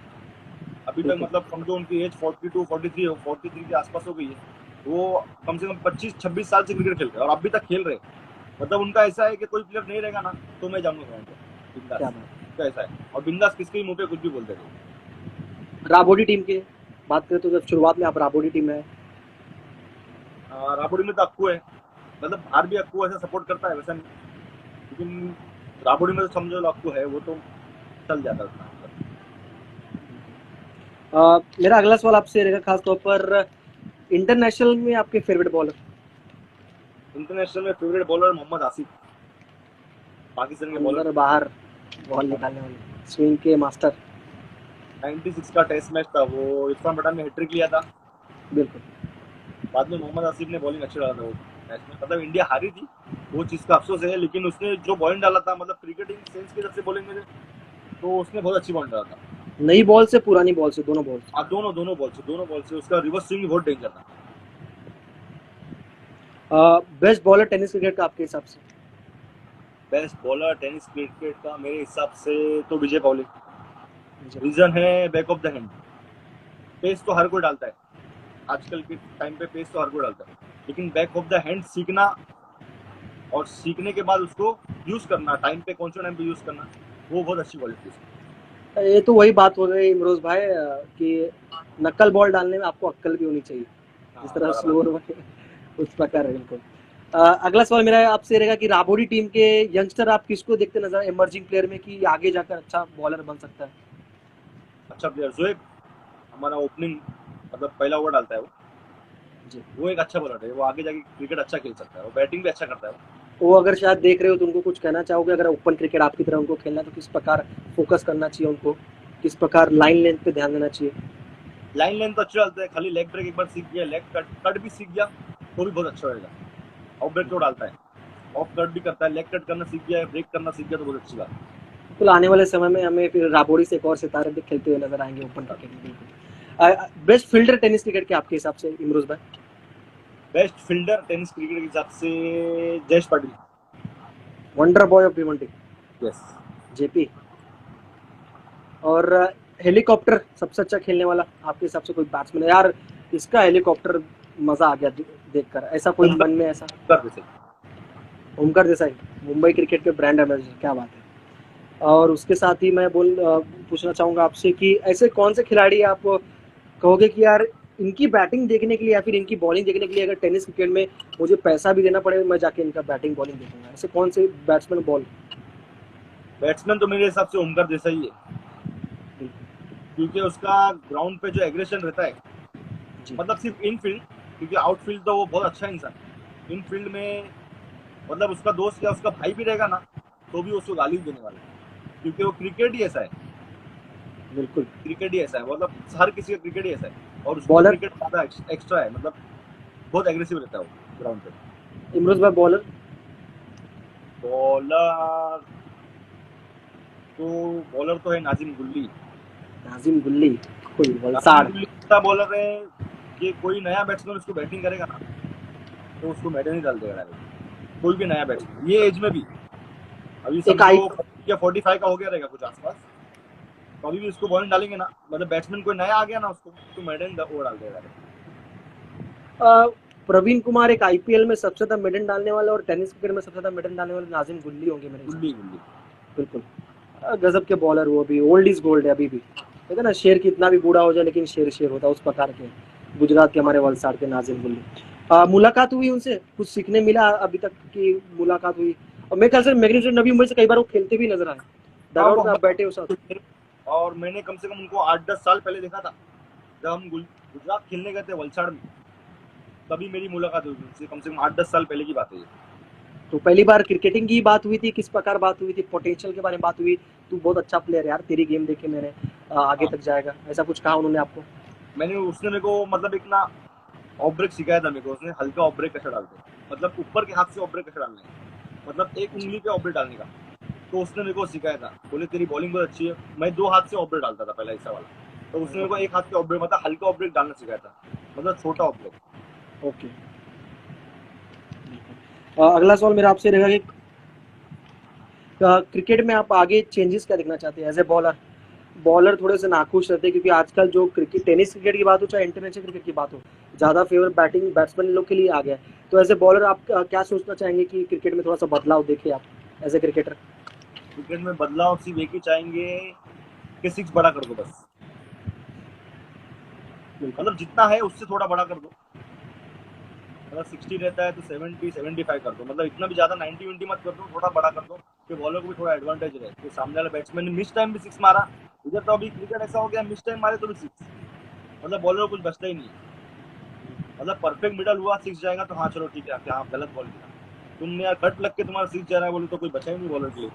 अभी तक बिल्कुल। मतलब समझो उनकी एज 42 43 के आसपास हो गई है। वो कम से कम 25-26 साल से क्रिकेट खेल रहे हैं और अभी तक खेल रहे हैं। मतलब उनका ऐसा है कि कोई प्लेयर नहीं रहेगा ना तो मैं जाऊंगा ग्राउंड पे बिंदास। क्या बात। उनका ऐसा है और बिंदास किसके मुंह पे कुछ भी बोलते थे। राबोडी टीम की बात करें तो जब शुरुआत में आप राबोडी टीम में है, राबोडी में तो अक्कू है, मतलब बाहर भी अक्कू ऐसा सपोर्ट करता है वैसा नहीं, लेकिन राबोडी में तो समझो अक्कू है, वो तो चल जाता है उतना। मेरा अगला सवाल आपसे रहेगा खासतौर पर इंटरनेशनल में आपके फेवरेट बॉलर। इंटरनेशनल में फेवरेट बॉलर मोहम्मद आसिफ, पाकिस्तान के बॉलर। अंदर बाहर बॉल निकालने वाले स्विंग के मास्टर। 96 का टेस्ट मैच था, वो इरफान पठान ने हैट्रिक लिया था। बिल्कुल। बाद में मोहम्मद आसिफ ने बॉलिंग अच्छी डाला था वो मैच में, मतलब इंडिया हारी थी, वो चीज़ का अफसोस है, लेकिन उसने जो बॉलिंग डाला था मतलब क्रिकेटिंग सेंस की तरफ से बॉलिंग में तो उसने बहुत अच्छी बॉलिंग डाला था। नई बॉल से पुरानी बॉल से दोनों बॉल से। दोनों बॉल से उसका रिवर्स स्विंग बहुत डेंजर था। बेस्ट बॉलर टेनिस क्रिकेट का आपके हिसाब से? बेस्ट बॉलर टेनिस क्रिकेट का मेरे हिसाब से तो विजय पॉलिंग। रीजन है back of the hand. Pace तो हर कोई डालता है, आजकल के टाइम पे पेस तो हर कोई डालता है, लेकिन बैक ऑफ द हैंड सीखना और सीखने के बाद उसको यूज करना, टाइम पे कौन सा टाइम पे यूज करना, वो बहुत अच्छी क्वालिटी है। ये तो वही बात हो गई इमरोज भाई कि नक्कल बॉल डालने में आपको अक्कल भी होनी चाहिए, जिस तरह स्लोअर उस प्रकार है। बिल्कुल। अगला सवाल मेरा आपसे रहेगा कि राबोडी टीम के यंगस्टर आप किसको देखते नजर इमर्जिंग प्लेयर में कि आगे जाकर अच्छा बॉलर बन सकता है? अच्छा प्लेयर जोएब, हमारा ओपनिंग मतलब पहला ओवर डालता है जी। वो एक अच्छा बॉलर है, वो आगे जाके क्रिकेट अच्छा खेल सकता है, वो बैटिंग भी अच्छा करता है। वो अगर शायद देख रहे हो तो उनको कुछ कहना चाहोगे, अगर ओपन क्रिकेट आपकी तरह उनको खेलना है तो किस प्रकार फोकस करना चाहिए उनको, किस प्रकार लाइन लेंथ पे ध्यान देना चाहिए? लाइन लेंथ तो अच्छा डालता है, खाली लेग ब्रेक एक बार सीख गया, लेग कट भी सीख गया तो भी बहुत अच्छा रहेगा। ऑफ ब्रेक तो डालता है, ऑफ कट भी करता है, लेग कट करना सीख गया है, ब्रेक करना सीख गया तो बहुत अच्छी बात है। तो आने वाले समय में हमें फिर राबोडी से एक और सितारे भी खेलते हुए नजर आएंगे ओपन क्रिकेट में। बिल्कुल। बेस्ट फील्डर टेनिस क्रिकेट के आपके हिसाब से इमरोज भाई? बेस्ट फील्डर टेनिस क्रिकेट के हिसाब से Jayesh Patil, wonder boy of Bhiwandi. Yes. JP. और हेलीकॉप्टर सबसे अच्छा खेलने वाला आपके हिसाब से कोई बैट्समैन है यार, इसका हेलीकॉप्टर मजा आ गया देखकर, ऐसा कोई मन में ऐसा? ओमकार देसाई, मुंबई क्रिकेट के ब्रांड एम्बेसडर, क्या बात है। और उसके साथ ही मैं पूछना चाहूंगा आपसे कि ऐसे कौन से खिलाड़ी आप कहोगे कि यार इनकी बैटिंग देखने के लिए या फिर इनकी बॉलिंग देखने के लिए अगर टेनिस क्रिकेट में मुझे पैसा भी देना पड़े मैं जाके इनका बैटिंग बॉलिंग देखूंगा, ऐसे कौन से बैट्समैन बॉल? बैट्समैन तो मेरे हिसाब से ओमकार देसाई है, क्योंकि उसका ग्राउंड पे जो एग्रेशन रहता है, मतलब सिर्फ इन फील्ड, क्योंकि आउटफील्ड तो वो बहुत अच्छा इंसान, इन फील्ड में मतलब उसका दोस्त या उसका भाई भी रहेगा ना तो भी उसको गाली देने वाला है, क्योंकि वो क्रिकेट ही ऐसा है। बिल्कुल क्रिकेट ही ऐसा है, मतलब हर किसी का क्रिकेट ही ऐसा है और उसका बॉलर क्रिकेट ज्यादा एक्स्ट्रा है, मतलब बहुत एग्रेसिव रहता है वो ग्राउंड पे। इमरोज भाई बॉलर? बॉलर तो है नाजिम गुल्ली। नाजिम गुल्ली कोई वलसाड़ बॉलर है कि कोई नया बैट्समैन उसको बैटिंग करेगा ना तो उसको मैडल नहीं डाल देगा, कोई भी नया बैट्समैन ये एज में भी, अभी समझो 45 का हो गया रहेगा कुछ आसपास, तो अभी भी उसको बॉलिंग डालेंगे ना, मतलब बैट्समैन कोई नया आ गया ना उसको तो मैडल वो डाल देगा। प्रवीण कुमार एक आईपीएल में सबसे ज्यादा मेडल डालने वाले और टेनिस क्रिकेट में सबसे ज्यादा मेडल डालने वाले नाजिम गुल्ली होंगे मेरे। गुल्ली बिल्कुल गजब के बॉलर, वो भी ओल्ड इज गोल्ड है अभी भी, ठीक है ना, शेर कितना भी बूढ़ा हो जाए लेकिन शेर शेर होता है, उस प्रकार के गुजरात के हमारे वलसाड़ के नाजिम गुल्ली। मुलाकात हुई उनसे, कुछ सीखने मिला अभी तक की मुलाकात हुई? और मेरे ख्याल से मैग्नीट्यूड नवी मुंबई से कई बार वो खेलते भी नजर आए, डगआउट में आप बैठे हो साथ। और मैंने कम से कम उनको 8-10 साल पहले देखा था, जब हम गुजरात खेलने गए थे वलसाड़ में, तभी मेरी मुलाकात हुई थी उनसे। कम से कम 8-10 साल पहले की बात है ये। तो पहली बार क्रिकेटिंग की बात हुई थी, किस प्रकार बात हुई थी, पोटेंशियल के बारे में बात हुई, तू बहुत अच्छा प्लेयर यार, तेरी गेम देख के मैंने आगे हाँ, तक जाएगा, ऐसा कुछ कहा उन्होंने आपको? उसने मेरे को मतलब एक ना ऑफ ब्रेक सिखाया था मेरे को। उसने हल्का ऑफ ब्रेक कैसे डालते, मतलब ऊपर के हाथ से ऑफ ब्रेक कैसे डालना है, मतलब एक उंगली पे ऑफ ब्रेक डालने का। तो उसने मेरे को सिखाया था, बोले तेरी बॉलिंग बहुत अच्छी है। मैं 2 हाथ से ऑफ ब्रेक डालता था पहले ऐसा वाला, तो उसने मेरे को एक हाथ से ऑफ ब्रेक, मतलब हल्का ऑफ ब्रेक डालना सिखाया था, मतलब छोटा ऑफ ब्रेक। ओके। अगला सवाल मेरा आपसे रहेगा कि क्रिकेट में आप आगे चेंजेस क्या देखना चाहते हैं एज ए बॉलर? बॉलर थोड़े से नाखुश रहते हैं क्योंकि आजकल जो क्रिकेट, टेनिस क्रिकेट की बात हो चाहे इंटरनेशनल क्रिकेट की बात हो, ज़्यादा फेवर बैटिंग बैट्समैन लोग के लिए आ गया है। तो एज ए बॉलर आप क्या सोचना चाहेंगे कि क्रिकेट में थोड़ा सा बदलाव देखें आप एज ए क्रिकेटर? क्रिकेट में बदलाव सिर्फ एक ही चाहेंगे कि 6 बड़ा कर दो बस, बिल्कुल। मतलब जितना है उससे थोड़ा बड़ा कर दो। मतलब 60 रहता है तो 70-75 कर दो, मतलब इतना भी ज्यादा 90-20 मत कर दो, थोड़ा बड़ा कर दो कि बॉलर को भी थोड़ा एडवांटेज रहे कि सामने वाला बैट्समैन ने मिस टाइम भी 6 मारा। इधर तो अभी क्रिकेट ऐसा हो गया, मिस टाइम मारे तो भी 6, मतलब बॉलर को कुछ बचता ही नहीं है। मतलब परफेक्ट मिडल हुआ 6 जाएगा तो हाँ चलो ठीक है, क्या आप गलत बॉल किया, तुमने यार कट लग के तुम्हारा 6 जा रहा है बोले तो कोई बचा ही नहीं बॉलर के लिए।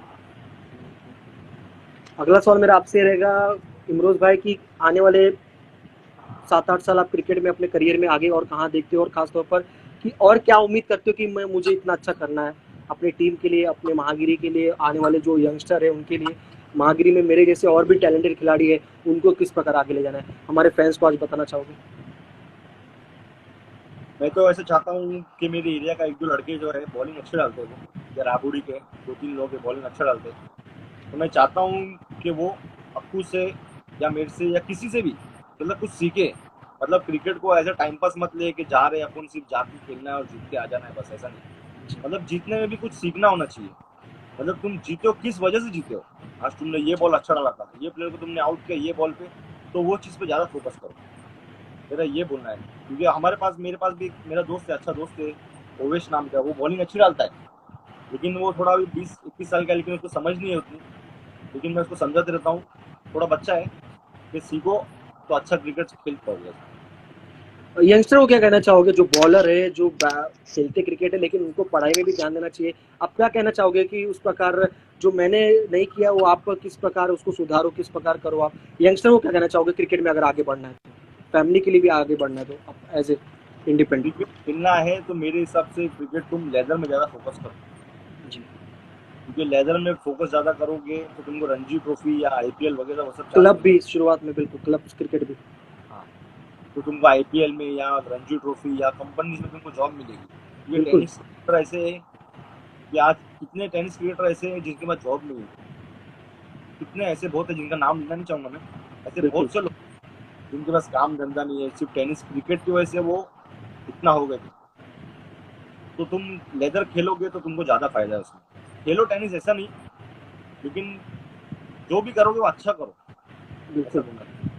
अगला सवाल मेरा आपसे रहेगा इमरोज भाई कि आने वाले 7-8 साल आप क्रिकेट में अपने करियर में आगे और कहाँ देखते हो, और खासतौर पर कि और क्या उम्मीद करते हो कि मैं मुझे इतना अच्छा करना है अपनी टीम के लिए, अपने महागिरी के लिए, आने वाले जो यंगस्टर है उनके लिए, महागिरी में मेरे जैसे और भी टैलेंटेड खिलाड़ी है उनको किस प्रकार आगे ले जाना है, हमारे फैंस को आज बताना चाहोगे? मैं तो ऐसे चाहता हूँ कि मेरे एरिया का 1-2 लड़के जो है बॉलिंग अच्छे डालते हैं, वो या राबुड़ी के 2-3 लोग बॉलिंग अच्छा डालते हैं, तो मैं चाहता हूँ कि वो अक्कू से या मेरे से या किसी से भी मतलब कुछ सीखे। मतलब क्रिकेट को एज अ टाइम पास मत ले कि जा रहे अपन सिर्फ जाके खेलना है और जीत के आ जाना है, बस ऐसा नहीं। मतलब जीतने में भी कुछ सीखना होना चाहिए। मतलब तुम जीते हो किस वजह से जीते हो, आज तुमने ये बॉल अच्छा डाला था, ये प्लेयर को तुमने आउट किया ये बॉल पे, तो वो चीज़ पे ज़्यादा फोकस करो, मेरा ये बोलना है। क्योंकि मेरे पास भी मेरा दोस्त है, अच्छा दोस्त है, ओवेश नाम का, वो बॉलिंग अच्छी डालता है, लेकिन वो थोड़ा अभी 20-21 साल का है, लेकिन उसको समझ नहीं है उतनी। लेकिन मैं उसको समझाते रहता हूँ, थोड़ा बच्चा है कि सीखो तो अच्छा क्रिकेट खेल पाओगे। यंगस्टर को क्या कहना चाहोगे जो बॉलर है, जो खेलते क्रिकेट है लेकिन उनको पढ़ाई में भी ध्यान देना चाहिए, आप क्या कहना चाहोगे कि उस प्रकार जो मैंने नहीं किया वो आप किस प्रकार उसको सुधारो, किस प्रकार करो? आप यंगस्टर को क्या कहना चाहोगे क्रिकेट में अगर आगे बढ़ना है तो, फैमिली के लिए भी आगे बढ़ना है तो आप एज ए इंडिपेंडेंट? क्रिकेट खेलना है तो मेरे हिसाब से क्रिकेट तुम लेदर में ज़्यादा फोकस करो, जी। क्योंकि लेदर में फोकस ज़्यादा करोगे तो तुमको रणजी ट्रॉफी या आईपीएल वगैरह वो सब चांस क्लब भी मिलेगा। शुरुआत में, बिल्कुल क्लब क्रिकेट भी। हाँ, तो तुमको आईपीएल में या रणजी ट्रॉफी या कंपनीज में तुमको जॉब मिलेगी। ये बिल्कुल। टेनिस क्रिकेटर ऐसे है कि आज कितने टेनिस क्रिकेटर ऐसे हैं जिनके पास जॉब नहीं है, कितने ऐसे बहुत है जिनका नाम लेना नहीं चाहूंगा मैं, ऐसे बिल्कुल। बहुत से लोग जिनके पास काम धंधा नहीं है, सिर्फ टेनिस क्रिकेट की वजह से वो इतना हो गए थे। तो तुम लेदर खेलोगे तो तुमको ज्यादा फायदा है उसमें। खेलो टेनिस ऐसा नहीं, लेकिन जो भी करोगे वो अच्छा करो, ऐसा बिल्कुल। बोलना।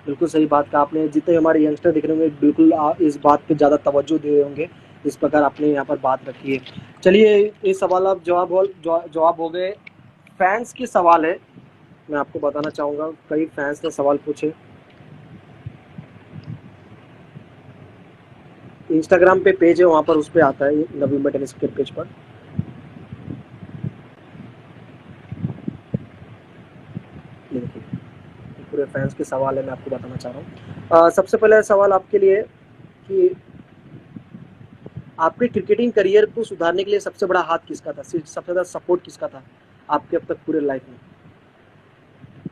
बिल्कुल सही बात कहा आपने, जितने हमारे यंगस्टर दिख रहे होंगे बिल्कुल इस बात पे ज़्यादा तवज्जो दे रहे होंगे जिस प्रकार आपने यहाँ पर बात रखी है। चलिए, ये सवाल अब जवाब हो गए। फैंस के सवाल है, मैं आपको बताना चाहूँगा, कई फैंस ने सवाल पूछे, इंस्टाग्राम पे पेज है वहाँ पर, उस पर आता है Navi Mumbai tennis cricket page पर। ये देखिए, ये पूरे फैंस के सवाल है, मैं आपको बताना चाह रहा हूँ। सबसे पहले सवाल आपके लिए कि आपके क्रिकेटिंग करियर को सुधारने के लिए सबसे बड़ा हाथ किसका था, सबसे ज़्यादा सपोर्ट किसका था आपके अब तक पूरे लाइफ में?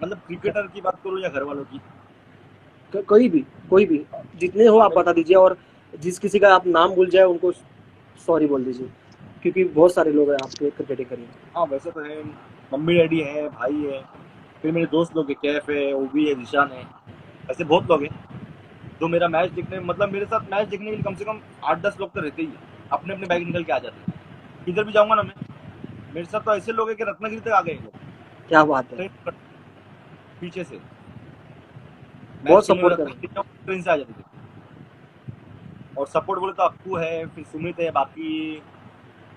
मतलब क्रिकेटर की बात करो या घर वालों की? कोई भी जितने हो हाँ आप मेरे बता दीजिए, और जिस किसी का आप नाम भूल जाए उनको सॉरी बोल दीजिए, क्योंकि बहुत सारे लोग हैं आपके क्रिकेटिंग करियर। हाँ वैसे तो है, मम्मी डैडी है, भाई है, फिर मेरे दोस्त लोग है, कैफ है, ओबी है, निशान है, ऐसे बहुत लोग हैं जो मेरा मैच देखने, मतलब मेरे साथ मैच देखने के लिए कम से कम 8-10 लोग तो रहते ही है, अपने अपने बाइक निकल के आ जाते हैं। किधर भी जाऊंगा ना मैं, मेरे साथ तो ऐसे लोग हैं कि रत्नागिरी तक आ गए लोग क्या बात है, ट्रेन पीछे से, मैच बहुत खेलने में सपोर्ट कर रहे रत्नागिरी जाऊं ट्रेन से आ जाते थे। और सपोर्ट बोले तो अक्कू है, फिर सुमित है, बाकी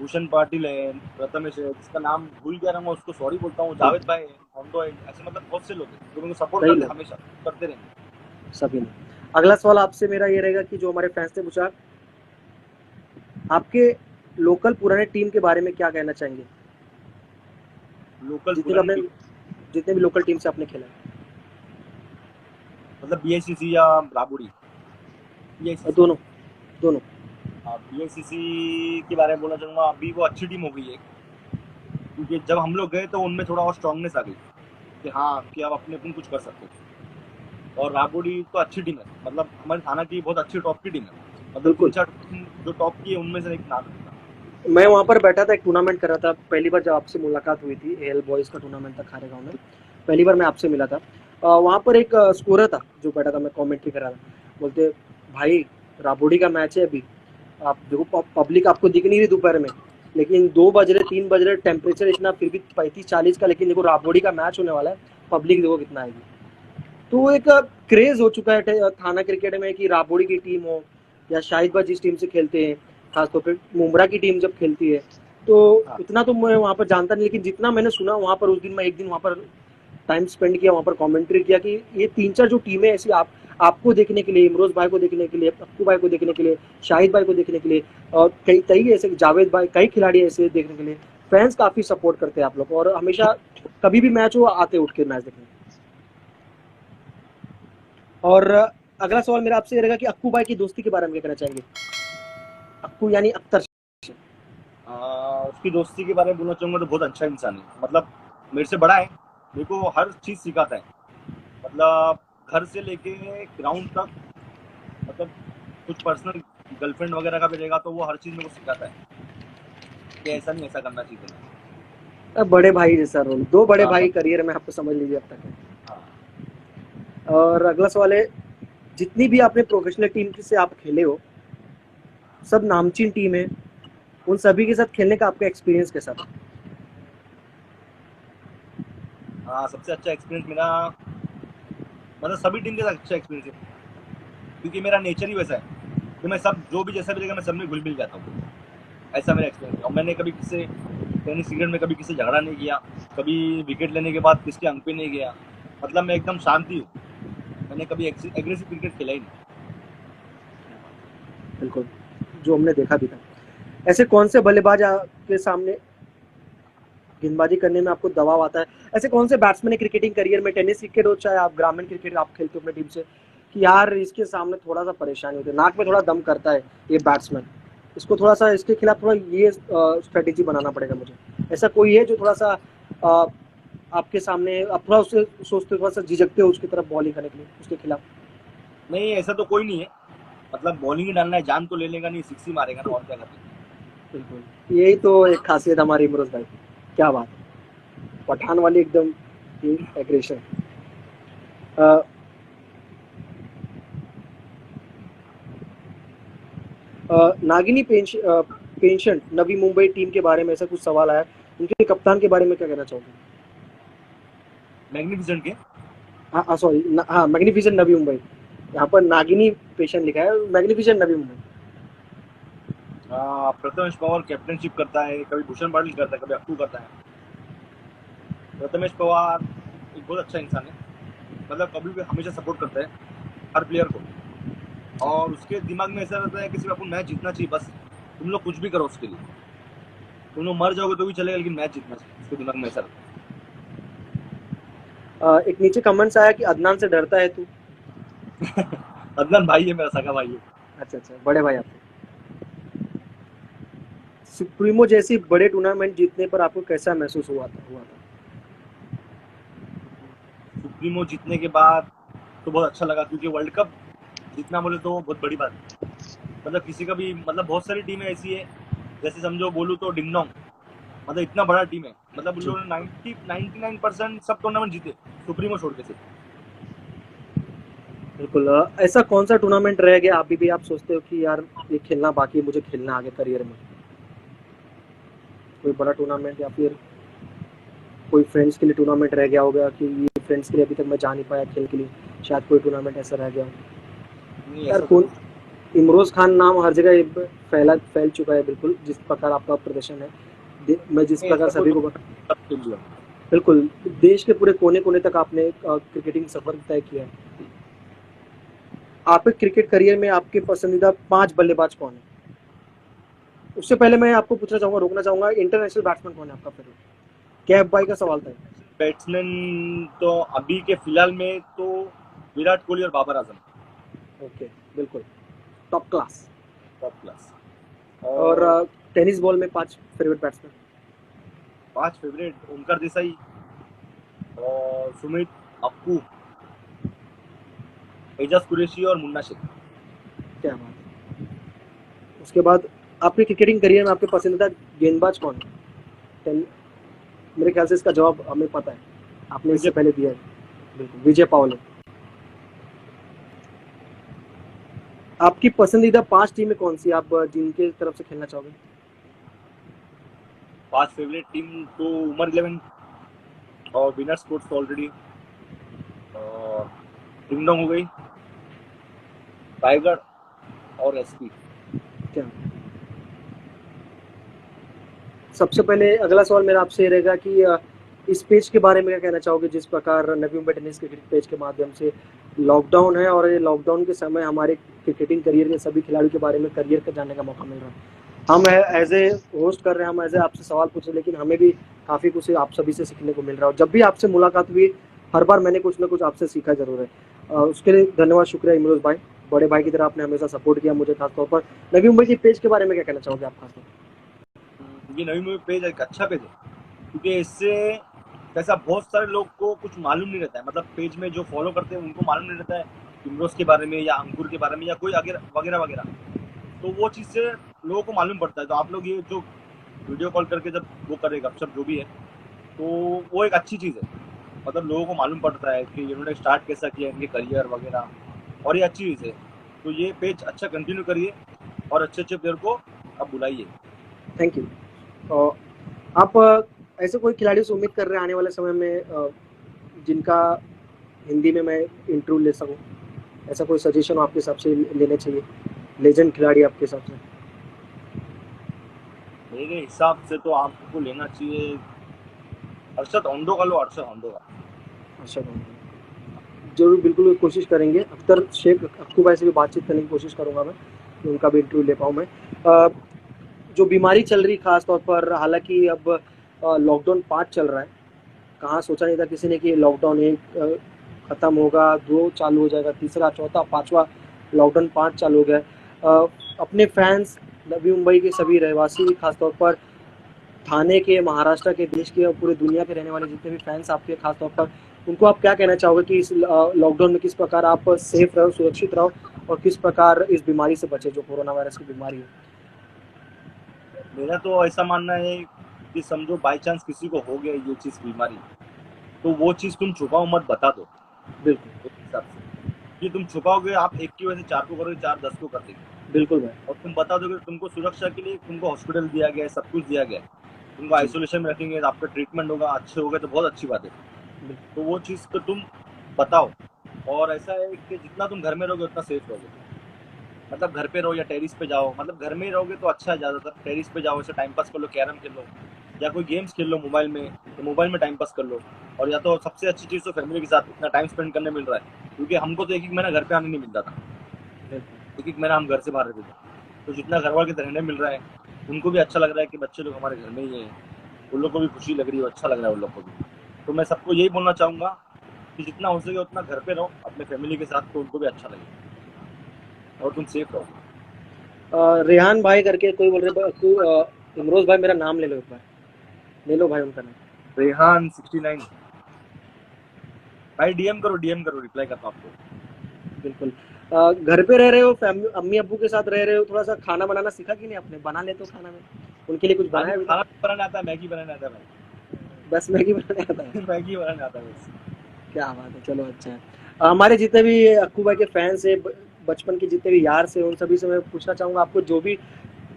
भूषण पाटिल है, प्रथमेश है, जिसका नाम भूल गया ना मैं उसको सॉरी बोलता हूँ, जावेद भाई है, होंडो है, ऐसे मतलब बहुत से लोग हैं जो मेरे को सपोर्ट सही करते हैं, लोग हमेशा करते रहेंगे। सभी ने। अगला सवाल आपसे मेरा ये रहेगा कि जो हमारे फैंस ने पूछा, आपके लोकल पुराने टीम के बारे में क्या कहना चाहेंगे? लोकल जितने भी पुरानी आपने टीम जितने भी लोकल टीम से आपने खेला है, मतलब बीआईसीसी या राबुड़ी? बीआईसीसी। दोनों दोनों। बीआईसीसी के बारे में बोलना चाहूंगा, अभी वो अच्छी टीम हो गई है, क्योंकि जब हम लोग गए तो उनमें थोड़ा और स्ट्रांगनेस आ गई कि हाँ कि आप अपने अपन कुछ कर सकते हो। और राबुड़ी तो अच्छी टीम है, मतलब हमारे थाना की बहुत अच्छी टॉप की टीम है, मतलब बिल्कुल। 3-4 टीम जो टॉप की है उनमें से एक नाम है। मैं वहाँ पर बैठा था, एक टूर्नामेंट कर रहा था, पहली बार जब आपसे मुलाकात हुई थी, एल बॉयज़ का टूर्नामेंट था खारेगांव में, पहली बार मैं आपसे मिला था। वहाँ पर एक स्कोरर था जो बैठा था, मैं कमेंट्री कर रहा था, बोलते भाई राबोडी का मैच है अभी, आप देखो पब्लिक आपको दिख नहीं रही दोपहर में, लेकिन 2 बज रहे 3 बज रहे, टेम्परेचर इतना फिर भी 35-40 का, लेकिन देखो राबोडी का मैच होने वाला है, पब्लिक देखो कितना आएगी। तो एक क्रेज हो चुका है थाना क्रिकेट में कि राबोड़ी की टीम हो या शाहिद भाई जिस टीम से खेलते हैं, खासतौर पे मुमरा की टीम जब खेलती है, तो हाँ इतना तो मैं वहाँ पर जानता नहीं, लेकिन जितना मैंने सुना वहाँ पर, उस दिन मैं एक दिन वहाँ पर टाइम स्पेंड किया, वहाँ पर कमेंट्री किया कि ये 3-4 जो टीमें ऐसी आपको देखने के लिए, इमरोज भाई को देखने के लिए, पप्पू भाई को देखने के लिए, शाहिद भाई को देखने के लिए, और कई कई ऐसे जावेद भाई, कई खिलाड़ी ऐसे देखने के लिए, फैंस काफी सपोर्ट करते हैं आप लोग, और हमेशा कभी भी मैच हो आते उठ के मैच देखने। और अगला सवाल मेरा आपसे रहेगा कि अक्कू भाई की दोस्ती के बारे में क्या कहना चाहेंगे? अक्कू यानी अख्तर। उसकी दोस्ती के बारे में बोलना चाहूंगा तो बहुत अच्छा इंसान है, मतलब मेरे से बड़ा है, मेरे को हर चीज सिखाता है, मतलब घर से लेके ग्राउंड तक, मतलब कुछ पर्सनल गर्लफ्रेंड वगैरह का भी रहेगा तो वो हर चीज मेरे को सिखाता है कि ऐसा नहीं, ऐसा करना चाहिए तुम्हें। बड़े भाई जैसा रोल, 2 बड़े हाँ भाई मतलब करियर में आपको समझ लीजिए अब तक है। हाँ। और अगला सवाल है, जितनी भी आपने प्रोफेशनल टीम से आप खेले हो, सब नामचीन टीम है, उन सभी के साथ खेलने का आपका एक्सपीरियंस कैसा था? सबसे अच्छा एक्सपीरियंस मेरा, मतलब सभी टीम के साथ अच्छा एक्सपीरियंस है, क्योंकि मेरा नेचर ही वैसा है कि मैं सब जो भी जैसा भी रहेगा मैं सब में घुल मिल जाता हूँ, ऐसा मेरा एक्सपीरियंस है। और मैंने कभी किसी टेनिस क्रिकेट में कभी किसी झगड़ा नहीं किया, कभी विकेट लेने के बाद किसके अंक पे नहीं गया, मतलब मैं एकदम शांति हूँ, मैंने कभी एग्रेसिव क्रिकेट खेला ही नहीं। बिल्कुल, जो हमने देखा भी था। ऐसे कौन से बल्लेबाज के सामने गेंदबाजी करने में आपको दबाव आता है? ऐसे कौन से बैट्समैन है क्रिकेटिंग करियर में, टेनिस क्रिकेट हो चाहे आप ग्रामीण क्रिकेट आप खेलते हो अपनी टीम से, कि यार इसके सामने थोड़ा सा परेशानी होती है, नाक में थोड़ा दम करता है ये बैट्समैन, इसको थोड़ा सा इसके खिलाफ थोड़ा ये स्ट्रेटेजी बनाना पड़ेगा मुझे, ऐसा कोई है जो थोड़ा सा अ, आपके सामने आप थोड़ा उससे सोचते हो, थोड़ा सा झिझकते हो उसकी तरफ बॉलिंग करने के लिए उसके खिलाफ? नहीं, ऐसा तो कोई नहीं है, मतलब बॉलिंग ही डालना है, जान तो ले लेगा नहीं, सिक्स ही मारेगा ना, और क्या करते। बिल्कुल, यही तो एक खासियत हमारी इमरोज भाई, क्या बात है, पठान वाली एकदम एग्रेशन। नागिनी पेंशन नवी मुंबई टीम के बारे में ऐसा कुछ सवाल आया, उनके कप्तान के बारे में क्या कहना चाहोगे? मैग्निफिसेंट के हाँ सॉरी, हाँ मैग्निफिसेंट नवी मुंबई, यहाँ पर नागिनी पेशेंट लिखा है, मैग्निफिसेंट नवी मुंबई। प्रथमेश पवार कैप्टनशिप करता है, कभी भूषण पाटिल करता है, कभी अक्कू करता है। प्रथमेश पवार एक बहुत अच्छा इंसान है, मतलब कभी भी हमेशा सपोर्ट करता है हर प्लेयर को, और उसके दिमाग में ऐसा रहता है कि सिर्फ अपन मैच जीतना चाहिए, बस तुम लोग कुछ भी करो उसके लिए, तुम लोग मर जाओगे तो भी चलेगा, लेकिन मैच जीतना चाहिए, उसके दिमाग में ऐसा रहता एक नीचे कमेंट्स आया कि अदनान से डरता है तू। है। अदनान भाई है, मेरा सगा भाई है। अच्छा अच्छा, बड़े भाई आपके। सुप्रीमो जैसी बड़े टूर्नामेंट जीतने पर आपको कैसा महसूस हुआ था? सुप्रीमो जीतने के बाद तो बहुत अच्छा लगा, क्योंकि वर्ल्ड कप जीतना बोले तो बहुत बड़ी बात है, मतलब किसी का भी, मतलब बहुत सारी टीमें ऐसी है, जैसे समझो बोलूँ तो डिंगडोंग, मतलब इतना बड़ा टीम है, मतलब उन जी, लोगों ने 99% सब टूर्नामेंट जीते, सुप्रीमो छोड़ के सिर्फ। बिल्कुल। ऐसा कौन सा टूर्नामेंट रह गया अभी भी आप सोचते हो कि यार ये खेलना बाकी है, मुझे खेलना आगे करियर में, कोई बड़ा टूर्नामेंट, या फिर कोई फ्रेंड्स के लिए टूर्नामेंट रह गया होगा कि ये फ्रेंड्स के लिए अभी तक मैं जा नहीं पाया खेल के लिए, शायद कोई टूर्नामेंट ऐसा रह गया हो? नहीं, यार ऐसा तो कौन, कुछ इमरोज खान नाम हर जगह फैल चुका है, बिल्कुल जिस प्रकार आपका प्रदर्शन है। मैं जिस प्रकार ऐसा कोई सभी को सब खेल लिया। बिल्कुल देश के पूरे कोने कोने तक आपने क्रिकेटिंग सफर तय किया है। आपके क्रिकेट करियर में आपके पसंदीदा 5 बल्लेबाज कौन है? उससे पहले मैं आपको पूछना चाहूंगा, रोकना चाहूंगा, इंटरनेशनल बैट्समैन कौन है आपका फेवरेट? कैफ भाई का सवाल था। बैट्समैन तो अभी के फिलहाल में तो विराट कोहली और बाबर आजम। ओके, बिल्कुल टॉप क्लास। Top class. और और टेनिस बॉल में 5 favourite batsman? 5 favourite Omkar Desai और सुमित, अप्पू, एजाज कुरैशी और मुन्ना शेख। क्या बात है। उसके बाद आपके क्रिकेटिंग करियर में आपके पसंदीदा गेंदबाज कौन है? मेरे ख्याल से इसका जवाब हमें पता है, आपने इससे पहले दिया है। बिल्कुल, विजय पावले। आपकी पसंदीदा 5 टीमें कौन सी, आप जिनके तरफ से खेलना चाहोगे? 5 फेवरेट टीम तो उमर 11 और विनर स्पोर्ट्स तो ऑलरेडी, और किंगडम हो गई, टाइगर और एसपी। क्या सबसे पहले अगला सवाल मेरा आपसे रहेगा कि इस पेज के बारे में क्या कहना चाहोगे, जिस प्रकार Navi Mumbai tennis cricket page के माध्यम से लॉकडाउन है और ये लॉकडाउन के समय हमारे क्रिकेटिंग करियर के सभी खिलाड़ियों के बारे में करियर का जानने का मौका मिल रहा है। हम एज ए होस्ट कर रहे हैं, हम एज ए आपसे सवाल पूछ रहे हैं, लेकिन हमें भी काफ़ी कुछ आप सभी से सीखने को मिल रहा है। और जब भी आपसे मुलाकात हुई, हर बार मैंने कुछ ना कुछ आपसे सीखा जरूर है। उसके लिए धन्यवाद, शुक्रिया इमरोज भाई। बड़े भाई की तरह आपने हमेशा सपोर्ट किया मुझे खासतौर पर। नवी मुंबई की पेज के बारे में क्या कहना चाहोगे आप खासतौर पर? ये नवी मुंबई पेज एक अच्छा पेज है, क्योंकि इससे ऐसा बहुत सारे लोग को कुछ मालूम नहीं रहता है। मतलब पेज में जो फॉलो करते हैं उनको मालूम नहीं रहता है इमरोज के बारे में या अंकुर के बारे में या कोई वगैरह वगैरह। तो वो चीज़ से लोगों को मालूम पड़ता है। तो आप लोग ये जो वीडियो कॉल करके जब वो करे गपशप जो भी है, तो वो एक अच्छी चीज़ है। मतलब लोगों को मालूम पड़ता है कि इन्होंने स्टार्ट कैसा किया, इनके करियर वगैरह, और ये अच्छी चीज़ है। तो ये पेज अच्छा कंटिन्यू करिए और अच्छे अच्छे प्लेयर को आप बुलाइए। Thank you. आप ऐसे कोई खिलाड़ी से उम्मीद कर रहे हैं आने वाले समय में जिनका हिंदी में मैं इंटरव्यू ले सकूं? ऐसा कोई सजेशन आपके हिसाब से लेने चाहिए, लेजेंड खिलाड़ी आपके हिसाब से? मेरे हिसाब से तो आपको लेना चाहिए अरशद होंडो का। लो अरशद होंडो का। अच्छा, जरूर, बिल्कुल कोशिश करेंगे। अख्तर शेख अक्कू भाई से भी बातचीत करने की कोशिश करूंगा मैं, कि उनका भी इंटरव्यू ले पाऊँ मैं। जो बीमारी चल रही खास तौर पर, हालांकि अब लॉकडाउन 5 चल रहा है, कहाँ सोचा नहीं था किसी ने कि लॉकडाउन 1 खत्म होगा, 2 चालू हो जाएगा, तीसरा, चौथा, 5वां लॉकडाउन 5 चालू हो गया। अपने फैंस, नवी मुंबई के सभी रहवासी, खासतौर पर थाने के, महाराष्ट्र के, देश के और पूरी दुनिया के रहने वाले जितने भी फैंस आपके खासतौर पर, उनको आप क्या कहना चाहोगे कि इस लॉकडाउन में किस प्रकार आप सेफ रहो, सुरक्षित रहो, और किस प्रकार इस बीमारी से बचे जो कोरोना वायरस की बीमारी है? मेरा तो ऐसा मानना है कि समझो बाई चांस किसी को हो गया ये चीज़ बीमारी, तो वो चीज़ तुम छुपाओ मत, बता दो। बिल्कुल, मेरे हिसाब से कि तुम छुपाओगे, आप एक की वजह से 4 को करोगे, 4 10 को कर देंगे। बिल्कुल भाई। और तुम बता दोगे तुमको सुरक्षा के लिए तुमको हॉस्पिटल दिया गया है, सब कुछ दिया गया है, तुमको आइसोलेशन में रखेंगे, आपका ट्रीटमेंट होगा, अच्छे हो गए तो बहुत अच्छी बात है। तो वो चीज़ तो तुम बताओ। और ऐसा है कि जितना तुम घर में रहोगे उतना सेफ रहोगे। मतलब घर पे रहो या टेरिस पे जाओ, मतलब घर में ही रहोगे तो अच्छा है। ज़्यादातर टेरिस पे जाओ, ऐसे टाइम पास कर लो, कैरम खेल लो या कोई गेम्स खेल लो मोबाइल में, तो मोबाइल में टाइम पास कर लो। और या तो सबसे अच्छी चीज़ तो फैमिली के साथ इतना टाइम स्पेंड करने मिल रहा है, क्योंकि हमको तो एक महीना घर पे आने नहीं मिलता था। एक महीना हम घर से बाहर रहते थे, तो जितना घर वाले के रहने मिल रहा है, उनको भी अच्छा लग रहा है कि बच्चे लोग हमारे घर में ही हैं, उन लोग को भी खुशी लग रही है, अच्छा लग रहा है उन लोग को भी। तो मैं सबको यही बोलना चाहूँगा कि जितना हो सके उतना घर पे रहो अपने फैमिली के साथ, तो उनको भी अच्छा लगे और तुम सेफ रहो। रेहान भाई करके कोई बोल रहे, इमरोज भाई मेरा नाम ले लो एक बार, ले लो भाई उनका नाम। रेहान 69 भाई, डीएम करो, रिप्लाई करता हूँ आपको। बिल्कुल। घर पे रह रहे हो, फैमिली, अम्मी अब्बू के साथ रह रहे हो, थोड़ा सा खाना बनाना सीखा कि नहीं आपने? बना लेते हो खाना में? उनके लिए कुछ बनाया अभी तक? खाना बनाना आता है, मैगी बनाना आता है भाई। बस मैगी बनाने आता है? मैगी बनाना आता है बस। क्या बात है, चलो अच्छा है। हमारे जितने भी अक्कू भाई के फैंस है, बचपन के जितने भी यार से, उन सभी से मैं पूछना चाहूंगा, आपको जो भी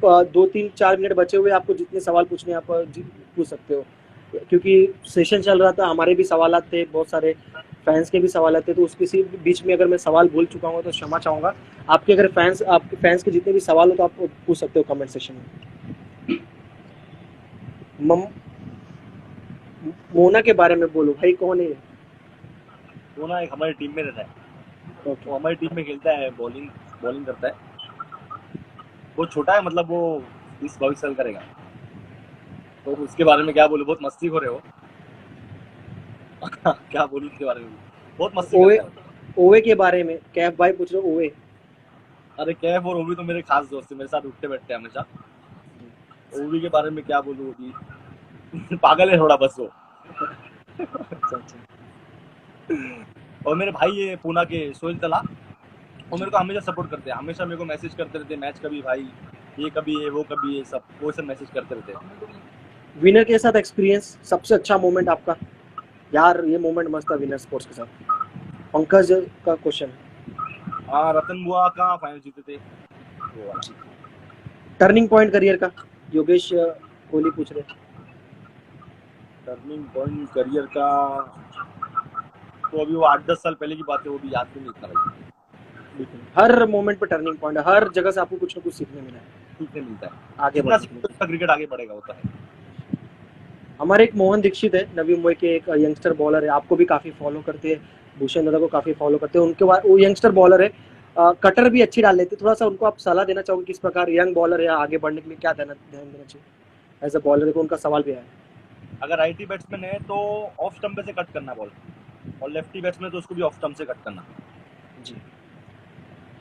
2-3-4 मिनट बचे हुए, आपको जितने सवाल पूछने आप पूछ सकते हो, क्योंकि सेशन चल रहा था, हमारे भी सवाल थे बहुत सारे फैंस के भी सवाल आते हैं, तो उसके बीच में अगर मैं सवाल भूल चुका हूँ तो क्षमा चाहूँगा। आपके अगर आपके फैंस के जितने भी सवाल हो तो आप पूछ सकते हो कमेंट सेक्शन में। मोना के बारे में बोलो भाई, कौन है? वो ना एक हमारी टीम में रहता है। वो हमारी टीम में खेलता है, बॉलिंग करता है। वो छोटा है, मतलब वो 20-22 साल करेगा। तो उसके बारे में क्या बोलूं, बहुत मस्ती हो रहे हो। क्या बोलूं उसके बारे में, बहुत मस्ती करता है। ओवे के बारे में कैफ भाई पूछ रहे हो। ओवे, अरे कैफ और ओवी तो मेरे खास दोस्त है, मेरे साथ उठते बैठते हैं हमेशा। ओवी के बारे में क्या बोलूं, अभी पागल है थोड़ा बस वो। अच्छा। और मेरे भाई ये पूना के सोहेल तला, वो मेरे को हमेशा सपोर्ट करते हैं, हमेशा मेरे को मैसेज करते रहते हैं, मैच कभी भाई, ये कभी है, वो कभी है, वो सब मैसेज करते रहते हैं। विनर के साथ एक्सपीरियंस, सबसे अच्छा मोमेंट आपका? यार ये मोमेंट मस्त था विनर स्पोर्ट्स के साथ। पंकज का क्वेश्चन। हाँ, रतन बुआ का फाइनल जीते थे। टर्निंग पॉइंट करियर का, योगेश कोहली पूछ रहे। टर्निंग पॉइंट करियर का तो अभी वो 8-10 साल पहले की बात है, वो भी याद नहीं इतना भाई। हर मोमेंट पे टर्निंग पॉइंट है, हर जगह से आपको कुछ ना कुछ सीखने मिलता है आगे क्रिकेट आगे बढ़ेगा होता है। हमारे एक मोहन दीक्षित है, नवी मुंबई के एक यंगस्टर बॉलर है, आपको भी काफी फॉलो करते हैं, भूषण दादा को काफी फॉलो करते हैं। उनके बाद वो यंगस्टर बॉलर है, कटर भी अच्छी डाल लेते, थोड़ा सा उनको आप सलाह देना चाहोगे किस प्रकार यंग बॉलर है आगे बढ़ने के लिए क्या ध्यान देना चाहिए एज अ बॉलर? देखो उनका सवाल भी है, अगर राइटी बैट्समैन है तो ऑफ स्टंप से कट करना बॉल, और लेफ्टी बैट्समैन तो उसको भी ऑफ स्टंप से कट करना जी।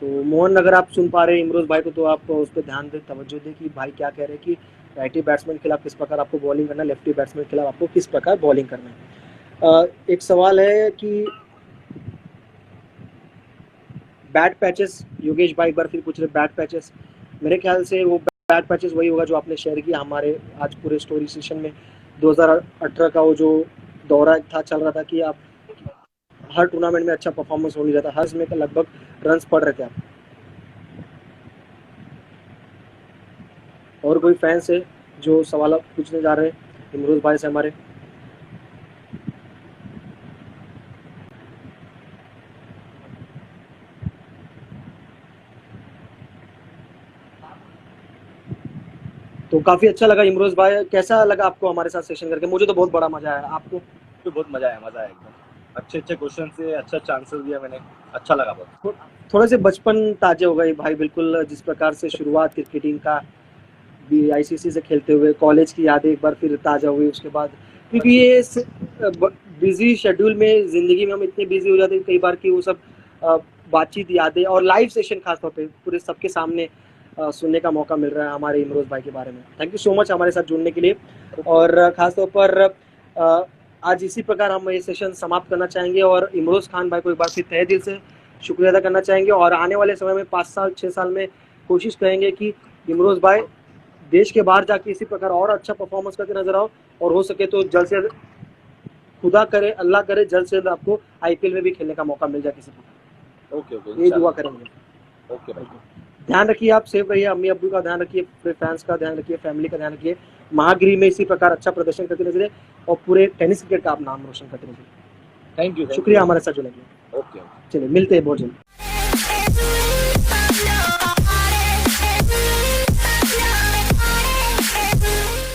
तो मोहन, अगर आप सुन पा रहे हैं इमरोज भाई को तो आप उस पर ध्यान दे, तवज्जो दे कि भाई क्या कह रहे हैं कि राइटी बैट्समैन के खिलाफ किस प्रकार आपको बॉलिंग करना है, लेफ्टी बैट्समैन के खिलाफ आपको किस प्रकार बॉलिंग करना है। एक सवाल है कि बैट पैचेस, योगेश भाई एक बार फिर पूछ रहे बैट पैचेस। मेरे ख्याल से वो बैट पैचेस वही होगा जो आपने शेयर किया हमारे आज पूरे स्टोरी सेशन में। 2018 का वो जो दौरा था, चल रहा था कि आप हर टूर्नामेंट में अच्छा परफॉर्मेंस हो नहीं रहा था, हर में लगभग रन्स पड़ रहे थे आप। और कोई फैंस है जो सवाल पूछने जा रहे हैं इमरोज भाई से हमारे? तो काफी अच्छा लगा इमरोज भाई, कैसा लगा आपको हमारे साथ सेशन करके? मुझे तो बहुत बड़ा मजा आया, आपको? तो बहुत मजा आया एकदम, अच्छे क्वेश्चन से अच्छा आंसर दिया मैंने, अच्छा लगा बहुत। थोड़े से बचपन ताजे हो गए भाई, बिल्कुल जिस प्रकार से शुरुआत क्रिकेटिंग का भी आईसीसी से खेलते हुए, कॉलेज की यादें एक बार फिर ताजा हुई उसके बाद, क्योंकि ये बिजी शेड्यूल में जिंदगी में हम इतने बिजी हो जाते हैं कई बार कि वो सब बातचीत, यादें और लाइव सेशन खासतौर पे पूरे सबके सामने सुनने का मौका मिल रहा है हमारे इमरोज भाई के बारे में। थैंक यू सो मच हमारे साथ जुड़ने के लिए, और खासतौर पर आज इसी प्रकार हम ये सेशन समाप्त करना चाहेंगे और इमरोज खान भाई को एक बार फिर तहे दिल से शुक्रिया अदा करना चाहेंगे, और आने वाले समय में 5 साल 6 साल में कोशिश करेंगे कि इमरोज भाई देश के बाहर जाके इसी प्रकार और अच्छा परफॉर्मेंस करके नजर आओ, और हो सके तो जल्द से खुदा करे, अल्लाह करे, जल्द से जल्द आपको आईपीएल में भी खेलने का मौका मिल जाए किसी प्रकार। ओके, ये दुआ करेंगे। ओके भाई, ध्यान रखिए, आप सेफ रहिए, अम्मी अब्बू का ध्यान रखिए, पूरे फैंस का ध्यान रखिए, फैमिली का ध्यान रखिए, महागिरी में इसी प्रकार अच्छा प्रदर्शन करते नजरे और पूरे टेनिस क्रिकेट का आप नाम रोशन करते नजरे। थैंक यू, शुक्रिया हमारे साथ जुड़ने के लिए। ओके, चलिए मिलते हैं बहुत जल्द।